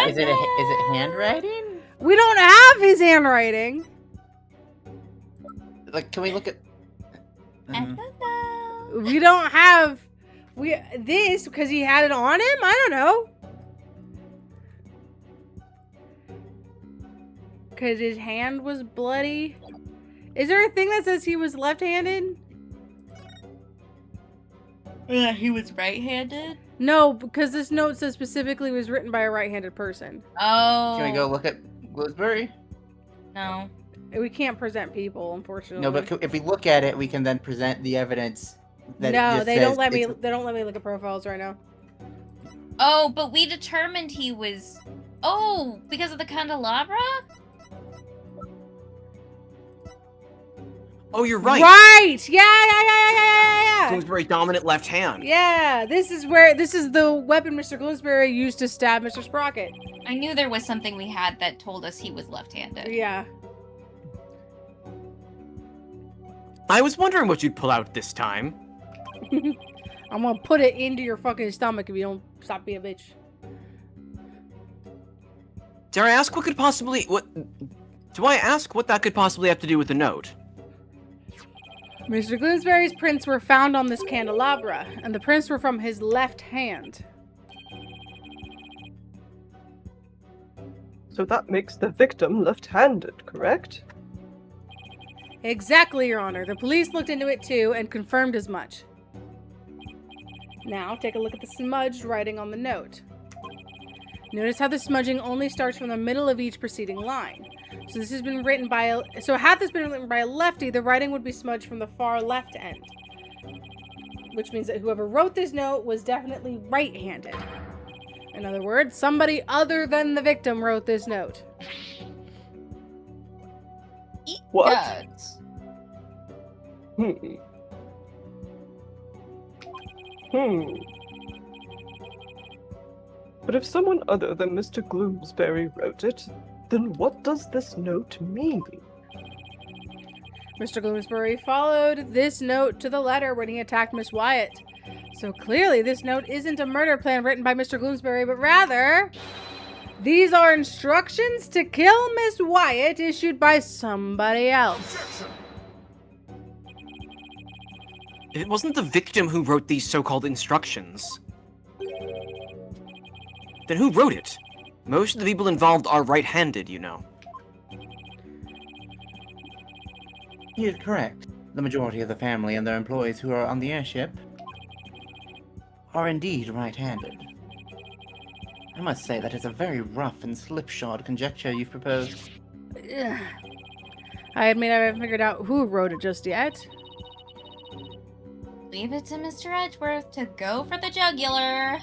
Is it handwriting? We don't have his handwriting. Like, can we look at? I don't know. We don't have this because he had it on him. I don't know. Because his hand was bloody. Is there a thing that says he was left-handed? Yeah, he was right-handed. No, because this note says specifically was written by a right-handed person. Oh. Can we go look at Gloomsbury? No. We can't present people, unfortunately. No, but if we look at it, we can then present the evidence. That it No, just they says don't let me. it's- They don't let me look at profiles right now. Oh, but we determined he was. Oh, because of the candelabra? Oh, you're right. Right! Yeah. Bloomsbury's dominant left hand. Yeah, this is the weapon Mr. Gloomsbury used to stab Mr. Sprocket. I knew there was something we had that told us he was left-handed. Yeah. I was wondering what you'd pull out this time. I'm gonna put it into your fucking stomach if you don't stop being a bitch. Dare I ask what could possibly do I ask what that could possibly have to do with the note? Mr. Gloomsbury's prints were found on this candelabra, and the prints were from his left hand. So that makes the victim left-handed, correct? Exactly, Your Honor. The police looked into it too and confirmed as much. Now, take a look at the smudged writing on the note. Notice how the smudging only starts from the middle of each preceding line. So this has been written by had this been written by a lefty, the writing would be smudged from the far left end. Which means that whoever wrote this note was definitely right-handed. In other words, somebody other than the victim wrote this note. What? Gods. But if someone other than Mr. Gloomsbury wrote it, then what does this note mean? Mr. Gloomsbury followed this note to the letter when he attacked Miss Wyatt. So clearly this note isn't a murder plan written by Mr. Gloomsbury, but rather, these are instructions to kill Miss Wyatt issued by somebody else. If it wasn't the victim who wrote these so-called instructions, then who wrote it? Most of the people involved are right-handed, you know. He is correct. the majority of the family and their employees who are on the airship are indeed right-handed. I must say that is a very rough and slipshod conjecture you've proposed. Ugh. I admit I haven't figured out who wrote it just yet. Leave it to Mr. Edgeworth to go for the jugular.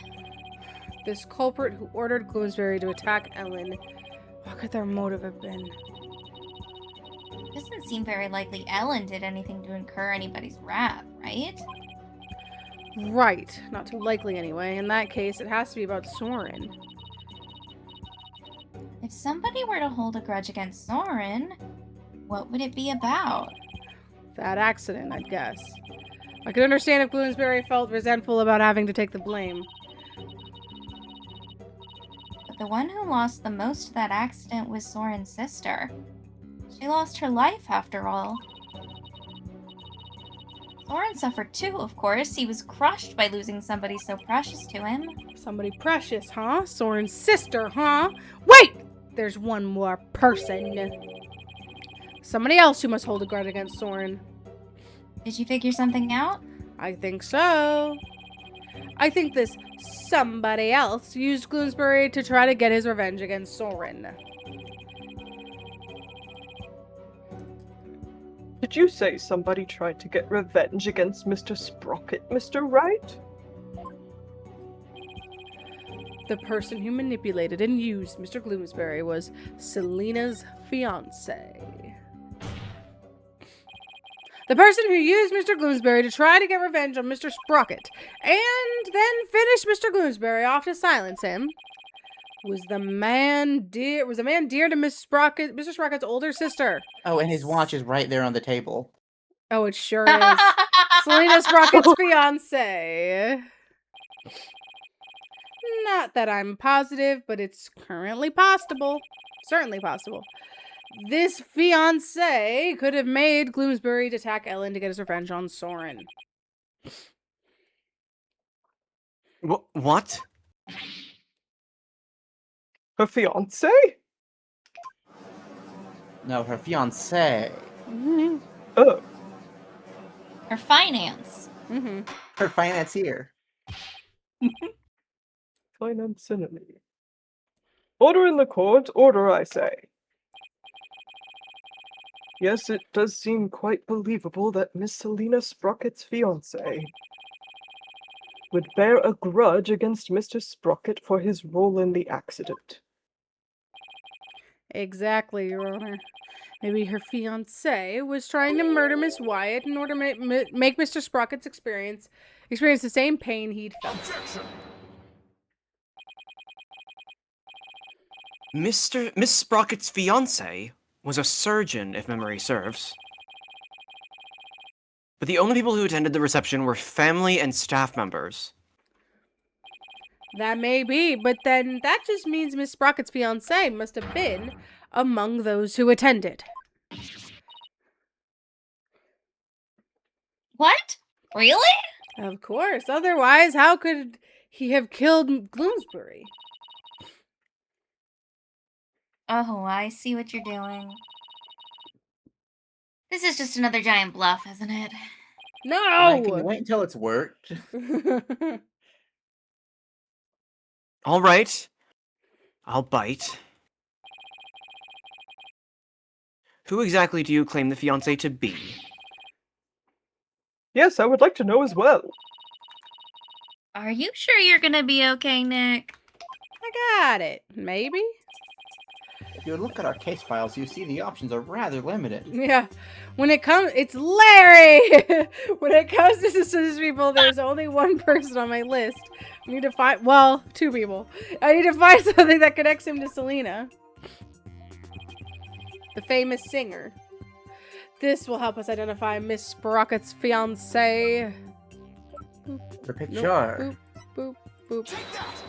This culprit who ordered Gloomsbury to attack Ellen. What could their motive have been? Doesn't seem very likely Ellen did anything to incur anybody's wrath, right? Right. Not too likely anyway. In that case, it has to be about Soren. If somebody were to hold a grudge against Soren, what would it be about? That accident, I'd guess. I could understand if Bloomsbury felt resentful about having to take the blame. But the one who lost the most to that accident was Soren's sister. She lost her life, after all. Soren suffered too, of course. He was crushed by losing somebody so precious to him. Somebody precious, huh? Soren's sister, huh? Wait! There's one more person. Somebody else who must hold a grudge against Soren. Did you figure something out? I think so. I think this somebody else used Gloomsbury to try to get his revenge against Soren. Did you say somebody tried to get revenge against Mr. Sprocket, Mr. Wright? The person who manipulated and used Mr. Gloomsbury was Selena's fiance. The person who used Mr. Gloomsbury to try to get revenge on Mr. Sprocket and then finish Mr. Gloomsbury off to silence him was a man dear to Mr. Sprocket's older sister. Oh, and his watch is right there on the table. Oh, it sure is. Selena Sprocket's fiance. Not that I'm positive, but it's currently possible. Certainly possible. This fiance could have made Gloomsbury to attack Ellen to get his revenge on Soren. What? Her fiance? No, her fiancé. Mm-hmm. Oh, Her finance. Mm-hmm. Her financier. finance enemy. Order in the court, order I say. Yes, it does seem quite believable that Miss Selena Sprocket's fiance would bear a grudge against Mr. Sprocket for his role in the accident. Exactly, Your Honor. Maybe her fiance was trying to murder Miss Wyatt in order to make Mr. Sprocket's experience the same pain he'd felt. Objection! Miss Sprocket's fiance was a surgeon, if memory serves. But the only people who attended the reception were family and staff members. That may be, but then that just means Miss Sprocket's fiance must have been among those who attended. What? Really? Of course. Otherwise, how could he have killed Gloomsbury? Oh, I see what you're doing. This is just another giant bluff, isn't it? No! Can you wait until it's worked? All right. I'll bite. Who exactly do you claim the fiancé to be? Yes, I would like to know as well. Are you sure you're gonna be okay, Nick? I got it. Maybe? If you look at our case files, you see the options are rather limited. Yeah. When it comes, it's Larry! When it comes to suspicious people, there's only one person on my list. I need to find, well, two people. I need to find something that connects him to Selena. The famous singer. This will help us identify Miss Sprocket's fiancé. The picture. Boop, boop. Take that!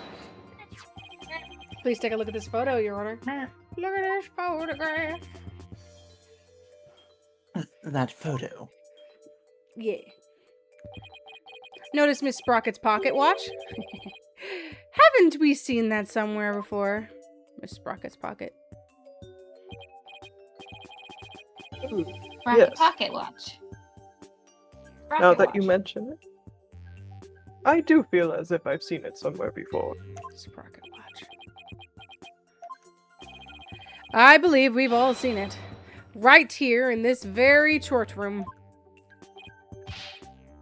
Please take a look at this photo, Your Honor. Look at this photograph. That photo. Yeah. Notice Miss Sprocket's pocket watch? Haven't we seen that somewhere before? Miss Sprocket's pocket. Rocket Yes. pocket watch. Now that you mention it, I do feel as if I've seen it somewhere before. Sprocket Watch. I believe we've all seen it. Right here in this very chort room.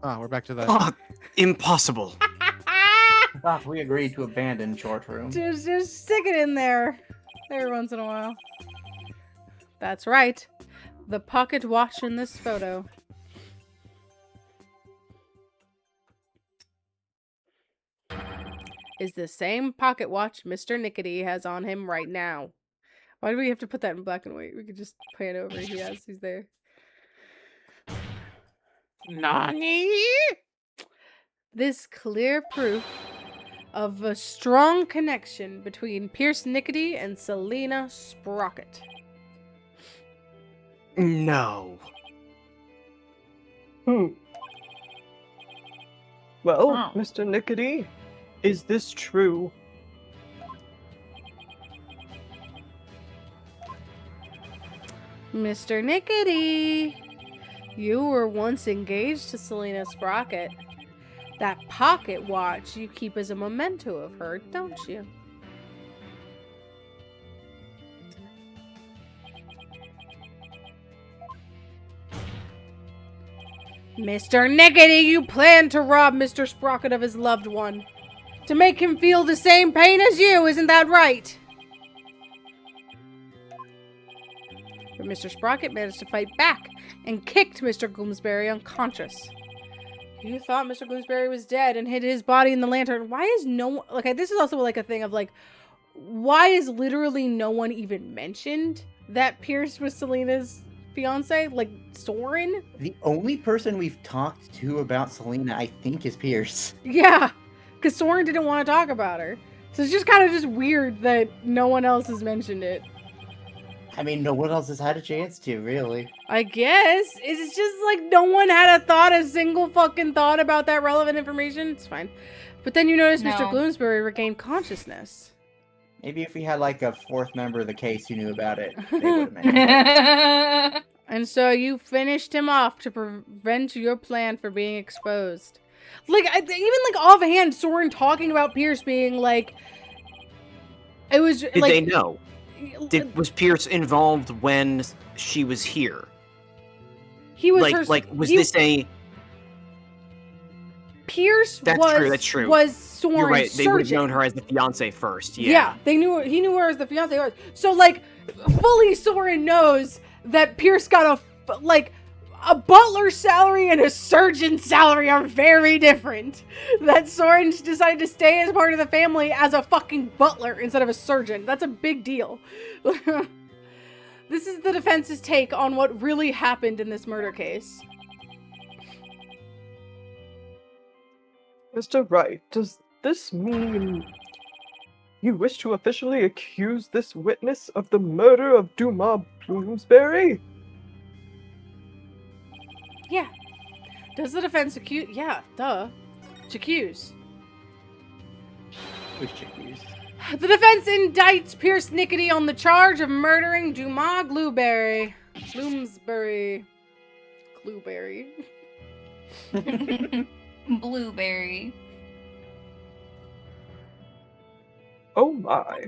Ah, we're back to that. Ah, impossible. We agreed to abandon short room. Just stick it in there every once in a while. That's right. The pocket watch in this photo. Is the same pocket watch Mr. Nickety has on him right now. Why do we have to put that in black and white? We could just pan over. He's there. Nani? This clear proof of a strong connection between Pierce Nickety and Selena Sprocket. No. Well, Oh. Mr. Nickety, is this true? Mr. Nickety, you were once engaged to Selena Sprocket. That pocket watch you keep as a memento of her, don't you? Mr. Nickety, you plan to rob Mr. Sprocket of his loved one. To make him feel the same pain as you, isn't that right? But Mr. Sprocket managed to fight back and kicked Mr. Gloomsbury unconscious. You thought Mr. Gloomsbury was dead and hid his body in the lantern. Why is no one... Like, this is also, like, a thing of, like... Why is literally no one even mentioned that Pierce was Selena's fiance? Like, Soren? The only person we've talked to about Selena, I think, is Pierce. Yeah, because Soren didn't want to talk about her. So it's just kind of just weird that no one else has mentioned it. I mean, no one else has had a chance to, really. I guess. It's just like no one had a single fucking thought about that relevant information. It's fine. But then you notice Mr. No. Gloomsbury regained consciousness. Maybe if we had, like, a fourth member of the case who knew about it, they would have mentioned it. And so you finished him off to prevent your plan from being exposed. Like, even like offhand, Soren talking about Pierce being like... It was Did like... they know? Was Pierce involved when she was here? He was Was this a... Pierce That's was, true, that's true. was Soren's You're right, they would have surgeon. known her as the fiance first, Yeah, he knew her as the fiance was. So like, fully Soren knows that Pierce got a butler's salary and a surgeon's salary are very different. That Soren decided to stay as part of the family as a fucking butler instead of a surgeon. That's a big deal. This is the defense's take on what really happened in this murder case. Mr. Wright, does this mean you wish to officially accuse this witness of the murder of Dumas Bloomsbury? Yeah. Does the defense accuse? Yeah, duh. Accuse. Which chickies? The defense indicts Pierce Nickety on the charge of murdering Dumas Blueberry. Bloomsbury. Blueberry. Blueberry. Oh my.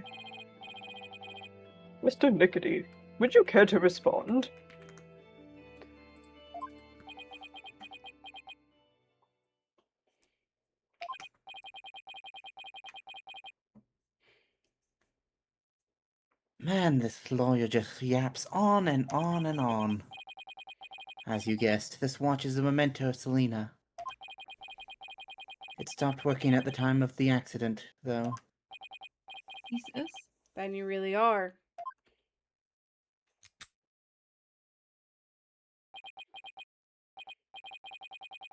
Mr. Nickety, would you care to respond? Man, this lawyer just yaps on and on and on. As you guessed, this watch is a memento of Selena. It stopped working at the time of the accident, though. Jesus. Then you really are.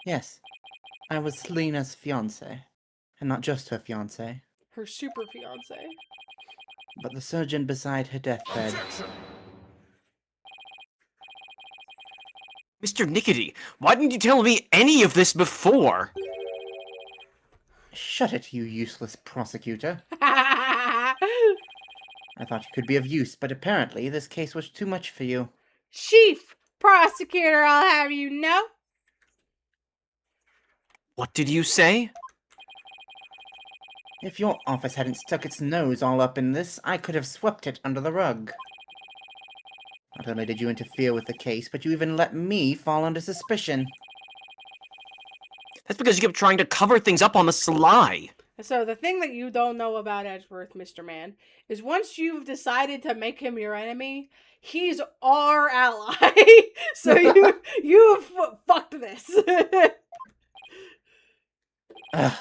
Yes, I was Selena's fiancé. And not just her fiancé, Her super fiance. but the surgeon beside her deathbed. Mr. Nickety, why didn't you tell me any of this before? Shut it, you useless prosecutor. Chief I thought you could be of use, but apparently this case was too much for you. prosecutor, I'll have you know. What did you say? If your office hadn't stuck its nose all up in this, I could have swept it under the rug. Not only did you interfere with the case, but you even let me fall under suspicion. That's because you kept trying to cover things up on the sly. So the thing that you don't know about Edgeworth, Mr. Man, is once you've decided to make him your enemy, he's our ally. So you have fucked this. Ugh.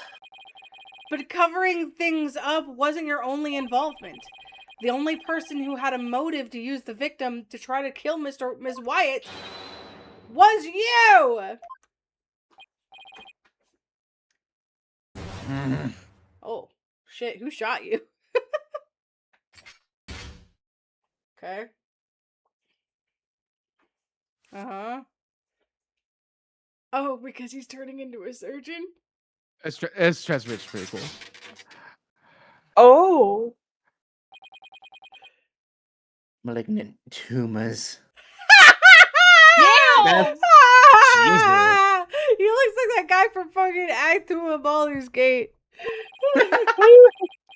But covering things up wasn't your only involvement. The only person who had a motive to use the victim to try to kill Miss Wyatt was you! Oh, shit, who shot you? Okay. Uh-huh. Oh, because he's turning into a surgeon? It's pretty cool. Oh. Malignant tumors. That's- He looks like that guy from fucking Act 2 of Baldur's Gate.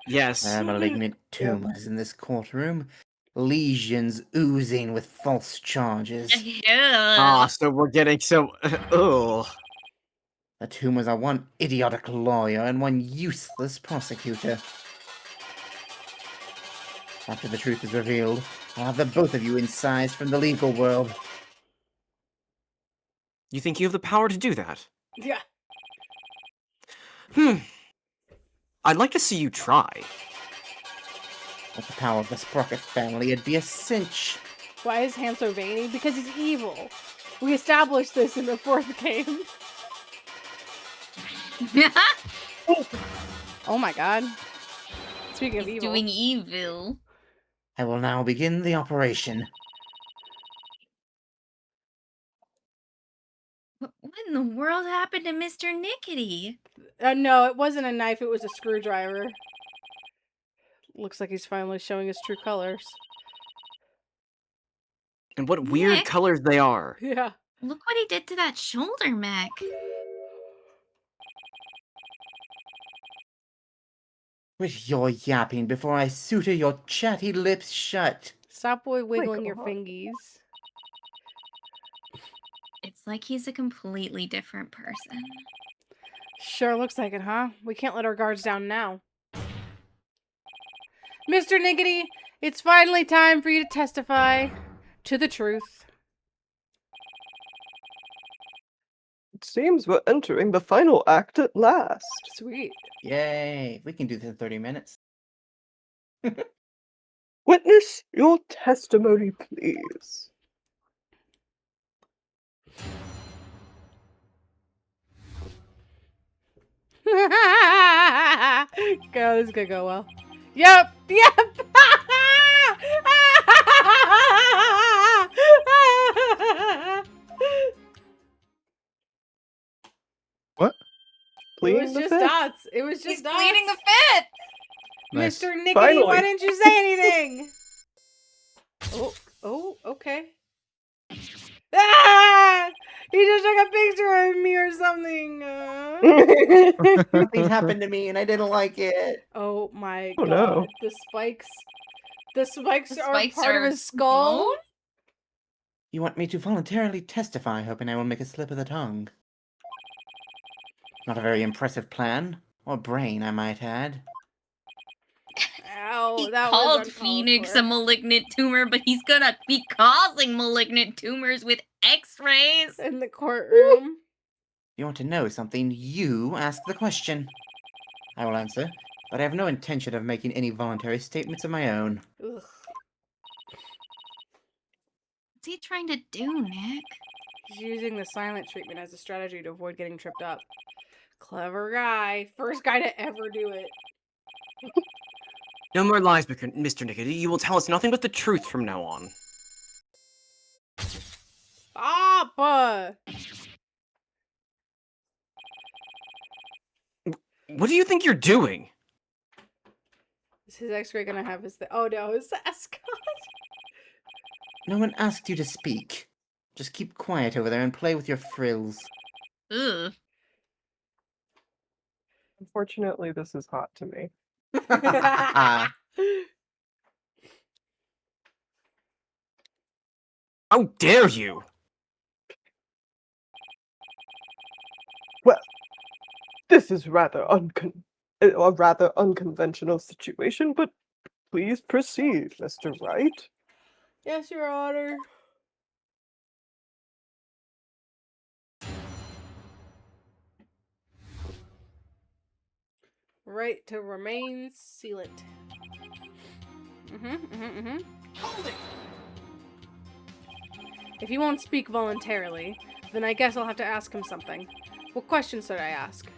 Yes. Malignant tumors in this courtroom. Lesions oozing with false charges. Ah, so we're getting so... Ugh. The tumors are one idiotic lawyer and one useless prosecutor. After the truth is revealed, I'll have the both of you incised from the legal world. You think you have the power to do that? Yeah. I'd like to see you try. With the power of the Sprocket family, it'd be a cinch. Why is Han so veiny? Because he's evil. We established this in the fourth game. Oh my god. Speaking of He's evil. doing evil. I will now begin the operation. What in the world happened to Mr. Nickety? No, it wasn't a knife, it was a screwdriver. Looks like he's finally showing his true colors. And what weird Nick? colors they are. Yeah. Look what he did to that shoulder mech. Quit your yapping before I suture your chatty lips shut. Stop boy wiggling your God. fingies. It's like he's a completely different person. Sure looks like it, huh? We can't let our guards down now. Mr. Niggity, it's finally time for you to testify to the truth. It seems we're entering the final act at last. Sweet. Yay, we can do this in 30 minutes. Witness your testimony, please. Go, this is gonna go well. Yep, yep. What? It Pleading was the just fifth. dots. It was just He's dots. pleading the fifth. Nice. Mr. Nickety, Finally. why didn't you say anything? Oh, okay. Ah! He just took a picture of me or something. Something happened to me and I didn't like it. Oh my Oh, god. no. The spikes. The spikes The are spikes part are of his skull. bone? You want me to voluntarily testify, hoping I will make a slip of the tongue. Not a very impressive plan. Or brain, I might add. Ow, He that called was uncalled Phoenix for. a malignant tumor, but he's gonna be causing malignant tumors with x-rays. In the courtroom. You want to know something? You ask the question. I will answer, but I have no intention of making any voluntary statements of my own. Ugh. What's he trying to do, Nick? He's using the silent treatment as a strategy to avoid getting tripped up. Clever guy. First guy to ever do it. No more lies, Mr. Nickety. You will tell us nothing but the truth from now on. Stop! What do you think you're doing? Is his x-ray gonna have his thing? Oh no, his ascot. No one asked you to speak. Just keep quiet over there and play with your frills. Ugh. Unfortunately, this is hot to me. How dare you? Well, this is a rather unconventional situation, but please proceed, Mr. Wright. Yes, Your Honor. Right to remain sealant. Hold it! If he won't speak voluntarily, then I guess I'll have to ask him something. What questions should I ask?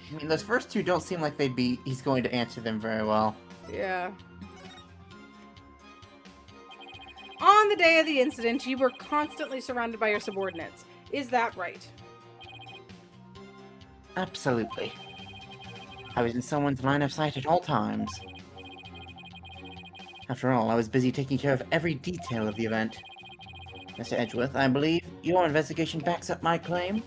I mean, those first two don't seem like he's going to answer them very well. Yeah. On the day of the incident, you were constantly surrounded by your subordinates. Is that right? Absolutely. I was in someone's line of sight at all times. After all, I was busy taking care of every detail of the event. Mr. Edgeworth, I believe your investigation backs up my claim?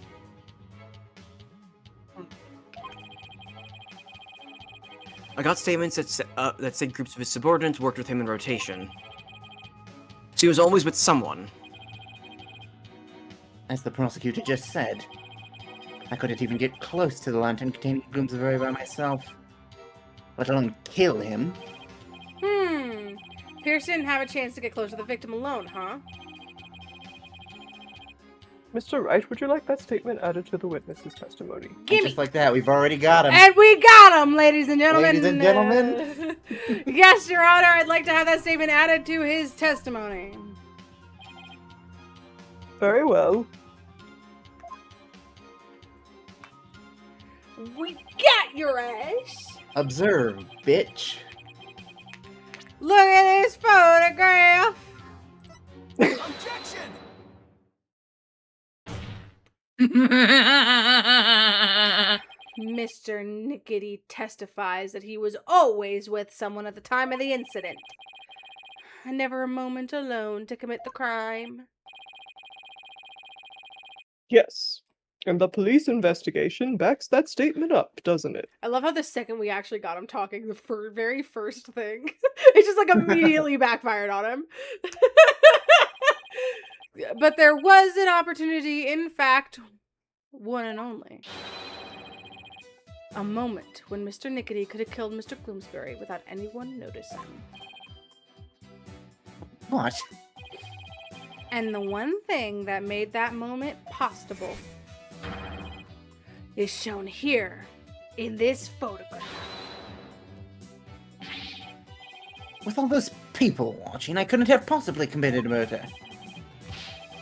I got statements that said groups of his subordinates worked with him in rotation. So he was always with someone. As the prosecutor just said, I couldn't even get close to the lantern containing Bloomsbury by myself, let alone kill him. Pierce didn't have a chance to get close to the victim alone, huh? Mr. Wright, would you like that statement added to the witness's testimony? And Gimme! just like that, we've already got him. And we got him, ladies and gentlemen! Ladies and gentlemen. Yes, Your Honor, I'd like to have that statement added to his testimony. Very well. We got your ass! Observe, bitch. Look at this photograph! Objection! Mr. Nickety testifies that he was always with someone at the time of the incident. Never a moment alone to commit the crime. Yes. And the police investigation backs that statement up, doesn't it? I love how the second we actually got him talking, the very first thing, it just like immediately backfired on him. But there was an opportunity, in fact, one and only. A moment when Mr. Nickety could have killed Mr. Bloomsbury without anyone noticing. What? And the one thing that made that moment possible is shown here in this photograph. With all those people watching, I couldn't have possibly committed murder.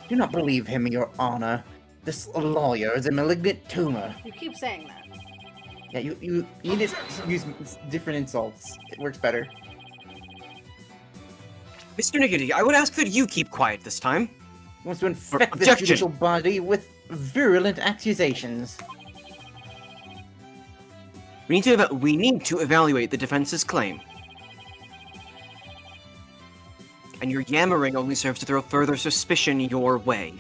Do not believe him, Your Honor. This lawyer is a malignant tumor. You keep saying that. Yeah, you need to use different insults. It works better. Mr. Niggity, I would ask that you keep quiet this time. He wants to infect this Objection. judicial body with virulent accusations. We need to evaluate the defense's claim. And your yammering only serves to throw further suspicion your way.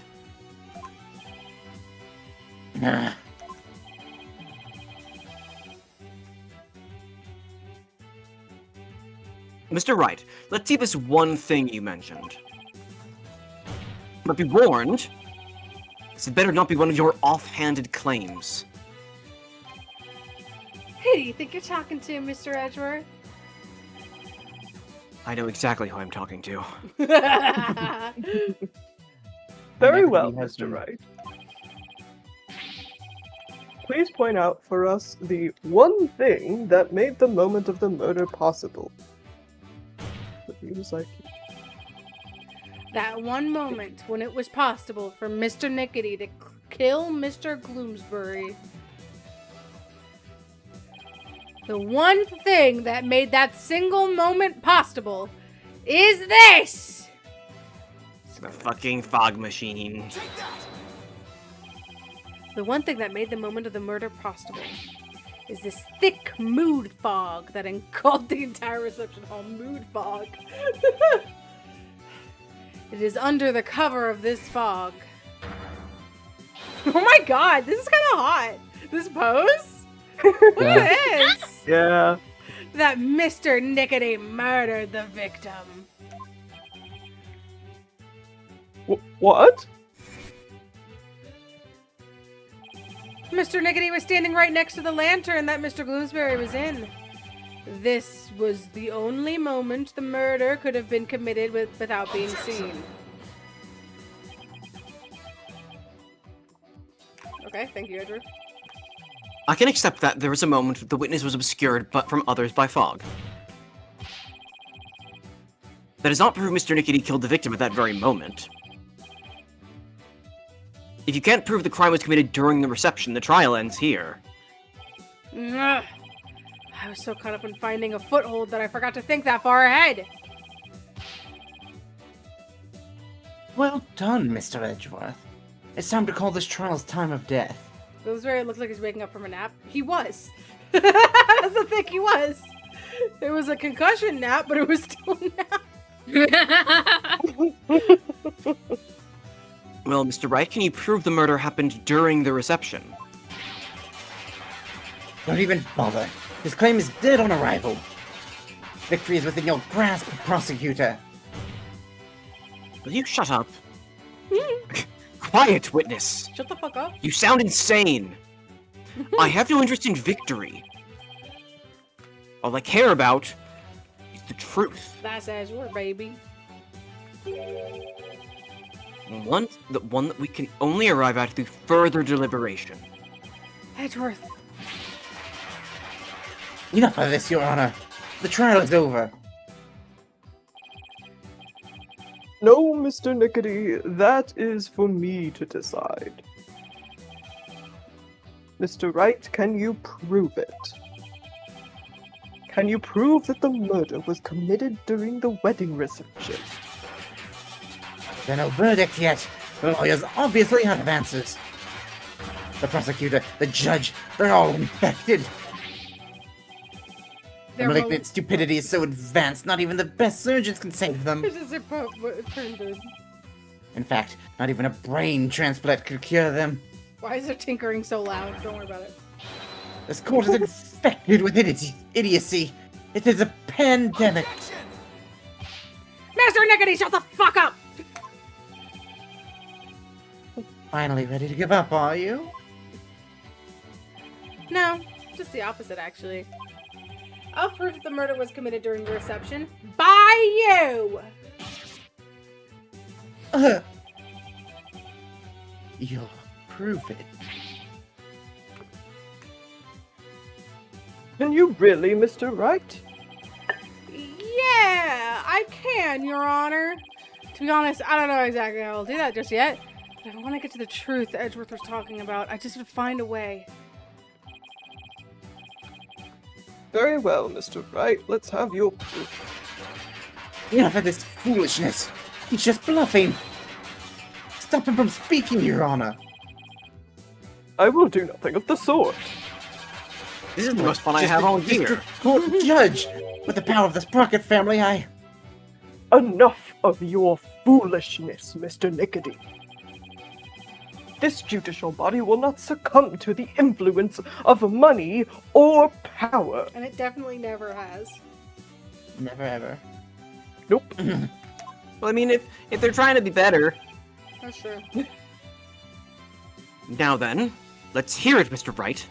Nah. Mr. Wright, let's see this one thing you mentioned. But be warned, this had better not be one of your offhanded claims. Who do you think you're talking to, Mr. Edgeworth? I know exactly who I'm talking to. Very Never well, be Mr. husband. Wright. Please point out for us the one thing that made the moment of the murder possible. Seems like That one moment when it was possible for Mr. Nickety to kill Mr. Gloomsbury. The one thing that made that single moment possible is this! It's the fucking fog machine. Take that! The one thing that made the moment of the murder possible is this thick mood fog that engulfed the entire reception hall. Mood fog. It is under the cover of this fog Oh my god, this is kind of hot. This pose? Look at this. Yeah. That Mr. Nickety murdered the victim. What? Mr. Nickety was standing right next to the lantern that Mr. Gloomsbury was in. This was the only moment the murder could have been committed without being seen. Okay, thank you, Edward. I can accept that there was a moment the witness was obscured but from others by fog. That does not prove Mr. Nickety killed the victim at that very moment. If you can't prove the crime was committed during the reception, the trial ends here. Ugh. I was so caught up in finding a foothold that I forgot to think that far ahead. Well done, Mr. Edgeworth. It's time to call this trial's time of death. Gloomsbury looks like he's waking up from a nap. He was. That's the thing, he was. It was a concussion nap, but it was still a nap. Well, Mr. Wright, can you prove the murder happened during the reception? Don't even bother. His claim is dead on arrival. Victory is within your grasp, prosecutor. Will you shut up? Quiet, witness! Shut the fuck up. You sound insane! I have no interest in victory. All I care about is the truth. That's Azure, baby. One that we can only arrive at through further deliberation. Edgeworth. Enough of this, Your Honor. The trial is over. No, Mr. Nickety, that is for me to decide. Mr. Wright, can you prove it? Can you prove that the murder was committed during the wedding reception? There's no verdict yet. The lawyers obviously have answers. The prosecutor, the judge, they're all infected. Their malignant stupidity is so advanced, not even the best surgeons can save them. In fact, not even a brain transplant could cure them. Why is it tinkering so loud? Don't worry about it. This court is infected with idiocy. It is a pandemic. Mr. Nickety, shut the fuck up! Finally ready to give up, are you? No, just the opposite, actually. I'll prove that the murder was committed during the reception by you! You'll prove it. Can you really, Mr. Wright? Yeah, I can, Your Honor. To be honest, I don't know exactly how I'll do that just yet. But I want to get to the truth Edgeworth was talking about. I just have to find a way. Very well, Mr. Wright. Let's have your proof. Enough of this foolishness. He's just bluffing. Stop him from speaking, Your Honor. I will do nothing of the sort. This is the most fun I have all year. District Court judge. With the power of the Sprocket family, Enough of your foolishness, Mr. Nickety. This judicial body will not succumb to the influence of money or power. And it definitely never has. Never ever. Nope. Well, I mean, if they're trying to be better. That's true. Now then, let's hear it, Mr. Wright.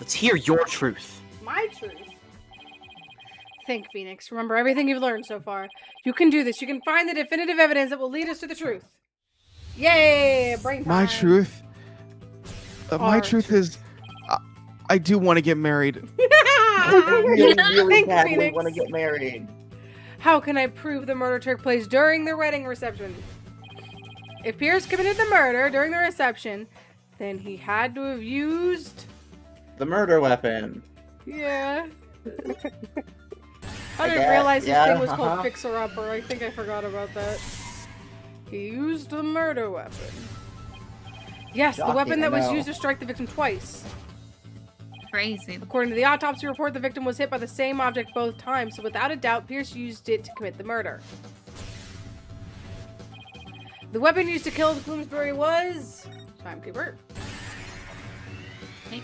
Let's hear your truth. My truth. Think, Phoenix. Remember everything you've learned so far. You can do this. You can find the definitive evidence that will lead us to the truth. Yay! Brain time. My truth. My Our truth is, I do want to get married. really Think, badly Phoenix. want to get married. How can I prove the murder took place during the wedding reception? If Pierce committed the murder during the reception, then he had to have used... The murder weapon. Yeah. I didn't guess, realize this thing was uh-huh. called Fixer Upper. I think I forgot about that. He used the murder weapon. Yes, the Shocking, weapon that I was know. used to strike the victim twice. Crazy. According to the autopsy report, the victim was hit by the same object both times, so without a doubt, Pierce used it to commit the murder. The weapon used to kill Bloomsbury was... Timekeeper. Okay.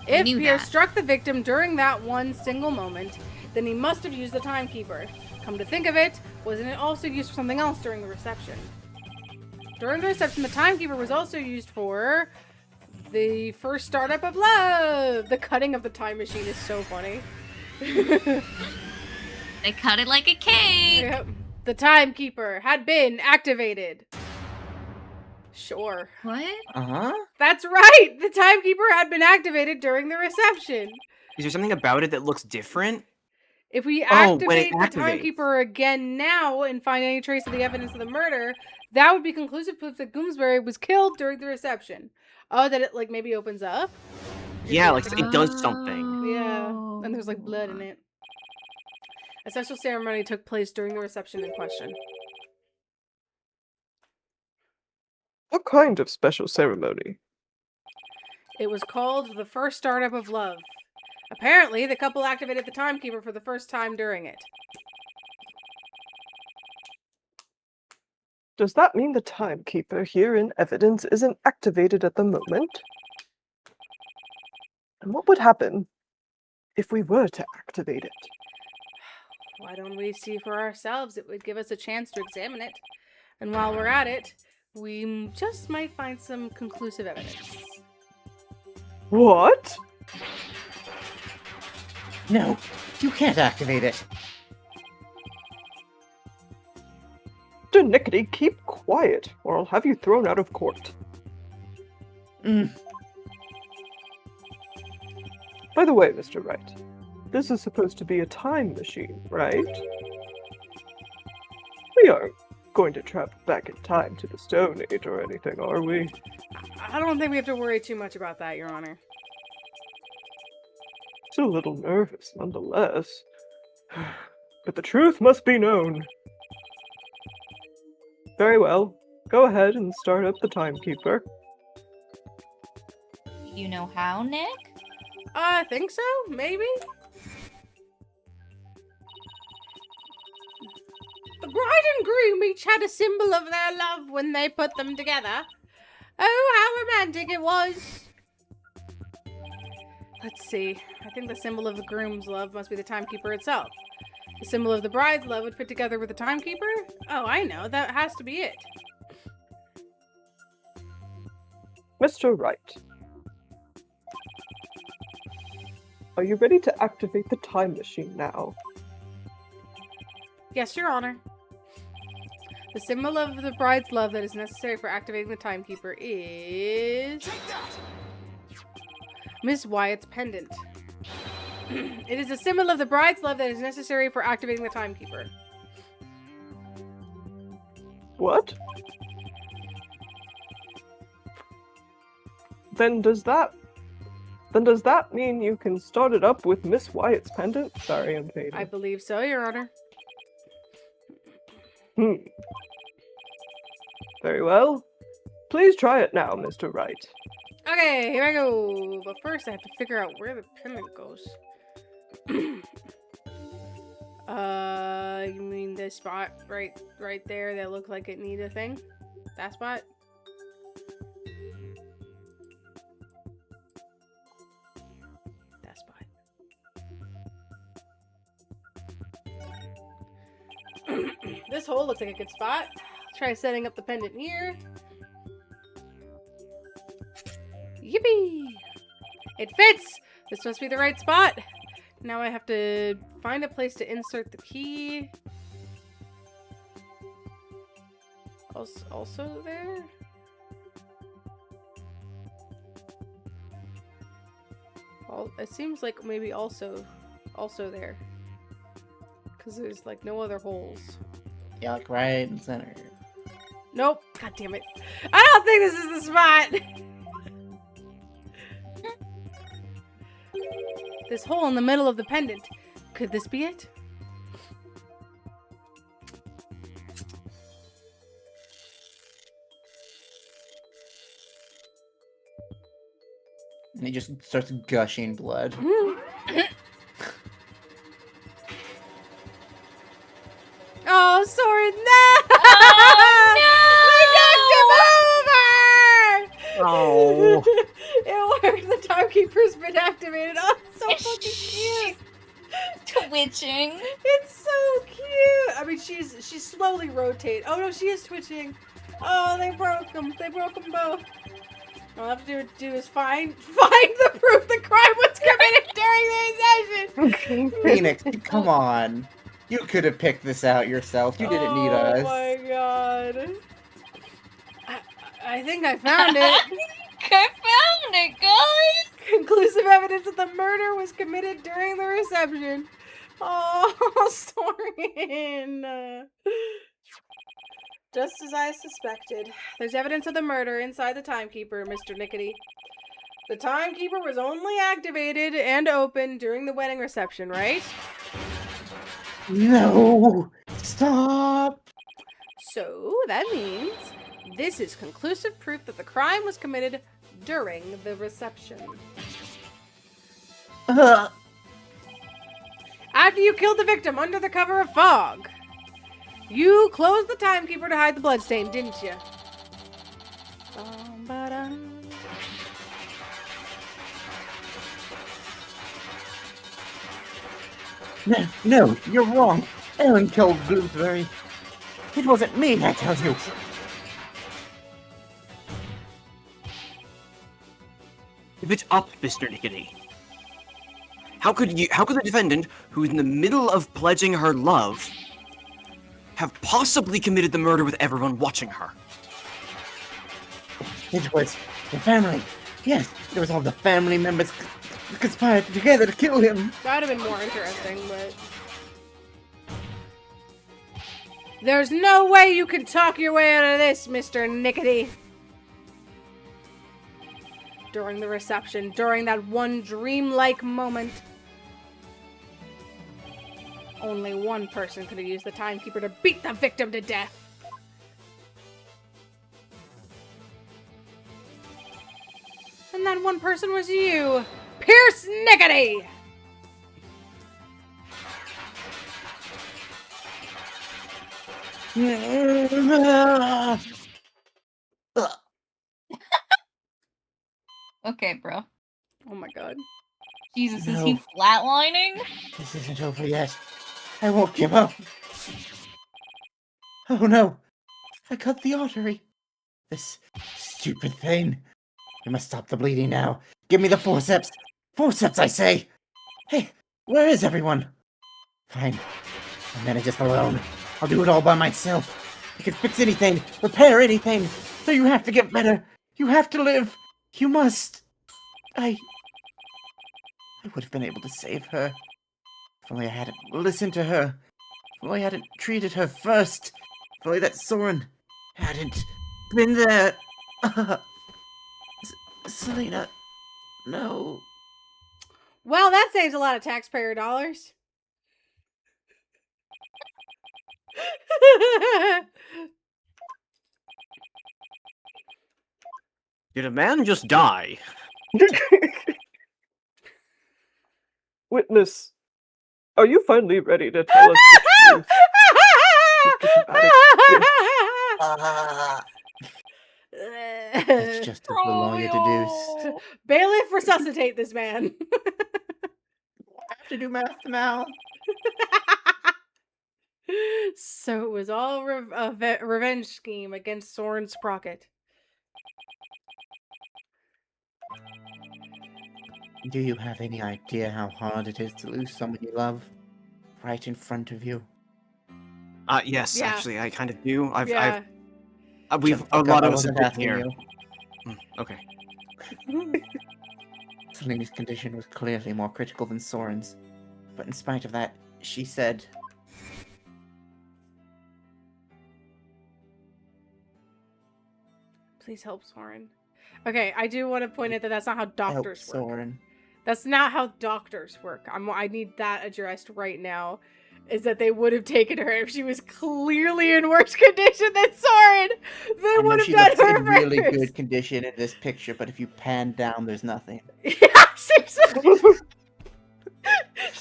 If knew Pierre that. struck the victim during that one single moment, then he must have used the timekeeper. Come to think of it, wasn't it also used for something else during the reception? During the reception, the timekeeper was also used for the first startup of love. The cutting of the time machine is so funny. They cut it like a cake. Yep. The timekeeper had been activated. Sure. What? Uh-huh. That's right! The timekeeper had been activated during the reception. Is there something about it that looks different? If we Oh, when it activate the activates. timekeeper again now and find any trace of the evidence of the murder, that would be conclusive proof that Bloomsbury was killed during the reception. Oh, that it, like, maybe opens up? Yeah, like it does something. Yeah, and there's, like, blood in it. A special ceremony took place during the reception in question. What kind of special ceremony? It was called the first startup of love. Apparently, the couple activated the timekeeper for the first time during it. Does that mean the timekeeper here in evidence isn't activated at the moment? And what would happen if we were to activate it? Why don't we see for ourselves? It would give us a chance to examine it. And while we're at it, we just might find some conclusive evidence. What? No, you can't activate it. Denickety, keep quiet, or I'll have you thrown out of court. Mm. By the way, Mr. Wright, this is supposed to be a time machine, right? We aren't going to travel back in time to the Stone Age or anything, are we? I don't think we have to worry too much about that, Your Honor. Still a little nervous, nonetheless. But the truth must be known. Very well. Go ahead and start up the timekeeper. You know how, Nick? I think so, maybe? The bride and groom each had a symbol of their love when they put them together. Oh, how romantic it was! Let's see. I think the symbol of the groom's love must be the timekeeper itself. The symbol of the bride's love would fit together with the timekeeper? Oh, I know. That has to be it. Mr. Wright. Are you ready to activate the time machine now? Yes, Your Honor. The symbol of the bride's love that is necessary for activating the timekeeper is... Take that! Miss Wyatt's pendant. It is a symbol of the bride's love that is necessary for activating the timekeeper. What? Then does that mean you can start it up with Miss Wyatt's pendant? Sorry, I'm fading. I believe so, Your Honor. Very well. Please try it now, Mr. Wright. Okay, here I go. But first, I have to figure out where the pendant goes. You mean this spot right there that looked like it needed a thing? That spot? That spot. This hole looks like a good spot. Try setting up the pendant here. Yippee! It fits! This must be the right spot. Now I have to find a place to insert the key. Also there? It seems like maybe also there. Because there's like no other holes. Yeah, like right in the center. Nope. God damn it. I don't think this is the spot! This hole in the middle of the pendant. Could this be it? And he just starts gushing blood. Oh, Soren, no! Oh. It worked. The timekeeper's been activated. Oh, it's so fucking cute. Twitching. It's so cute. I mean, she's slowly rotate. Oh no, she is twitching. Oh, they broke them. They broke them both. All I have to do is find the proof the crime was committed during the session. Phoenix, come on. You could have picked this out yourself. You didn't need us. Oh my god. I think I found it. I found it, guys. Conclusive evidence that the murder was committed during the reception. Oh, Soren. Just as I suspected. There's evidence of the murder inside the timekeeper, Mr. Nickety. The timekeeper was only activated and open during the wedding reception, right? No! Stop! So, that means this is conclusive proof that the crime was committed during the reception. After you killed the victim under the cover of fog, you closed the timekeeper to hide the bloodstain, didn't you? No, you're wrong. Ellen killed Bloomsbury. It wasn't me, I tell you. Give it up, Mr. Nickety. How could the defendant, who's in the middle of pledging her love, have possibly committed the murder with everyone watching her? It was the family. Yes, it was all the family members conspired together to kill him. That'd have been more interesting, but... There's no way you can talk your way out of this, Mr. Nickety. During the reception, during that one dreamlike moment, only one person could have used the timekeeper to beat the victim to death. And that one person was you, Pierce Nickety! Okay, bro. Oh my god. Jesus, is No. he flatlining? This isn't over yet. I won't give up. Oh no! I cut the artery. This stupid thing. I must stop the bleeding now. Give me the forceps! Forceps, I say! Hey, where is everyone? Fine. I'll manage this alone. I'll do it all by myself. I can fix anything, repair anything. So you have to get better. You have to live. You must. I would have been able to save her. If only I hadn't listened to her. If only I hadn't treated her first. If only that Soren hadn't been there. Selena, no. Well, that saves a lot of taxpayer dollars. Did a man just die? Witness, are you finally ready to tell us the truth? You dramatic bitch. That's just as the lawyer deduced. Bailiff, resuscitate this man. I have to do mouth to mouth. So it was all a revenge scheme against Soren Sprocket. Do you have any idea how hard it is to lose someone you love right in front of you? Yes, Yeah. actually, I kind of do. Yeah. We've Shut a the fuck lot up, I of us have wasn't been asking here. you. Okay. Selena's condition was clearly more critical than Soren's, but in spite of that, she said, Please help Soren. Okay, I do want to point out that that's not how "Help doctors work. Soren." That's not how doctors work. I need that addressed right now. Is that they would have taken her if she was clearly in worse condition than Soren. They I know would have she done looks her in really first. good condition in this picture, but if you pan down, there's nothing. Yeah, she's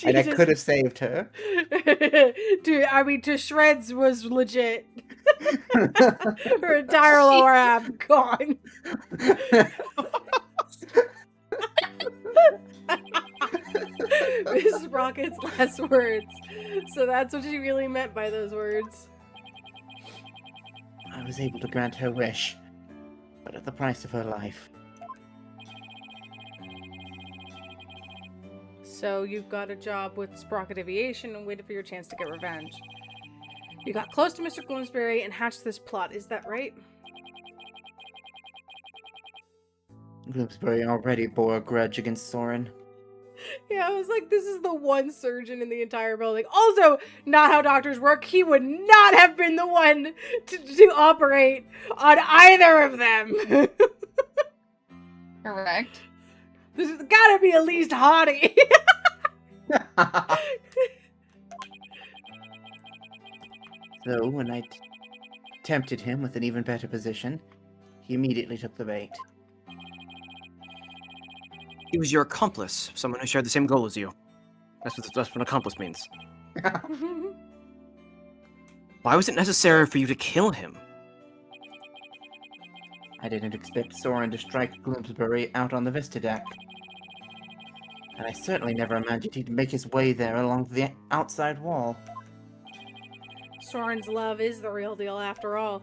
And I Jesus. could have saved her. Dude, I mean, to shreds was legit. Her entire lower half gone. Mrs. Rocket's last words. So that's what she really meant by those words. I was able to grant her wish, but at the price of her life. So you've got a job with Sprocket Aviation and waited for your chance to get revenge. You got close to Mr. Bloomsbury and hatched this plot, is that right? Bloomsbury already bore a grudge against Soren. Yeah, I was like, this is the one surgeon in the entire building. Also, not how doctors work. He would not have been the one to operate on either of them. Correct. This has gotta be at least Hottie. So, when I tempted him with an even better position, he immediately took the bait. He was your accomplice, someone who shared the same goal as you. That's what an accomplice means. Why was it necessary for you to kill him? I didn't expect Soren to strike Bloomsbury out on the Vista deck. And I certainly never imagined he'd make his way there along the outside wall. Soren's love is the real deal after all.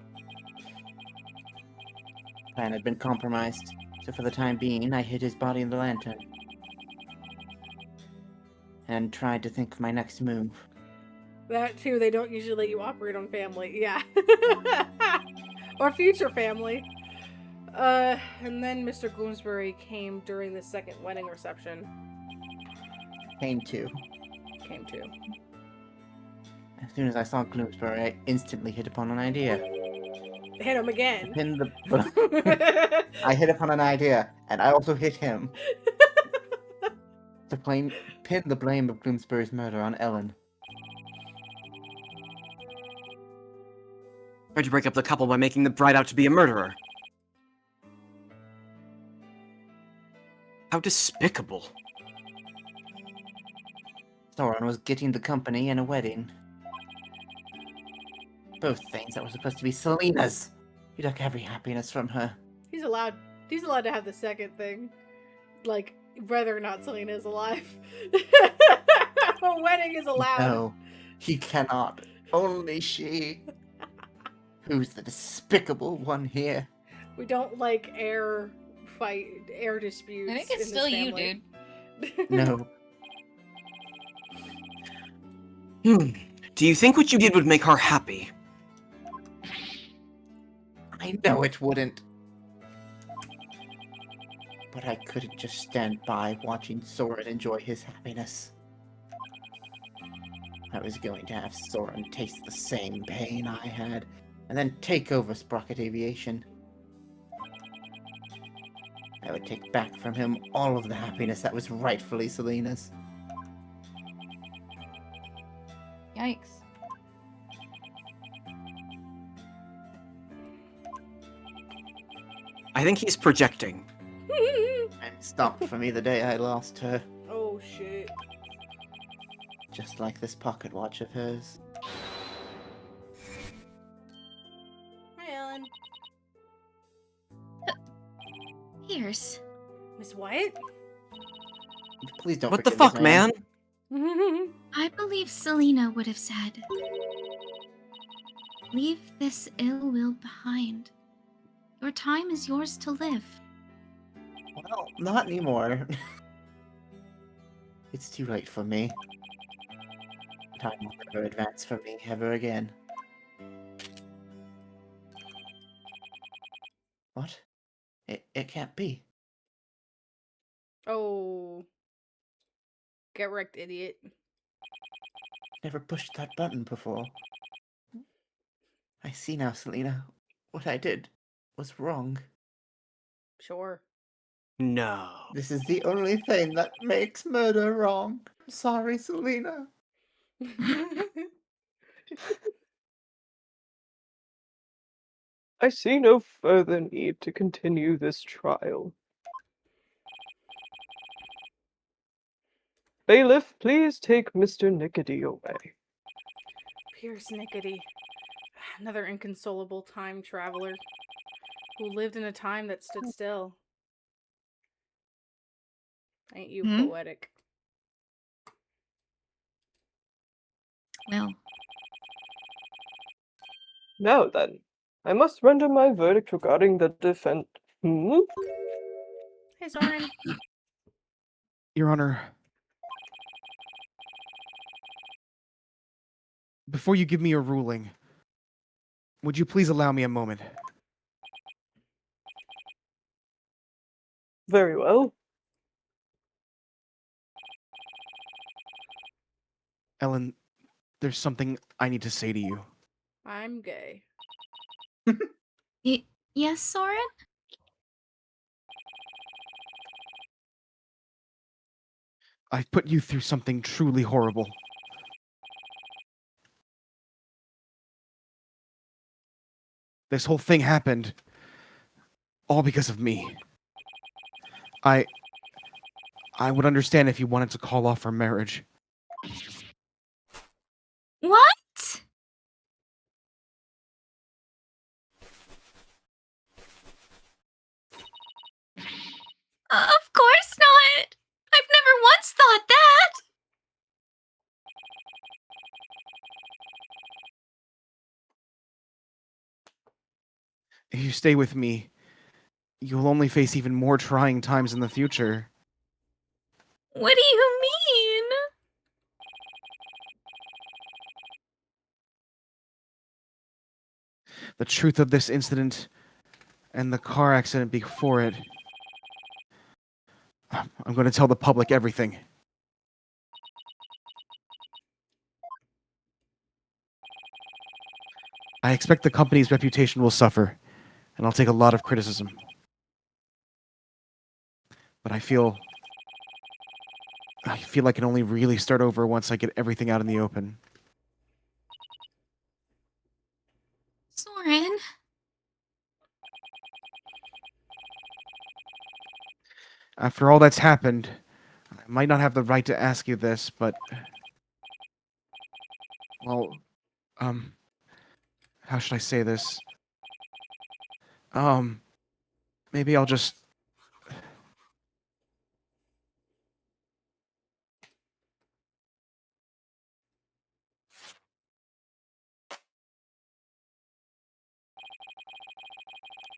Plan had been compromised, so for the time being, I hid his body in the lantern. And tried to think of my next move. That too, they don't usually let you operate on family. Yeah. Or future family. And then Mr. Bloomsbury came during the second wedding reception. Came to. Came to. As soon as I saw Bloomsbury, I instantly hit upon an idea. Hit him again. Pin the... I hit upon an idea, and I also hit him. To pin the blame of Bloomsbury's murder on Ellen. Tried to break up the couple by making the bride out to be a murderer. How despicable. Soren was getting the company and a wedding. Both things that were supposed to be Selena's. He took every happiness from her. He's allowed to have the second thing. Like, whether or not Selena is alive. A wedding is allowed. No, he cannot. Only she. Who's the despicable one here? We don't like air disputes. I think it's in still this you, family. dude. No. Do you think what you did would make her happy? I know it wouldn't. But I couldn't just stand by watching Soren enjoy his happiness. I was going to have Soren taste the same pain I had, and then take over Sprocket Aviation. I would take back from him all of the happiness that was rightfully Selena's. Yikes. I think he's projecting. And stopped for me the day I lost her, Oh shit. just like this pocket watch of hers. Hi, Ellen. Here's. Miss Wyatt? Please don't What the forget his fuck, man? Oh, I believe Selena would have said, "Leave this ill will behind. Your time is yours to live." Well, not anymore. It's too late for me. Time will never advance for me ever again. What? It can't be. get wrecked, idiot. Never pushed that button before. I see now, Selena. What I did was wrong. Sure. No. This is the only thing that makes murder wrong. Sorry, Selena. I see no further need to continue this trial. Bailiff, please take Mr. Nickety away. Pierce Nickety. Another inconsolable time traveler who lived in a time that stood still. Ain't you poetic? Well, Now then, I must render my verdict regarding the defend. Hey, Soren. Your Honor, before you give me your ruling, would you please allow me a moment? Very well. Ellen, there's something I need to say to you. I'm gay. yes, Soren? I've put you through something truly horrible. This whole thing happened all because of me. I would understand if you wanted to call off our marriage. What? Of course not. I've never once thought that. If you stay with me, you'll only face even more trying times in the future. What do you mean? The truth of this incident and the car accident before it. I'm going to tell the public everything. I expect the company's reputation will suffer, and I'll take a lot of criticism. But I feel I can only really start over once I get everything out in the open. Soren? After all that's happened, I might not have the right to ask you this, but... Well, how should I say this? Maybe I'll just...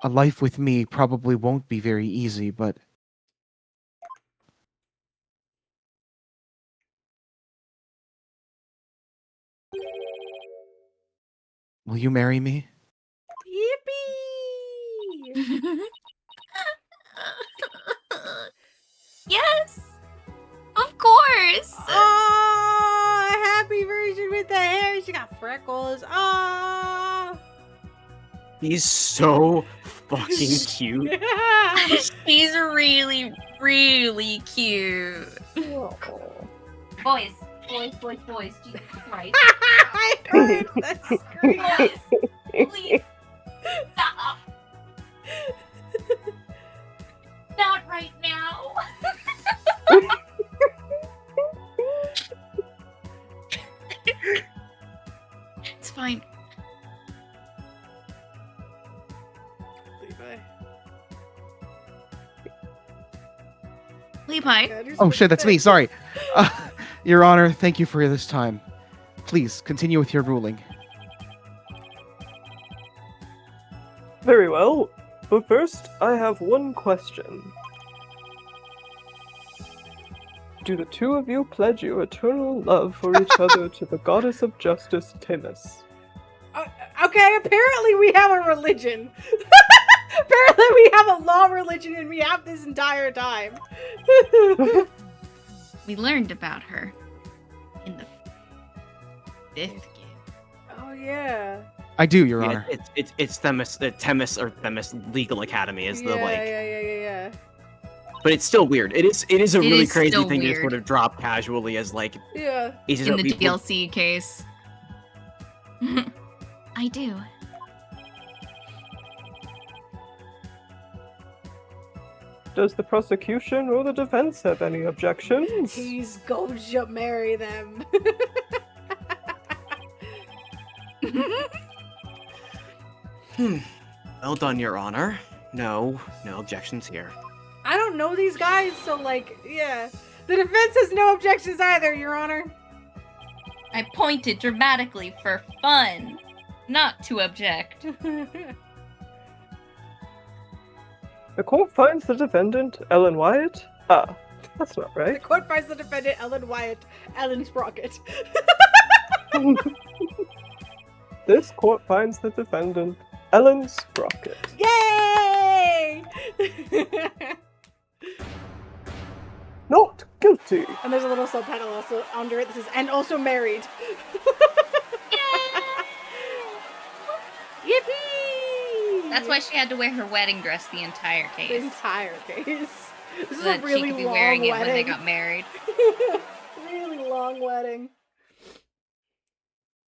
A life with me probably won't be very easy, but... Will you marry me? Yippee! Yes! Of course! Oh, happy version with the hair. She got freckles. Oh. He's so fucking cute. She's really, really cute. Boys, Jesus Christ. I heard that scream. Boys, please, stop. Not right now. It's fine. Levi. Oh shit, that's me, sorry. Your Honor, thank you for this time. Please, continue with your ruling. Very well. But first, I have one question. Do the two of you pledge your eternal love for each other to the goddess of justice, Themis? Okay, apparently we have a religion. Apparently we have a law religion and we have this entire time. We learned about her in the 5th game. Oh yeah. I do, Your Honor. It's Themis, Themis Legal Academy is the like. Yeah. But it's still weird. It is a really is crazy still thing to weird. sort of drop casually as like. Yeah. Ages In of the people. DLC case. I do. Does the prosecution or the defense have any objections? He's going to marry them. Well done, Your Honor. No objections here. I don't know these guys, so like, yeah. The defense has no objections either, Your Honor. I pointed dramatically for fun, not to object. The court finds the defendant, Ellen Wyatt. Ah, that's not The right. court finds the defendant, Ellen Wyatt, Ellen Sprocket. This court finds the defendant, Ellen Sprocket. Yay! Not guilty. And there's a little subtitle also under it that says, and also married. Yippee! That's why she had to wear her wedding dress the entire The case. entire case. This So is a that really she could be long wearing it wedding. when they got married. Really long wedding.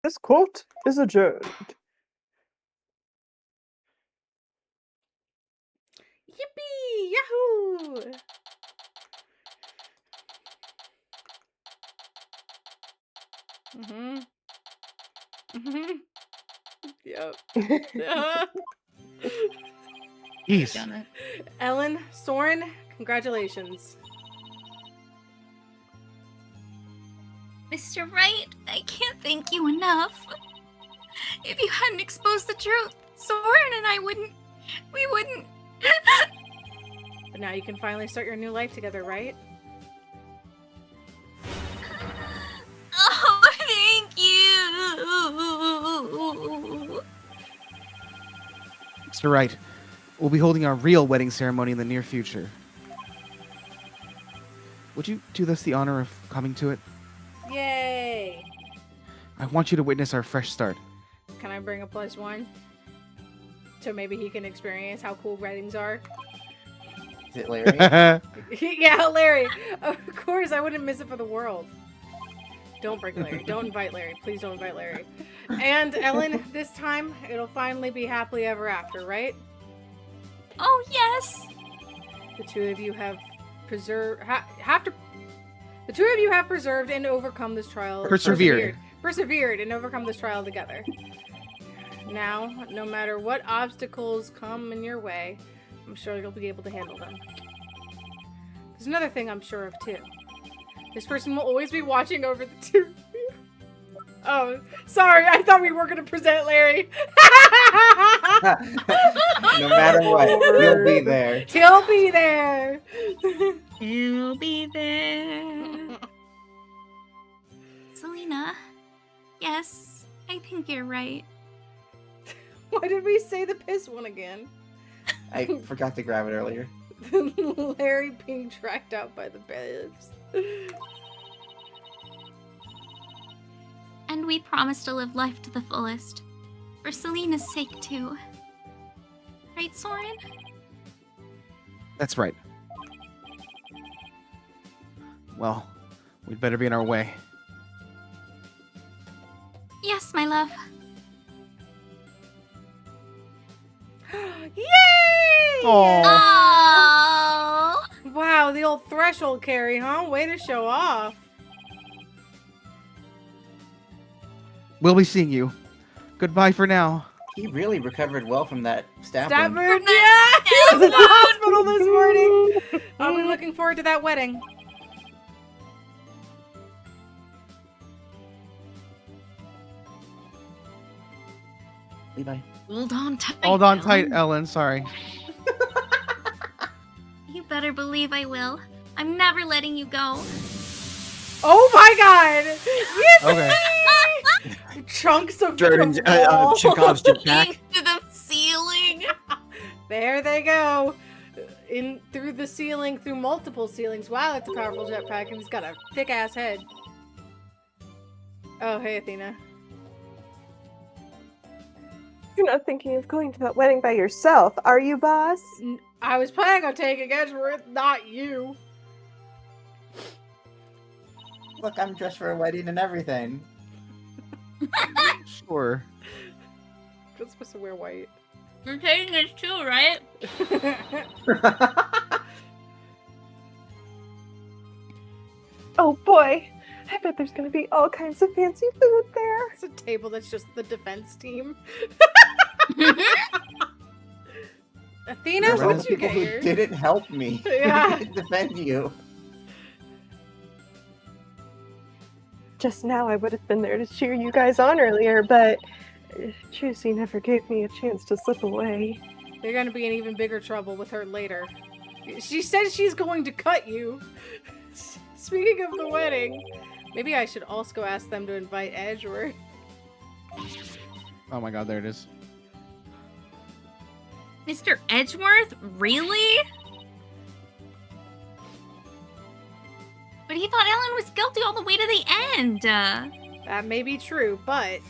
This court is adjourned. Yippee! Yahoo! Yep. Jeez. Done it. Ellen, Soren, congratulations. Mr. Wright, I can't thank you enough. If you hadn't exposed the truth, Soren and I wouldn't. We wouldn't. But now you can finally start your new life together, right? Oh, thank you. Mr. Wright, we'll be holding our real wedding ceremony in the near future. Would you do us the honor of coming to it? Yay! I want you to witness our fresh start. Can I bring a +1? So maybe he can experience how cool weddings are. Is it Larry? Yeah, Larry. Of course, I wouldn't miss it for the world. Don't bring Larry. Don't invite Larry. Please don't invite Larry. And Ellen, this time it'll finally be happily ever after, right? Oh, yes. The two of you have preserved. The two of you have preserved and overcome this trial. Persevered and overcome this trial together. Now, no matter what obstacles come in your way, I'm sure you'll be able to handle them. There's another thing I'm sure of too. This person will always be watching over the two of you. Oh, sorry, I thought we were going to present Larry. No matter what, you'll be there. He'll be there. He'll be there. Selena, yes, I think you're right. Why did we say the piss one again? I forgot to grab it earlier. Larry being tracked out by the babes. And we promise to live life to the fullest. For Selena's sake, too. Right, Soren? That's right. Well, we'd better be on our way. Yes, my love. Yay! Aww. Oh! Wow, the old threshold carry, huh? Way to show off. We'll be seeing you. Goodbye for now. He really recovered well from that stab Stab wound. wound, yeah! He was in the hospital this morning. I'll be looking forward to that wedding. Levi. Hold on tight. Hold on tight, Ellen. Ellen. Sorry. You better believe I will. I'm never letting you go. Oh my god! Yippee! Okay. Chunks of Jordan, wall. Chekhov's jetpack. To the ceiling. There they go. In through the ceiling, through multiple ceilings. Wow, that's a powerful jetpack, and he's got a thick ass head. Oh, hey, Athena. You're not thinking of going to that wedding by yourself, are you, boss? I was planning on taking Edgeworth, not you. Look, I'm dressed for a wedding and everything. Sure. I'm supposed to wear white. You're taking this too, right? Oh boy, I bet there's gonna be all kinds of fancy food there. It's a table that's just the defense team. Athena, There's all what'd the you people get who here? didn't help me. Yeah. Defend you. Just now I would have been there to cheer you guys on earlier, but Juicy never gave me a chance to slip away. You're gonna be in even bigger trouble with her later. She says she's going to cut you. Speaking of the wedding, maybe I should also go ask them to invite Edgeworth. Oh my god, there it is. Mr. Edgeworth? Really? But he thought Ellen was guilty all the way to the end. That may be true, but...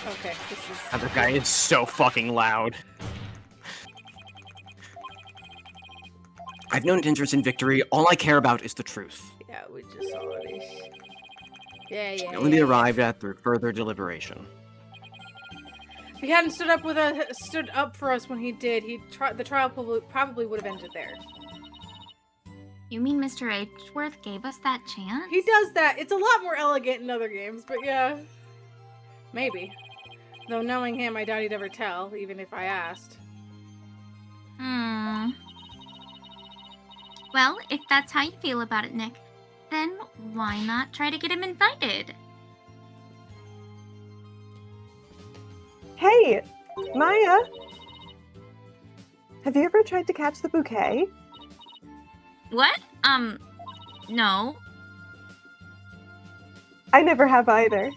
Okay, this is... Other guy is so fucking loud. I've no interest in victory. All I care about is the truth. Yeah, we just saw this. Yeah, yeah, Only be yeah. arrived at through further deliberation. If he hadn't stood up for us when he did, the trial probably would have ended there. You mean Mr. Edgeworth gave us that chance? He does that. It's a lot more elegant in other games, but yeah. Maybe. Though knowing him, I doubt he'd ever tell, even if I asked. Well, if that's how you feel about it, Nick, then why not try to get him invited? Hey, Maya! Have you ever tried to catch the bouquet? What? No. I never have either.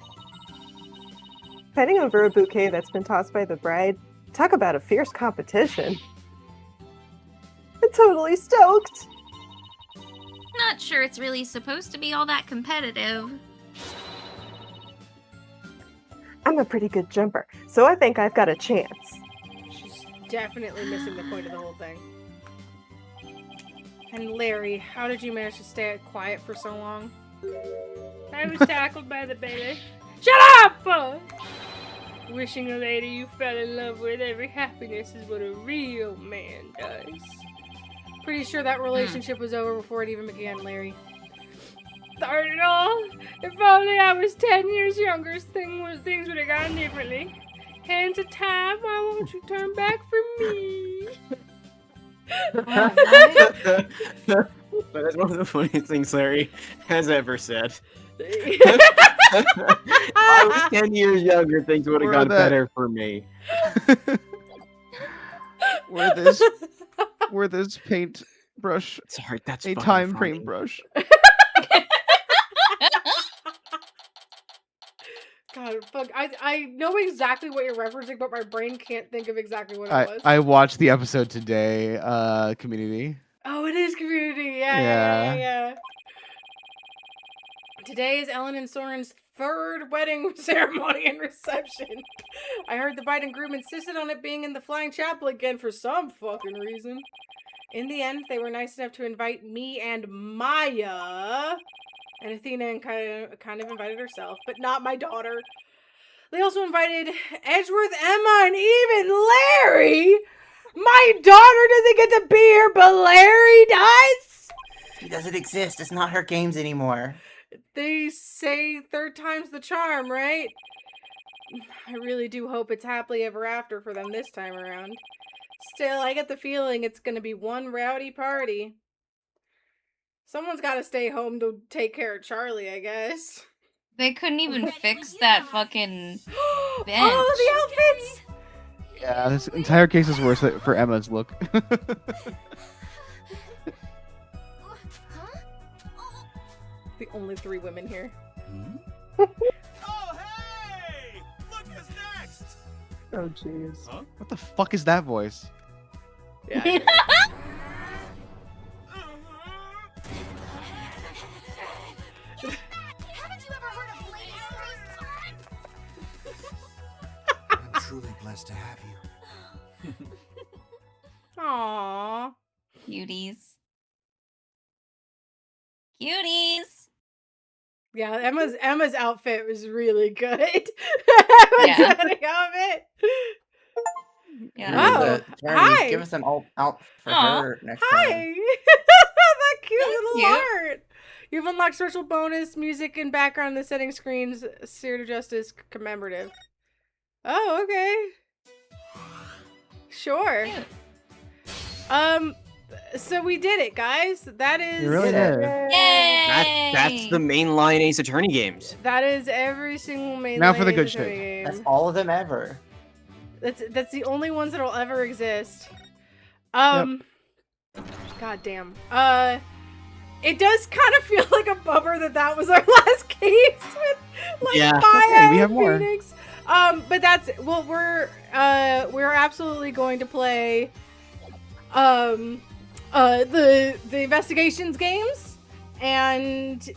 Fighting over a bouquet that's been tossed by the bride, talk about a fierce competition. I'm totally stoked! Not sure it's really supposed to be all that competitive. I'm a pretty good jumper, so I think I've got a chance. She's definitely missing the point of the whole thing. And Larry, how did you manage to stay quiet for so long? I was tackled by the baby. Shut up! Wishing a lady you fell in love with every happiness is what a real man does. Pretty sure that relationship was over before it even began, Larry. Darn it all! If only I was 10 years younger, things would have gone differently. Hands of time, why won't you turn back for me? That is one of the funniest things Larry has ever said. If I was 10 years younger, things would have Where gone that- better for me. Where this paint brush, Sorry, that's a fucking time funny. frame brush. God, fuck. I know exactly what you're referencing, but my brain can't think of exactly what it was. I watched the episode today, Community. Oh, it is Community. Yeah. Today is Ellen and Soren's third wedding ceremony and reception. I heard the bride and groom insisted on it being in the Flying Chapel again for some fucking reason. In the end, they were nice enough to invite me and Maya. And Athena kind of invited herself, but not my daughter. They also invited Edgeworth, Emma, and even Larry! My daughter doesn't get to be here, but Larry does? She doesn't exist. It's not her games anymore. They say third time's the charm, right? I really do hope it's happily ever after for them this time around. Still, I get the feeling it's gonna be one rowdy party. Someone's gotta stay home to take care of Charlie, I guess. They couldn't even fix that fucking bench. Oh, the outfits! Yeah, this entire case is worse for Emma's look. The only 3 women here. Oh, hey! Look who's next! Oh, jeez. What the fuck is that voice? Yeah. Haven't you ever heard of ladies' I'm truly blessed to have you. Aww. Cuties. Cuties. Yeah, Emma's outfit was really good. Emma's Yeah. wedding outfit. Yeah. Oh, Charlie, hi. give us an alt out for Aw, her next time. Hi. cute. heart. You've unlocked special bonus music and background in the settings screens. Spirit of Justice commemorative. Oh, okay. Sure. Cute. So we did it, guys. That is You really did. Yay! That's the mainline Ace Attorney games. That is every single main. Now for the Ace good Attorney shit. game. That's all of them ever. That's the only ones that'll ever exist. God damn. It does kind of feel like a bummer that was our last case with like Yeah. Maya Okay, we have and more. Phoenix. But that's we're absolutely going to play the investigations games, and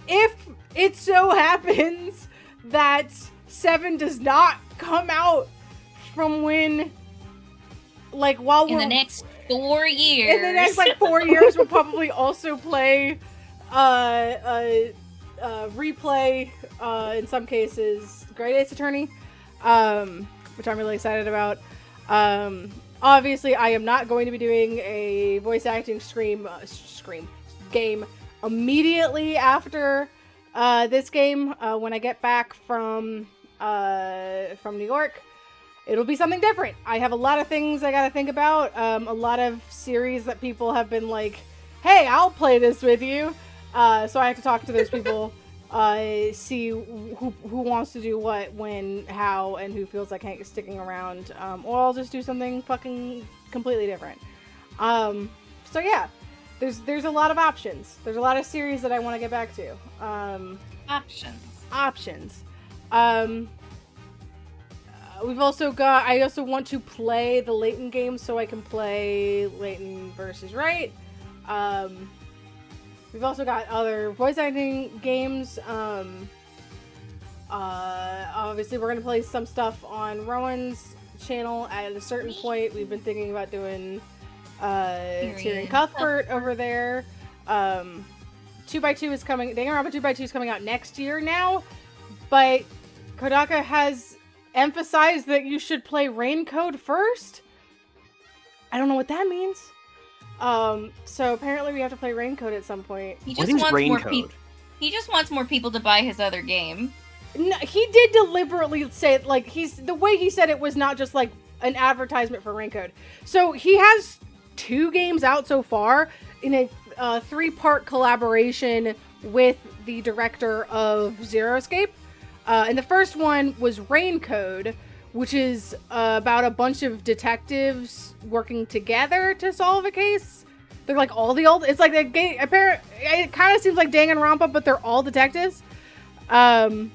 if it so happens that 7 does not come out from when, like, while In we're the next 4 years. in the next like 4 years, we'll probably also play replay in some cases Great Ace Attorney, which I'm really excited about. Obviously I am not going to be doing a voice acting game immediately after this game. When I get back from New York, it'll be something different. I have a lot of things I gotta think about. A lot of series that people have been like, hey, I'll play this with you. So I have to talk to those people, see who wants to do what, when, how, and who feels like sticking around. Or I'll just do something fucking completely different. So yeah, there's a lot of options. There's a lot of series that I want to get back to. Options. We've also got, I also want to play the Layton game so I can play Layton versus Wright. We've also got other voice acting games. Obviously we're gonna play some stuff on Rowan's channel at a certain point. We've been thinking about doing Tyrion Cuthbert over there. 2x2 is coming, Danganronpa 2x2 is coming out next year now, but Kodaka has emphasized that you should play Raincode first. I don't know what that means. So apparently we have to play Raincode at some point. He What just is wants more Raincode? people. He just wants more people to buy his other game. No, he did deliberately say, like, the way he said it was not just like an advertisement for Raincode. So he has 2 games out so far in a 3-part collaboration with the director of Zero Escape. And the first one was Raincode, which is about a bunch of detectives working together to solve a case. They're like all the old. It's like a game. It kind of seems like Danganronpa, but they're all detectives. I'm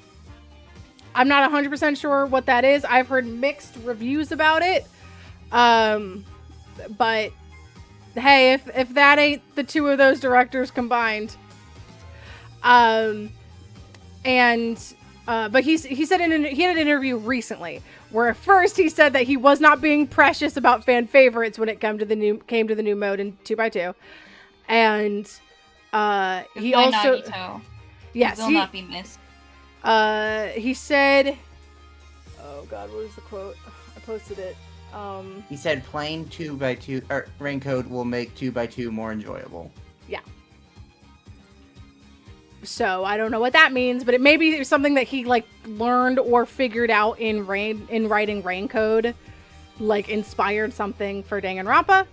not 100% sure what that is. I've heard mixed reviews about it. But hey, if that ain't the 2 of those directors combined, but he said he had an interview recently where at first he said that he was not being precious about fan favorites when it came to the new mode in 2x2, and he Why also Nagito? yes He will not be missed. he said, oh god, what was the quote? I posted it. He said playing 2x2 or Raincode will make 2x2 more enjoyable. Yeah. So I don't know what that means, but it may be something that he like learned or figured out in writing Raincode, like inspired something for Danganronpa.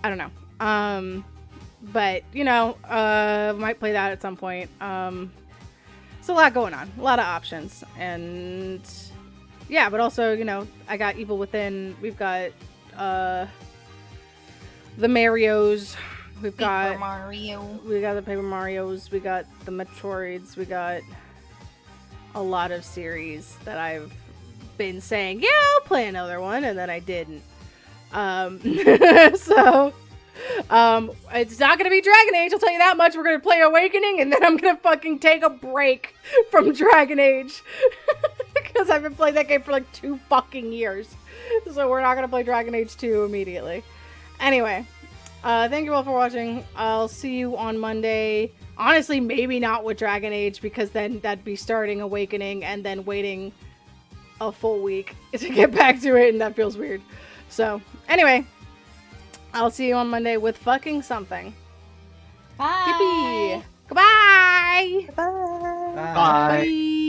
I don't know. But you know, might play that at some point. It's a lot going on, a lot of options, and yeah, but also, you know, I got Evil Within. We've got the Marios. We've got Mario. We got the Paper Marios. We got the Metroids. We got a lot of series that I've been saying, yeah, I'll play another one, and then I didn't. So it's not gonna be Dragon Age, I'll tell you that much. We're gonna play Awakening, and then I'm gonna fucking take a break from Dragon Age because I've been playing that game for like 2 fucking years. So we're not gonna play Dragon Age 2 immediately. Anyway, thank you all for watching. I'll see you on Monday. Honestly, maybe not with Dragon Age, because then that'd be starting Awakening and then waiting a full week to get back to it, and that feels weird. So, anyway, I'll see you on Monday with fucking something. Bye. Yippee! Goodbye! Bye. Bye. Bye!